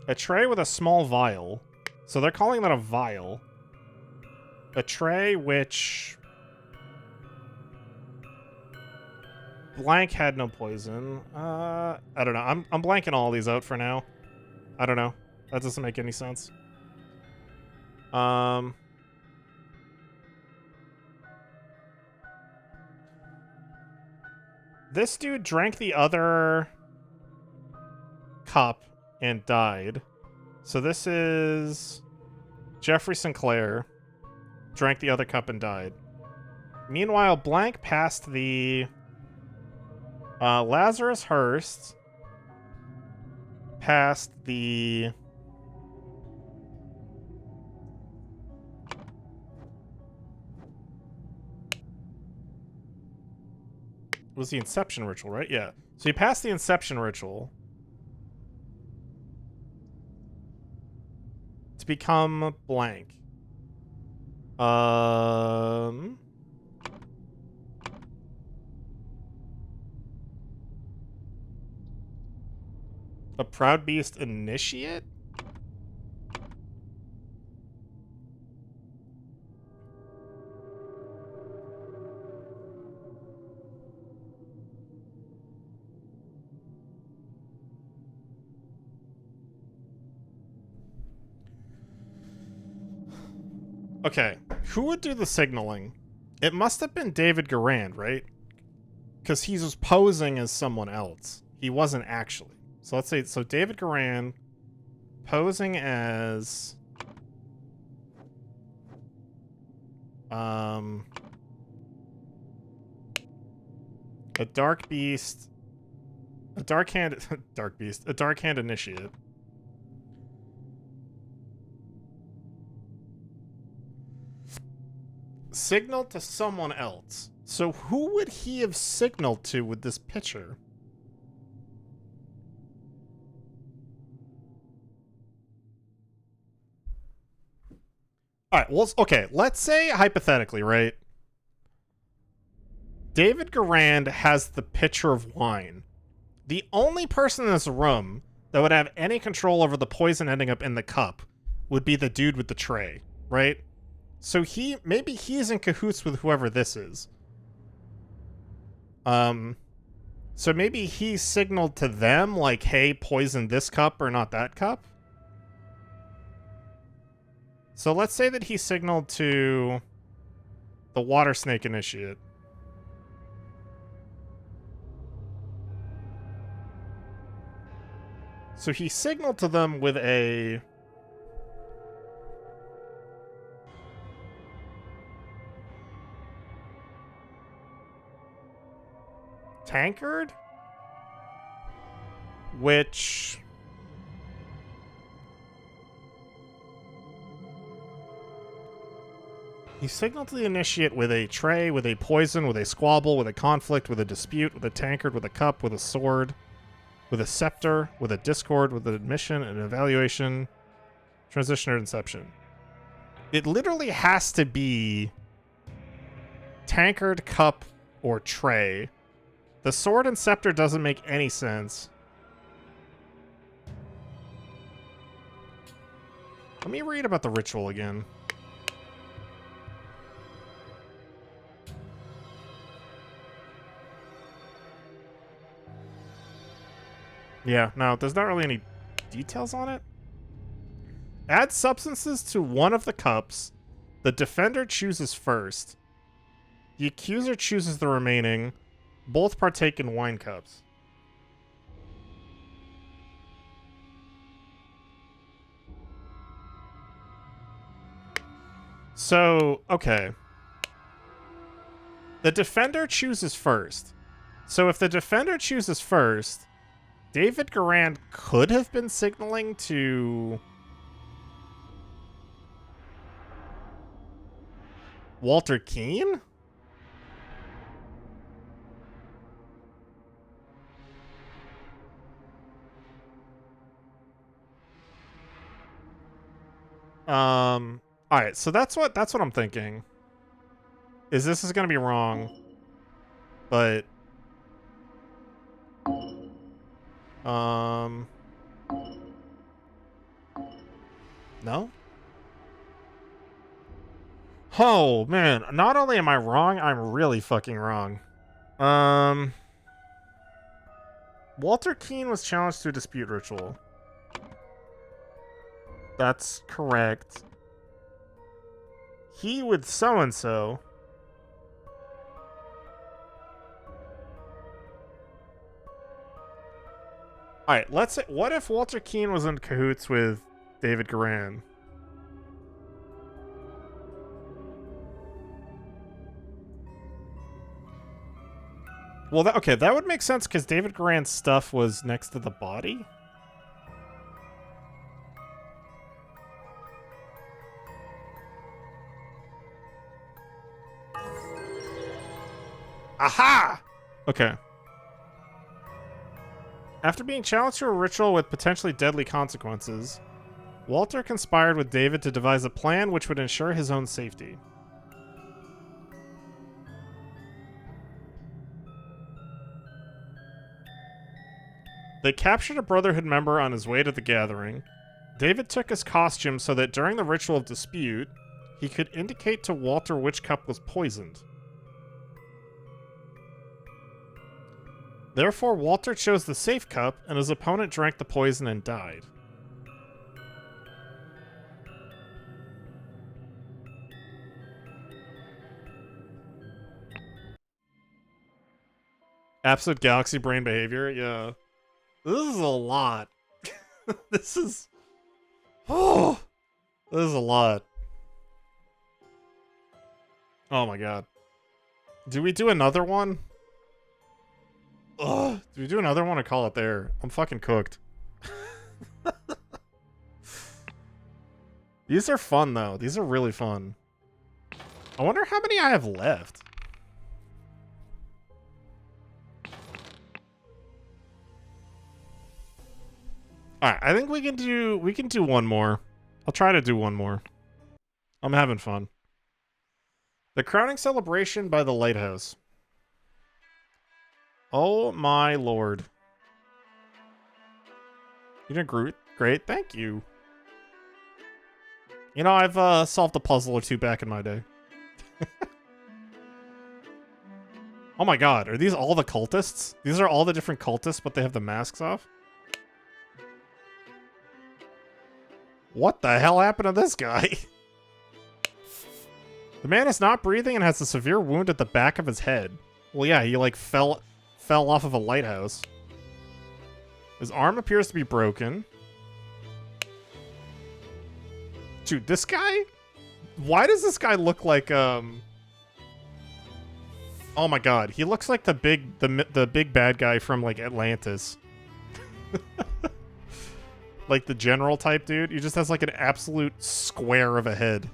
a tray with a small vial. So they're calling that a vial. A tray which... blank had no poison. I don't know. I'm blanking all these out for now. I don't know. That doesn't make any sense. This dude drank the other cup and died. So this is Jeffrey Sinclair. Drank the other cup and died. Meanwhile, blank passed the Lazarus Hearst. passed the... It was the Inception ritual, right? Yeah. So he passed the Inception ritual to become blank. A Proud Beast initiate? Okay, who would do the signaling? It must have been David Garand, right? Because he was posing as someone else. He wasn't actually. So let's say, so David Garand posing as... a Dark Beast... A Dark Hand... Dark Beast. A Dark Hand Initiate. Signaled to someone else. So who would he have signaled to with this picture? Alright, well, okay, let's say hypothetically, right? David Garand has the pitcher of wine. The only person in this room that would have any control over the poison ending up in the cup would be the dude with the tray, right? So maybe he's in cahoots with whoever this is. So maybe he signaled to them, like, hey, poison this cup or not that cup? So let's say that he signaled to the Water Snake Initiate. So he signaled to them with a... tankard? Which... he signaled to the Initiate with a tray, with a poison, with a squabble, with a conflict, with a dispute, with a tankard, with a cup, with a sword, with a scepter, with a discord, with an admission, an evaluation, transition, or inception. It literally has to be tankard, cup, or tray. The sword and scepter doesn't make any sense. Let me read about the ritual again. Yeah, no, there's not really any details on it. Add substances to one of the cups. The defender chooses first. The accuser chooses the remaining. Both partake in wine cups. So, okay. The defender chooses first. So if the defender chooses first, David Garand could have been signaling to Walter Keane? Alright, so that's what I'm thinking. This is gonna be wrong. But no? Oh, man. Not only am I wrong, I'm really fucking wrong. Walter Keane was challenged to a dispute ritual. That's correct. He with so-and-so. Alright, let's say, what if Walter Keane was in cahoots with David Garand? Well, okay, that would make sense because David Garand's stuff was next to the body. Aha! Okay. After being challenged to a ritual with potentially deadly consequences, Walter conspired with David to devise a plan which would ensure his own safety. They captured a Brotherhood member on his way to the gathering. David took his costume so that during the ritual of dispute, he could indicate to Walter which cup was poisoned. Therefore, Walter chose the safe cup, and his opponent drank the poison and died. Absolute galaxy brain behavior, yeah. This is a lot. This is... Oh! This is a lot. Oh my god. Do we do another one? Ugh. Do we do another one or call it there? I'm fucking cooked. These are fun, though. These are really fun. I wonder how many I have left. Alright, I think we can do one more. I'll try to do one more. I'm having fun. The crowning celebration by the lighthouse. Oh my lord. You did great, thank you. You know, I've solved a puzzle or two back in my day. Oh my god, are these all the cultists? These are all the different cultists, but they have the masks off? What the hell happened to this guy? The man is not breathing and has a severe wound at the back of his head. Well, yeah, he like fell off of a lighthouse. His arm appears to be broken. Dude, this guy? Why does this guy look like oh my god, he looks like the big bad guy from like Atlantis. Like the general type dude. He just has like an absolute square of a head.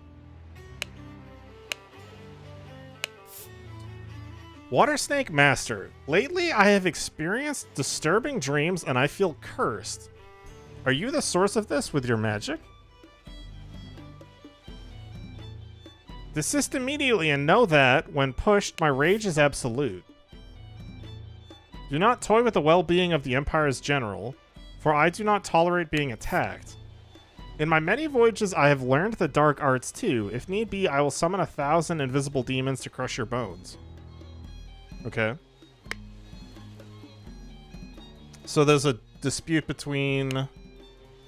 Water Snake Master. Lately, I have experienced disturbing dreams and I feel cursed. Are you the source of this with your magic? Desist immediately and know that, when pushed, my rage is absolute. Do not toy with the well-being of the Empire's general, for I do not tolerate being attacked. In my many voyages, I have learned the dark arts too. If need be, I will summon 1,000 invisible demons to crush your bones. Okay. So there's a dispute between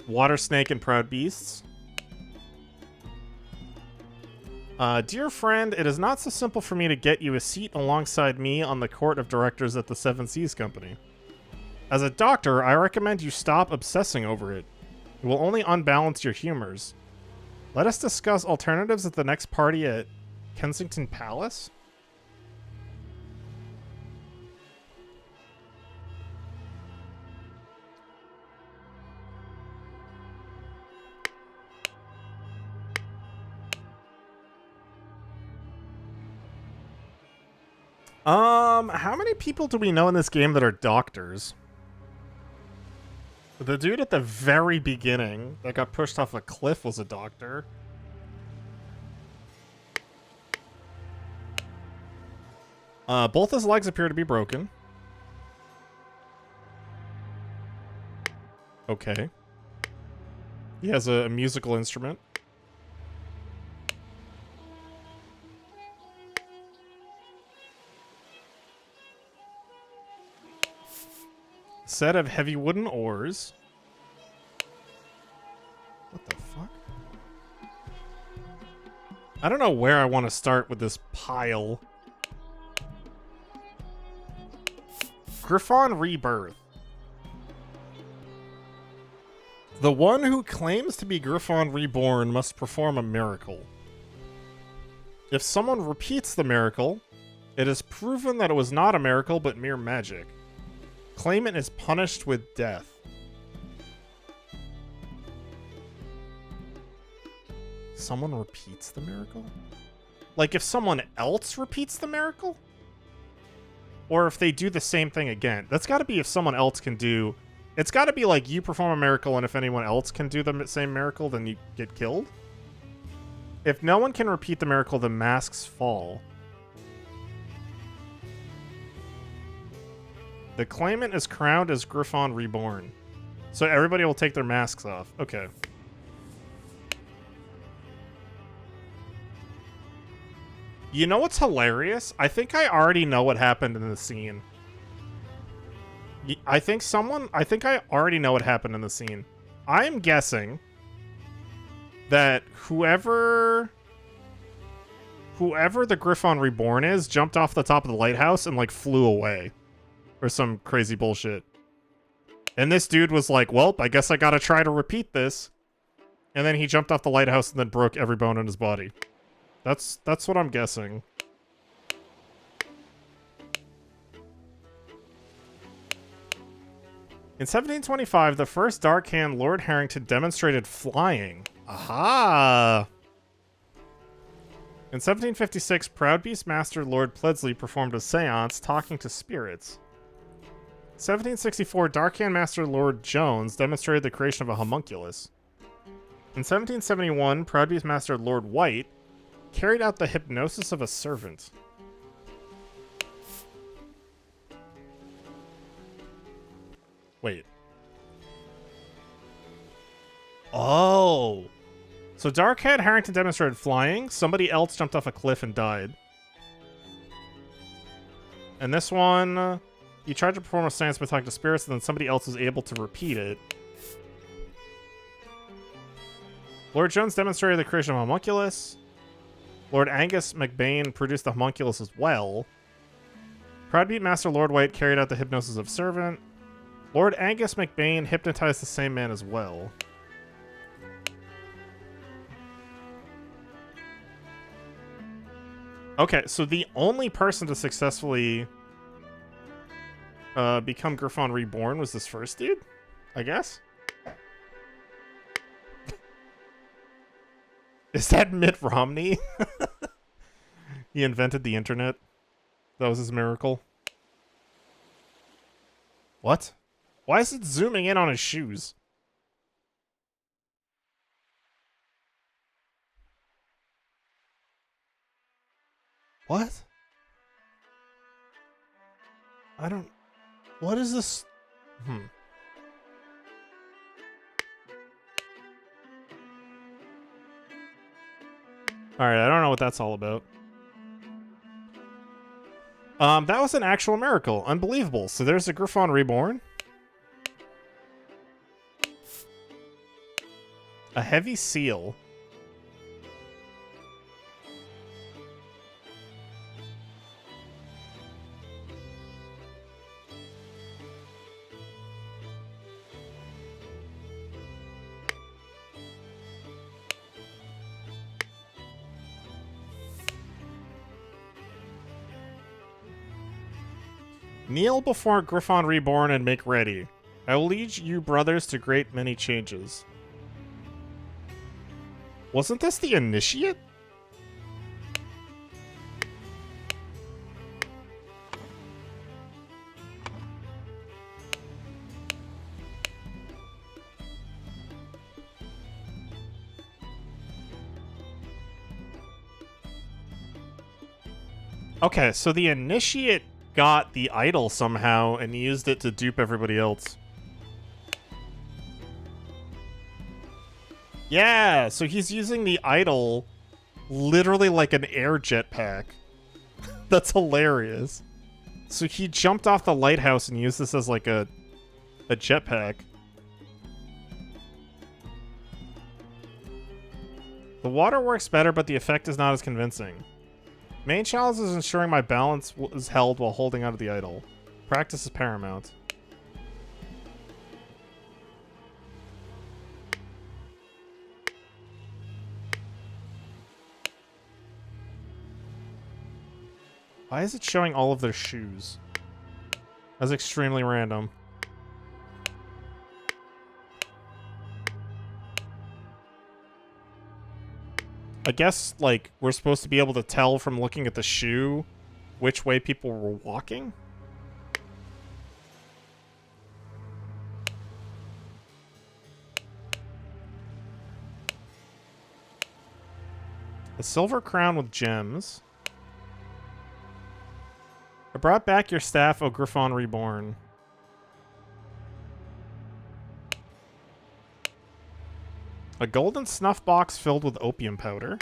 Water Snake and Proud Beasts. Dear friend, it is not so simple for me to get you a seat alongside me on the court of directors at the Seven Seas Company. As a doctor, I recommend you stop obsessing over it. It will only unbalance your humors. Let us discuss alternatives at the next party at Kensington Palace. How many people do we know in this game that are doctors? The dude at the very beginning that got pushed off a cliff was a doctor. Both his legs appear to be broken. Okay. He has a musical instrument. Set of heavy wooden oars. What the fuck? I don't know where I want to start with this pile. Griffon Rebirth. The one who claims to be Griffon Reborn must perform a miracle. If someone repeats the miracle, it is proven that it was not a miracle but mere magic. Claimant is punished with death. Someone repeats the miracle? Like if someone else repeats the miracle? or if they do the same thing again. That's got to be if someone else can do... It's got to be like you perform a miracle, and if anyone else can do the same miracle, then you get killed. If no one can repeat the miracle, the masks fall. The claimant is crowned as Griffon Reborn. So everybody will take their masks off. Okay. You know what's hilarious? I think I already know what happened in the scene. I think I already know what happened in the scene. I'm guessing that whoever the Griffon Reborn is jumped off the top of the lighthouse and like flew away. Or some crazy bullshit. And this dude was like, well, I guess I gotta try to repeat this. And then he jumped off the lighthouse and then broke every bone in his body. That's what I'm guessing. In 1725, the first Dark Hand Lord Harrington demonstrated flying. Aha! In 1756, Proud Beast Master Lord Pledsley performed a seance talking to spirits. 1764, Darkhand Master Lord Jones demonstrated the creation of a homunculus. In 1771, Proud Beast Master Lord White carried out the hypnosis of a servant. Wait. Oh. So Darkhand Harrington demonstrated flying. Somebody else jumped off a cliff and died. And this one... You tried to perform a seance by talking to spirits, and then somebody else was able to repeat it. Lord Jones demonstrated the creation of a homunculus. Lord Angus McBain produced the homunculus as well. Proudbeat Master Lord White carried out the hypnosis of servant. Lord Angus McBain hypnotized the same man as well. Okay, so the only person to successfully become Griffon Reborn was this first dude, I guess. Is that Mitt Romney? He invented the internet. That was his miracle. What? Why is it zooming in on his shoes? What? I don't... What is this? Alright, I don't know what that's all about. That was an actual miracle. Unbelievable. So there's a Griffon Reborn. A heavy seal. Kneel before Griffon Reborn and make ready. I will lead you brothers to great many changes. Wasn't this the initiate? Okay, so the initiate got the idol somehow and used it to dupe everybody else. Yeah, so he's using the idol literally like an air jetpack. That's hilarious. So he jumped off the lighthouse and used this as like a jetpack. The water works better, but the effect is not as convincing. Main challenge is ensuring my balance is held while holding onto the idol. Practice is paramount. Why is it showing all of their shoes? That's extremely random. I guess, like, we're supposed to be able to tell from looking at the shoe which way people were walking? A silver crown with gems. I brought back your staff, O Griffon Reborn. A golden snuff box filled with opium powder.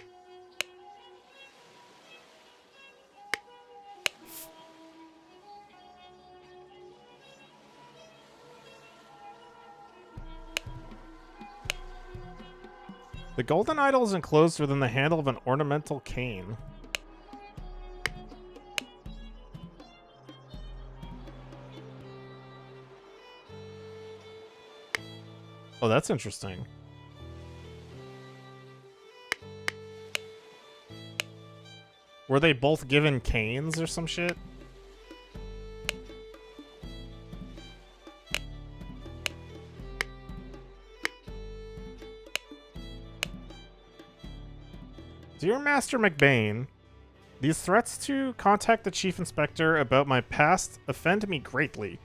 The golden idol is enclosed within the handle of an ornamental cane. Oh, that's interesting. Were they both given canes or some shit? Dear Master McBain, these threats to contact the Chief Inspector about my past offend me greatly.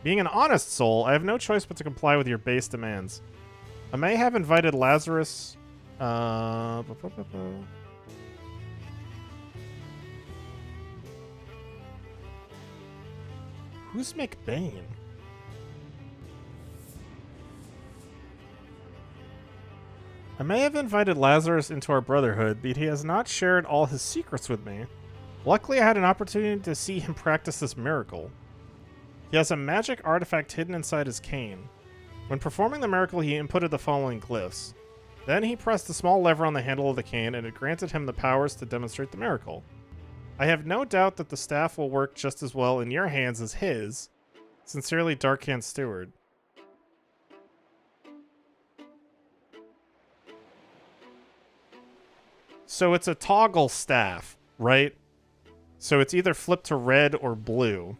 Being an honest soul, I have no choice but to comply with your base demands. I may have invited Lazarus... Who's McBain? I may have invited Lazarus into our brotherhood, but he has not shared all his secrets with me. Luckily, I had an opportunity to see him practice this miracle. He has a magic artifact hidden inside his cane. When performing the miracle, he inputted the following glyphs. Then he pressed a small lever on the handle of the cane, and it granted him the powers to demonstrate the miracle. I have no doubt that the staff will work just as well in your hands as his. Sincerely, Darkhand Steward. So it's a toggle staff, right? So it's either flipped to red or blue.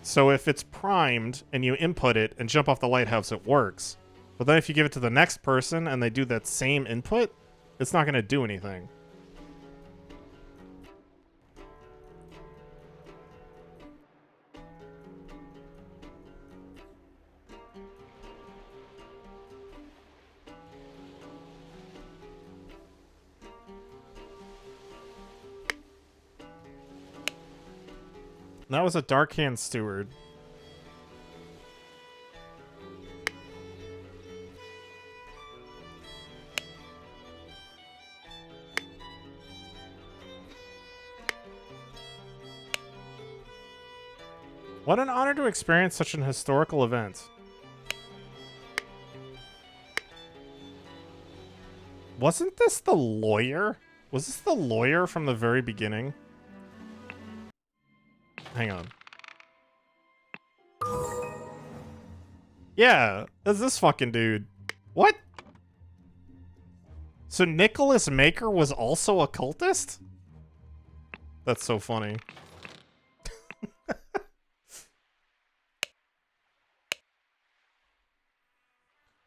So if it's primed and you input it and jump off the lighthouse, it works. But then if you give it to the next person and they do that same input, it's not going to do anything. That was a Darkhand Steward. What an honor to experience such an historical event. Wasn't this the lawyer? Was this the lawyer from the very beginning? Hang on. Yeah, that's this fucking dude. What? So Nicholas Maker was also a cultist? That's so funny.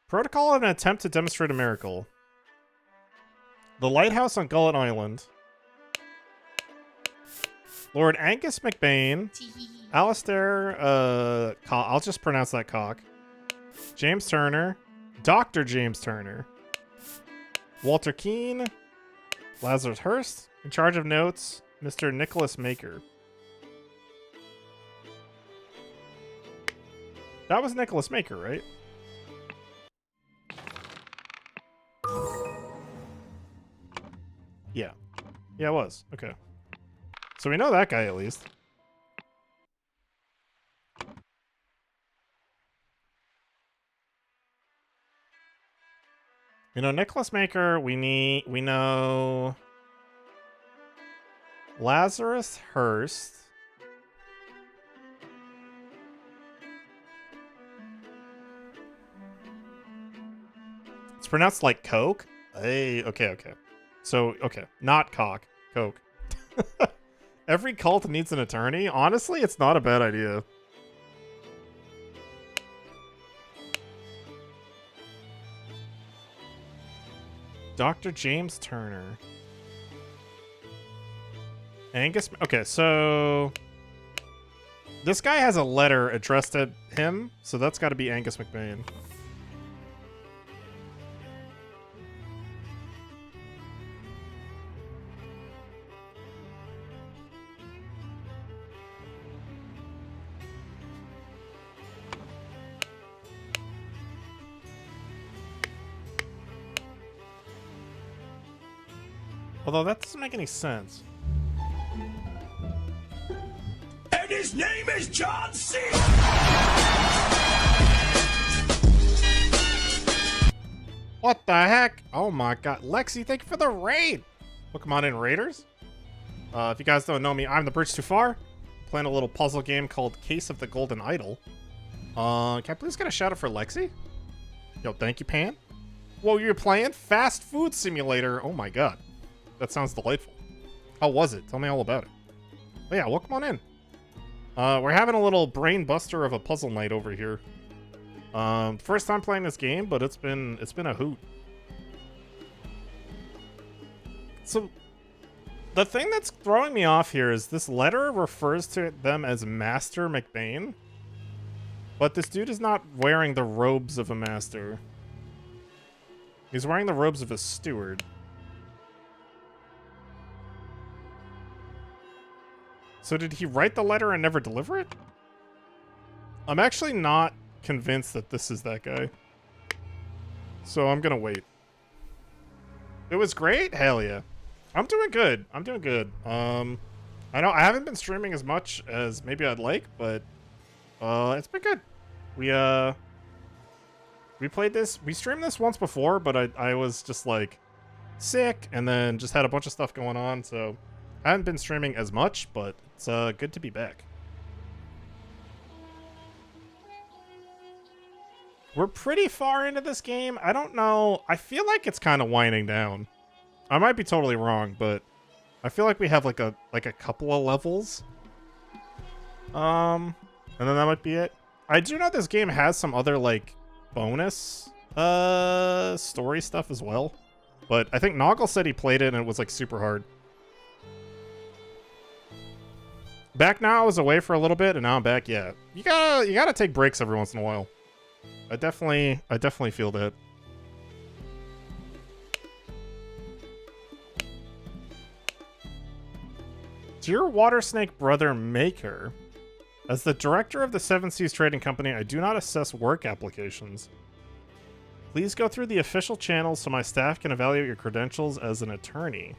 Protocol in an attempt to demonstrate a miracle. The lighthouse on Gullet Island. Lord Angus McBain. Alistair, I'll just pronounce that cock. James Turner. Dr. James Turner. Walter Keane. Lazarus Hurst. In charge of notes, Mr. Nicholas Maker. That was Nicholas Maker, right? Yeah. Yeah, it was. Okay. So we know that guy at least. You know, Nicholas Maker, we know Lazarus Hurst. It's pronounced like Coke? Hey, okay. So, okay, not cock, Coke. Every cult needs an attorney? Honestly, it's not a bad idea. Dr. James Turner. Angus... Okay, so... This guy has a letter addressed at him, so that's got to be Angus McBain. Although that doesn't make any sense. And his name is John C. What the heck? Oh my god. Lexi, thank you for the raid! Welcome on in, Raiders. If you guys don't know me, I'm the Bridge Too Far. Playing a little puzzle game called Case of the Golden Idol. Can I please get a shout out for Lexi? Yo, thank you, Pan. Whoa, you're playing Fast Food Simulator. Oh my god. That sounds delightful. How was it? Tell me all about it. Oh yeah, welcome on in. We're having a little brain buster of a puzzle night over here. First time playing this game, but it's been a hoot. So, the thing that's throwing me off here is this letter refers to them as Master McBain, but this dude is not wearing the robes of a master. He's wearing the robes of a steward. So did he write the letter and never deliver it? I'm actually not convinced that this is that guy. So I'm gonna wait. It was great? Hell yeah. I'm doing good. I'm doing good. I know I haven't been streaming as much as maybe I'd like, but it's been good. We played this. We streamed this once before, but I was just like sick and then just had a bunch of stuff going on, so I haven't been streaming as much, but it's good to be back. We're pretty far into this game. I don't know. I feel like it's kind of winding down. I might be totally wrong, but I feel like we have like a couple of levels. And then that might be it. I do know this game has some other like bonus story stuff as well. But I think Noggle said he played it and it was like super hard. Back now, I was away for a little bit and now I'm back. Yeah. You gotta take breaks every once in a while. I definitely feel that. Dear Water Snake Brother Maker, as the director of the Seven Seas Trading Company, I do not assess work applications. Please go through the official channels so my staff can evaluate your credentials as an attorney.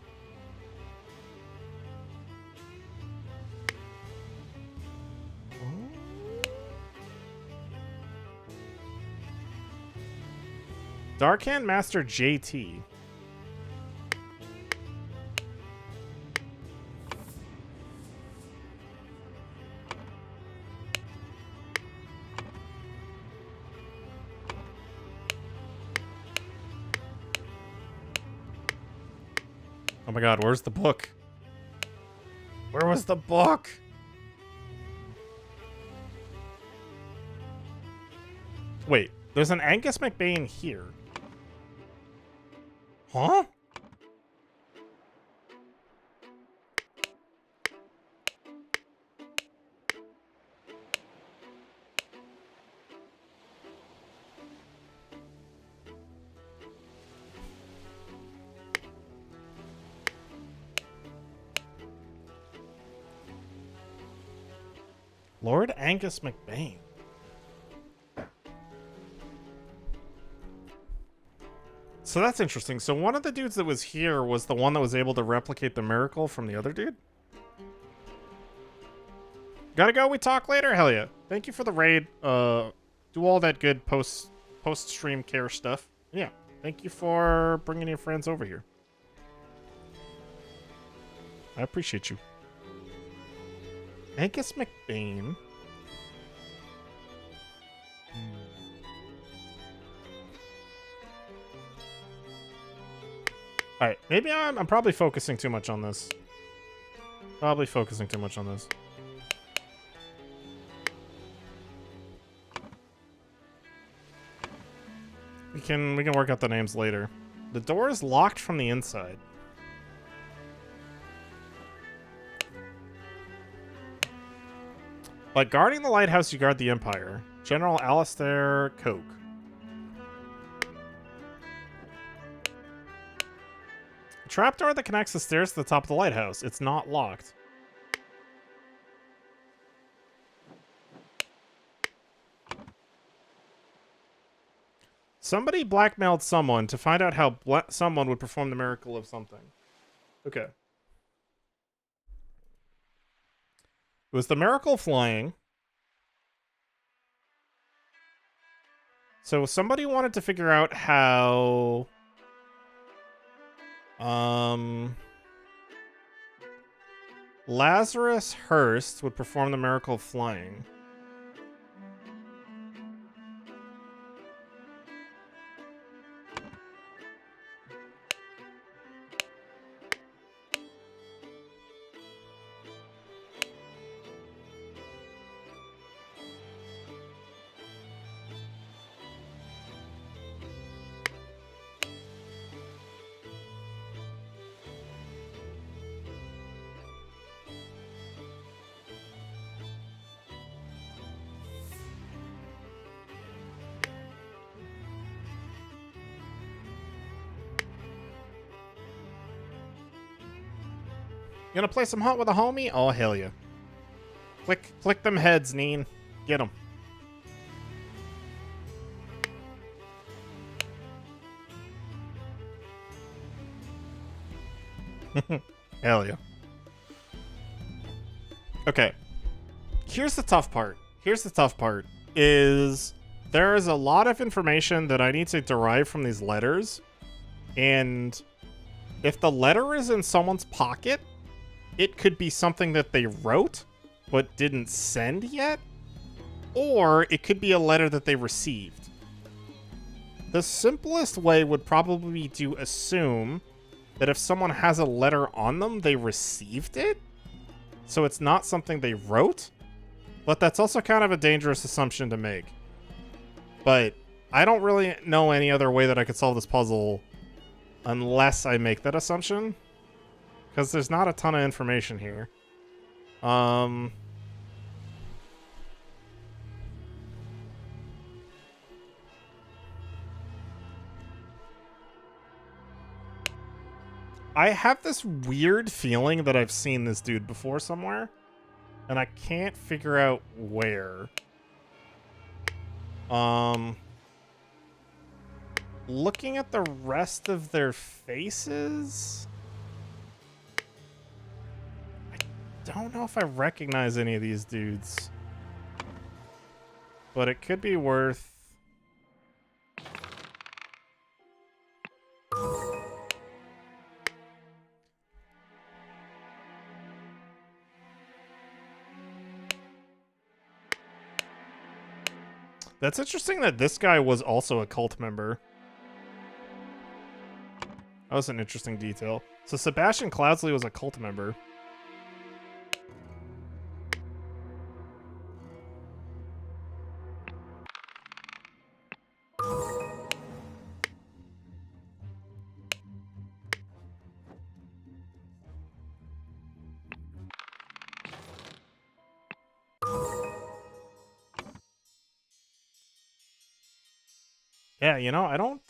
Darkhand Master JT. Oh my god, where's the book? Where was the book? Wait, there's an Angus McBain here. Huh? Lord Angus McBain. So that's interesting. So one of the dudes that was here was the one that was able to replicate the miracle from the other dude? Gotta go, we talk later? Hell yeah. Thank you for the raid. Do all that good post-stream care stuff. Yeah, thank you for bringing your friends over here. I appreciate you. Angus McBain. Alright, maybe I'm probably focusing too much on this. Probably focusing too much on this. We can work out the names later. The door is locked from the inside. By guarding the lighthouse, you guard the Empire. General Alistair Coke. Trapdoor that connects the stairs to the top of the lighthouse. It's not locked. Somebody blackmailed someone to find out how someone would perform the miracle of something. Okay. It was the miracle flying. So somebody wanted to figure out how Lazarus Hurst would perform the miracle of flying. You gonna play some Hunt with a homie? Oh, hell yeah. Click them heads, Neen. Get them. Hell yeah. Okay. Here's the tough part. Is there is a lot of information that I need to derive from these letters. And if the letter is in someone's pocket, it could be something that they wrote but didn't send yet, or it could be a letter that they received. The simplest way would probably be to assume that if someone has a letter on them, they received it, so it's not something they wrote, but that's also kind of a dangerous assumption to make. But I don't really know any other way that I could solve this puzzle unless I make that assumption. Because there's not a ton of information here. I have this weird feeling that I've seen this dude before somewhere, and I can't figure out where. Looking at the rest of their faces, don't know if I recognize any of these dudes, but it could be worth. That's interesting that this guy was also a cult member. That was an interesting detail. So Sebastian Cloudsley was a cult member. Yeah, you know, I don't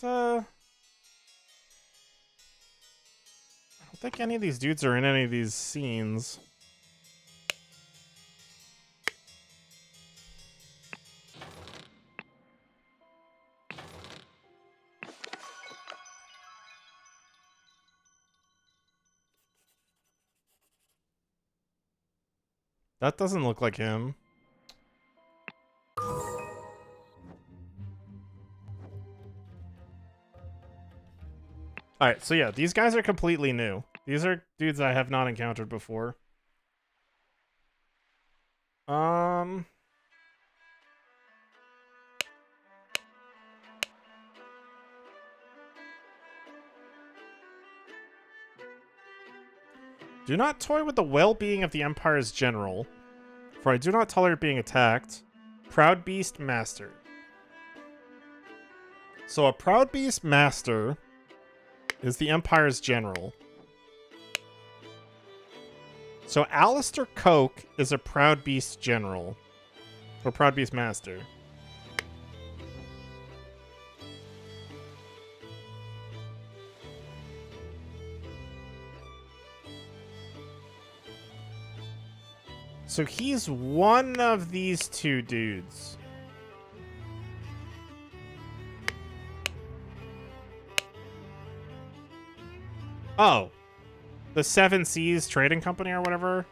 think any of these dudes are in any of these scenes. That doesn't look like him. Alright, so yeah, these guys are completely new. These are dudes I have not encountered before. Do not toy with the well-being of the Empire's general, for I do not tolerate being attacked. Proud Beast Master. So a Proud Beast Master is the Empire's general. So Alistair Coke is a Proud Beast general. Or Proud Beast Master. So he's one of these two dudes. Oh. the Seven Seas Trading Company or whatever.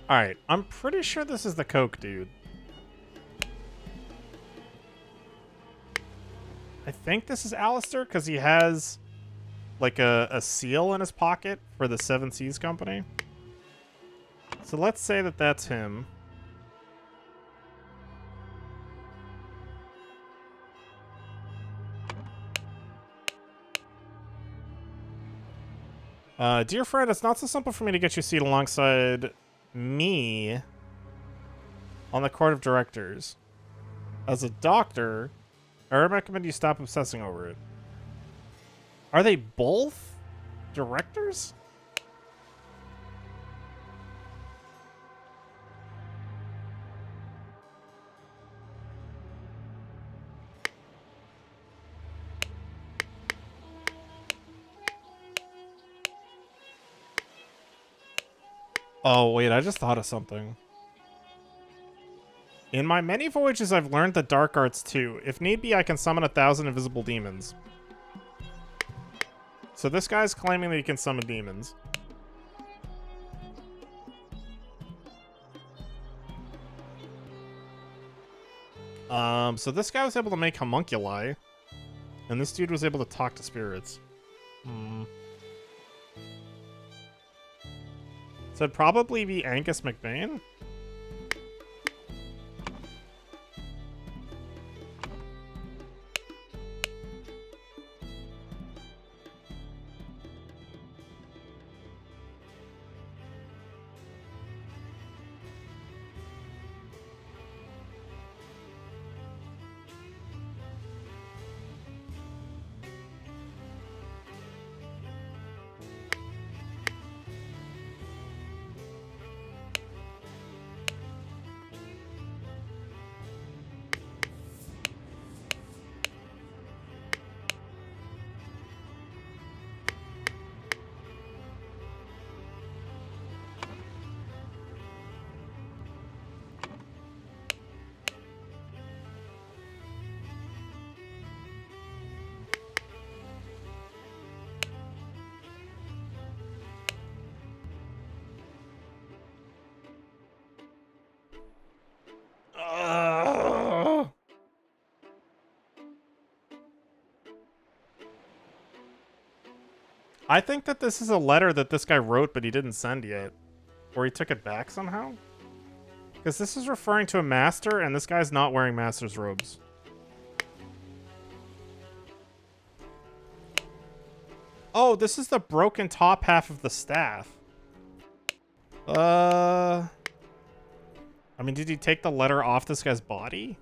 Alright, I'm pretty sure this is the Coke dude. I think this is Alistair because he has like a seal in his pocket for the Seven Seas Company. So let's say that that's him. Dear friend, it's not so simple for me to get you a seat alongside me on the court of directors. As a doctor, I recommend you stop obsessing over it. Are they both directors? Oh, wait, I just thought of something. In my many voyages, I've learned the dark arts too. If need be, I can summon 1,000 invisible demons. So this guy's claiming that he can summon demons. So this guy was able to make homunculi, and this dude was able to talk to spirits. So it'd probably be Angus McBain? I think that this is a letter that this guy wrote, but he didn't send yet. Or he took it back somehow? Because this is referring to a master, and this guy's not wearing master's robes. Oh, this is the broken top half of the staff. I mean, did he take the letter off this guy's body?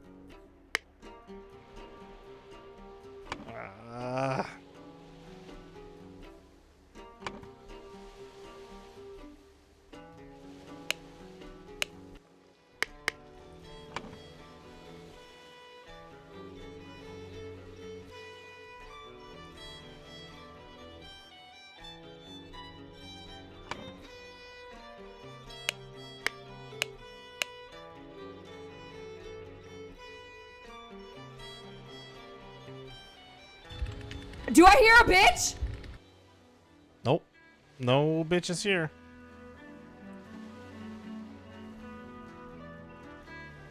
Do I hear a bitch? Nope. No bitches here.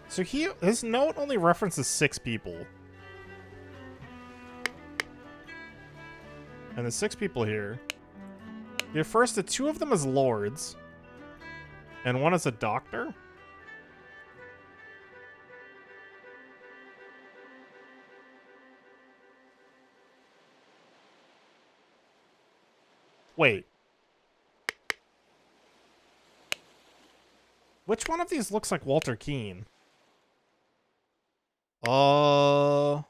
So his note only references 6 people. And there's 6 people here. He refers to 2 of them as lords. And 1 as a doctor. Wait. Which one of these looks like Walter Keane? Oh,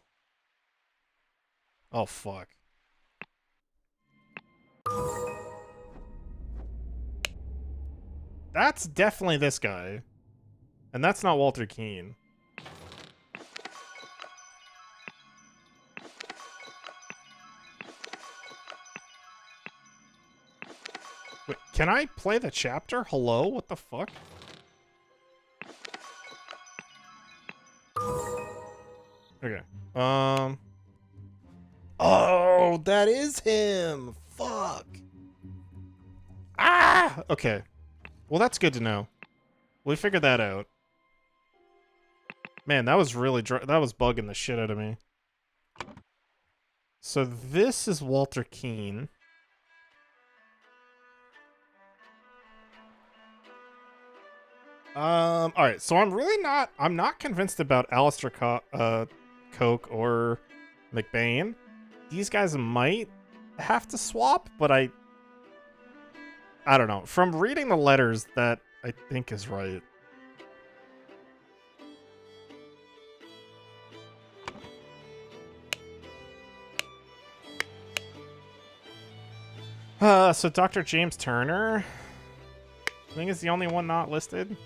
fuck. That's definitely this guy. And that's not Walter Keane. Wait, can I play the chapter? Hello? What the fuck? Okay. Oh, that is him. Fuck. Ah! Okay. Well, that's good to know. We figured that out. Man, that was really that was bugging the shit out of me. So this is Walter Keane. All right. So I'm not convinced about Alistair Coke or McBain. These guys might have to swap, but I don't know. From reading the letters, that I think is right. So Dr. James Turner, I think is the only one not listed.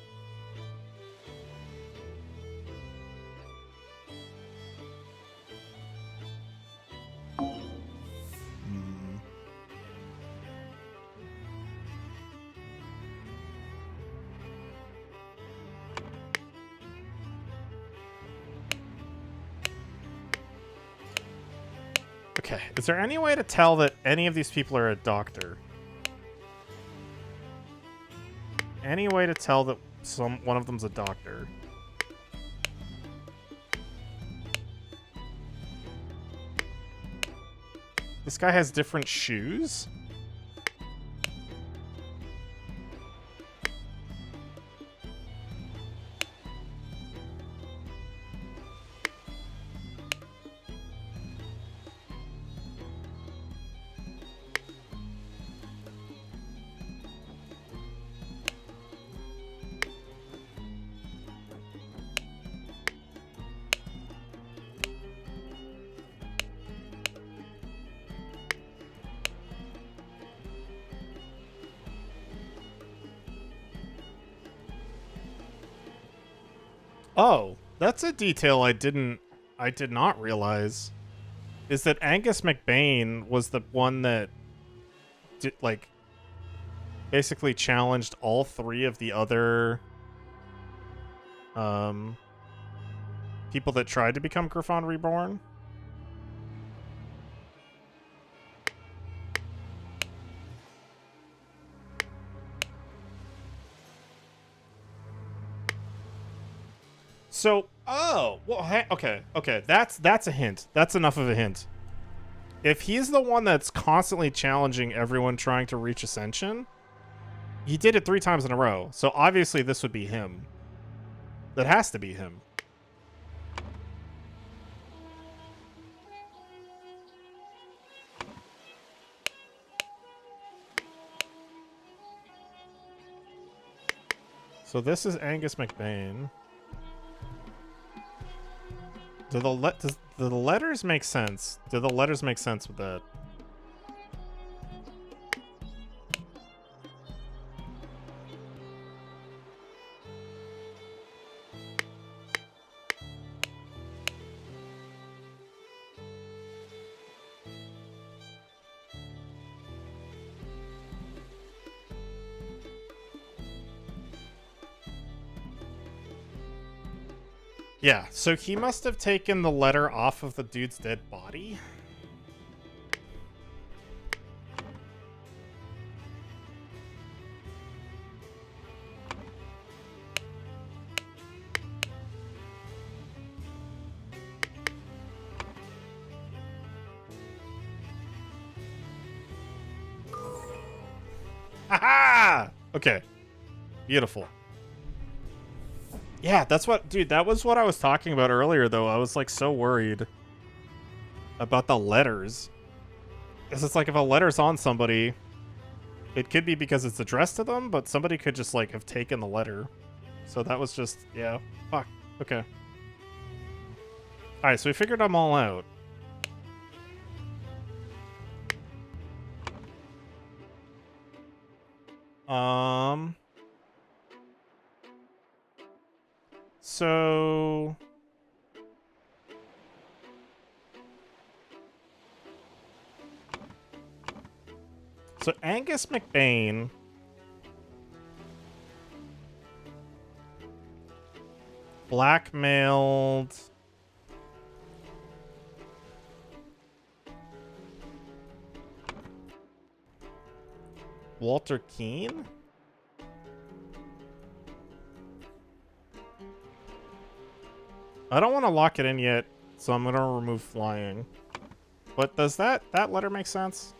Okay, is there any way to tell that any of these people are a doctor? Any way to tell that one of them's a doctor? This guy has different shoes? Oh, that's a detail I did not realize. Is that Angus McBain was the one that basically challenged all three of the other people that tried to become Griffon Reborn? So, oh, well, okay, that's a hint. That's enough of a hint. If he's the one that's constantly challenging everyone trying to reach Ascension, he did it 3 times in a row. So obviously this would be him. That has to be him. So this is Angus McBain. Do the letters make sense? Do the letters make sense with that? Yeah, so he must have taken the letter off of the dude's dead body. Haha! Okay. Beautiful. Yeah, that's what, dude, that was what I was talking about earlier, though. I was, like, so worried about the letters. Because it's like, if a letter's on somebody, It could be because it's addressed to them, but somebody could just, like, have taken the letter. So that was just, yeah. Fuck. Okay. Alright, so we figured them all out. So... So Angus McBain blackmailed Walter Keane? I don't want to lock it in yet, so I'm going to remove flying. But does that letter make sense?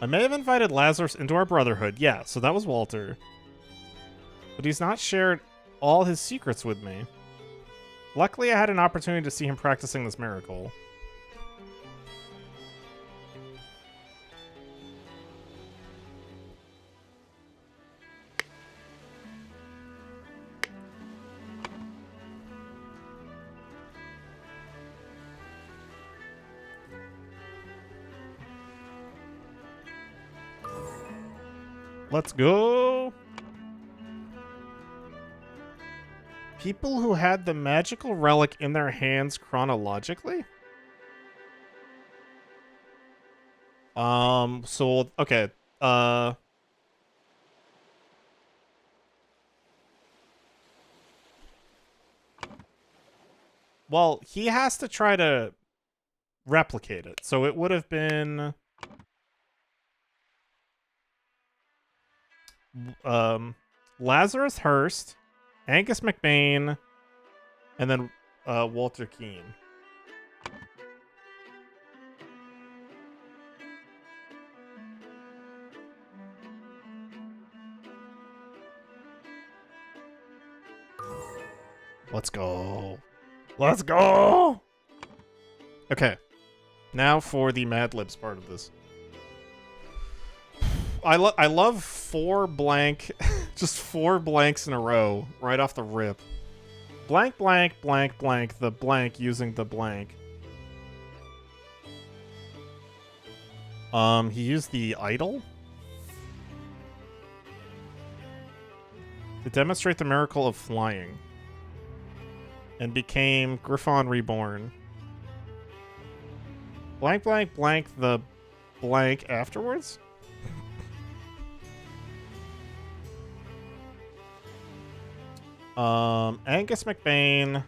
I may have invited Lazarus into our brotherhood. Yeah, so that was Walter. But he's not shared all his secrets with me. Luckily, I had an opportunity to see him practicing this miracle. Let's go. People who had the magical relic in their hands chronologically? So, okay. Well, he has to try to replicate it. So it would have been... Lazarus Hearst, Angus McBain, and then Walter Keane. Let's go. Let's go. Okay. Now for the Mad Libs part of this. I love 4 blank, just 4 blanks in a row right off the rip. Blank, blank, blank, blank, the blank using the blank. He used the idol to demonstrate the miracle of flying and became Griffon Reborn. Blank, blank, blank, the blank afterwards? Angus McBain.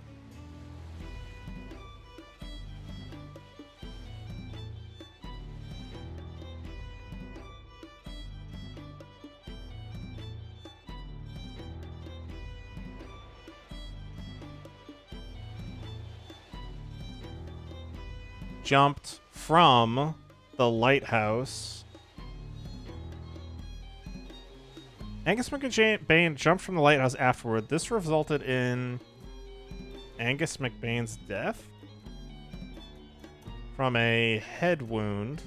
Jumped from the lighthouse. Angus McBain jumped from the lighthouse afterward. This resulted in Angus McBain's death from a head wound.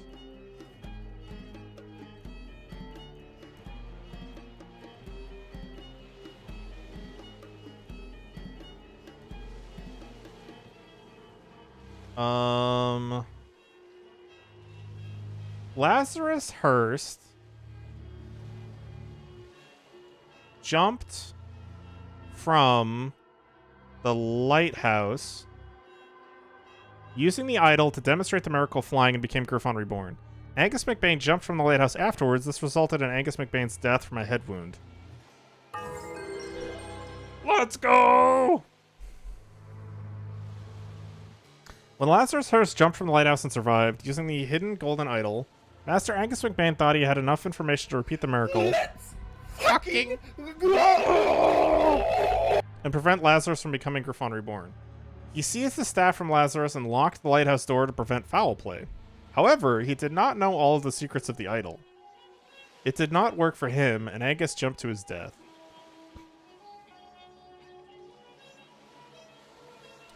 Lazarus Hearst jumped from the lighthouse using the idol to demonstrate the miracle of flying and became Griffon Reborn. Angus McBain jumped from the lighthouse afterwards. This resulted in Angus McBain's death from a head wound. Let's go! When Lazarus Hearst jumped from the lighthouse and survived, using the hidden golden idol, Master Angus McBain thought he had enough information to repeat the miracle Fucking and prevent Lazarus from becoming Griffon Reborn. He seized the staff from Lazarus and locked the lighthouse door to prevent foul play. However, he did not know all of the secrets of the idol. It did not work for him, and Angus jumped to his death.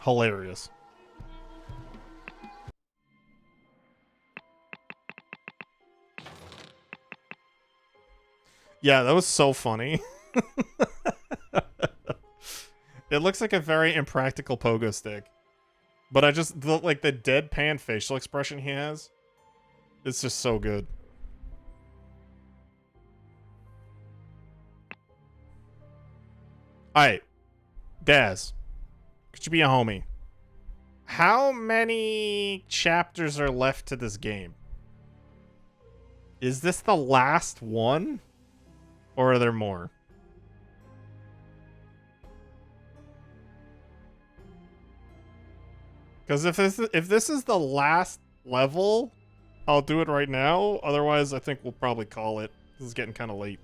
Hilarious. Yeah, that was so funny. It looks like a very impractical pogo stick. But I just, like, the deadpan facial expression he has, it's just so good. Alright. Daz, could you be a homie? How many chapters are left to this game? Is this the last one? Or are there more? Because if this is the last level, I'll do it right now. Otherwise, I think we'll probably call it. This is getting kind of late.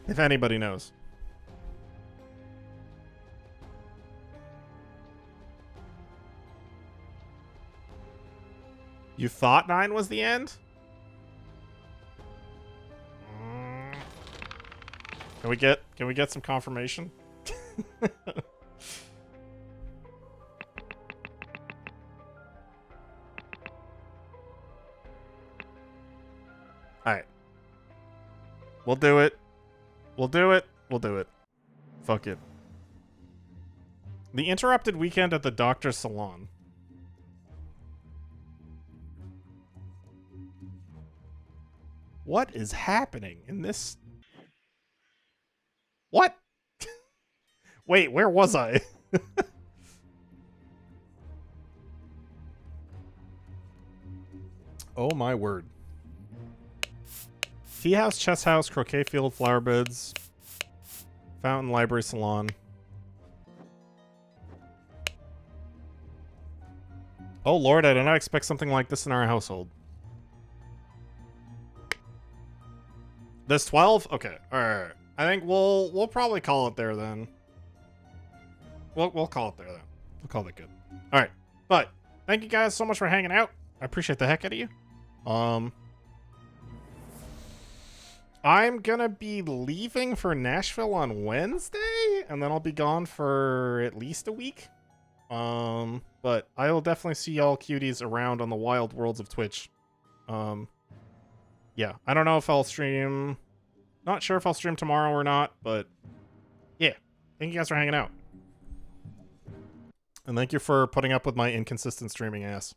If anybody knows. You thought 9 was the end? Can we get some confirmation? Alright. We'll do it. We'll do it. We'll do it. Fuck it. The interrupted weekend at the doctor's salon. What is happening in this? What? Wait, where was I? Oh my word. Tea house, chess house, croquet field, flower beds, fountain, library, salon. Oh lord, I did not expect something like this in our household. This 12? Okay, alright. I think we'll probably call it there then. We'll call it there then. We'll call it good. Alright. But thank you guys so much for hanging out. I appreciate the heck out of you. I'm gonna be leaving for Nashville on Wednesday, and then I'll be gone for at least a week. But I will definitely see y'all cuties around on the wild worlds of Twitch. Yeah, I don't know if I'll stream. Not sure if I'll stream tomorrow or not, but yeah. Thank you guys for hanging out. And thank you for putting up with my inconsistent streaming ass.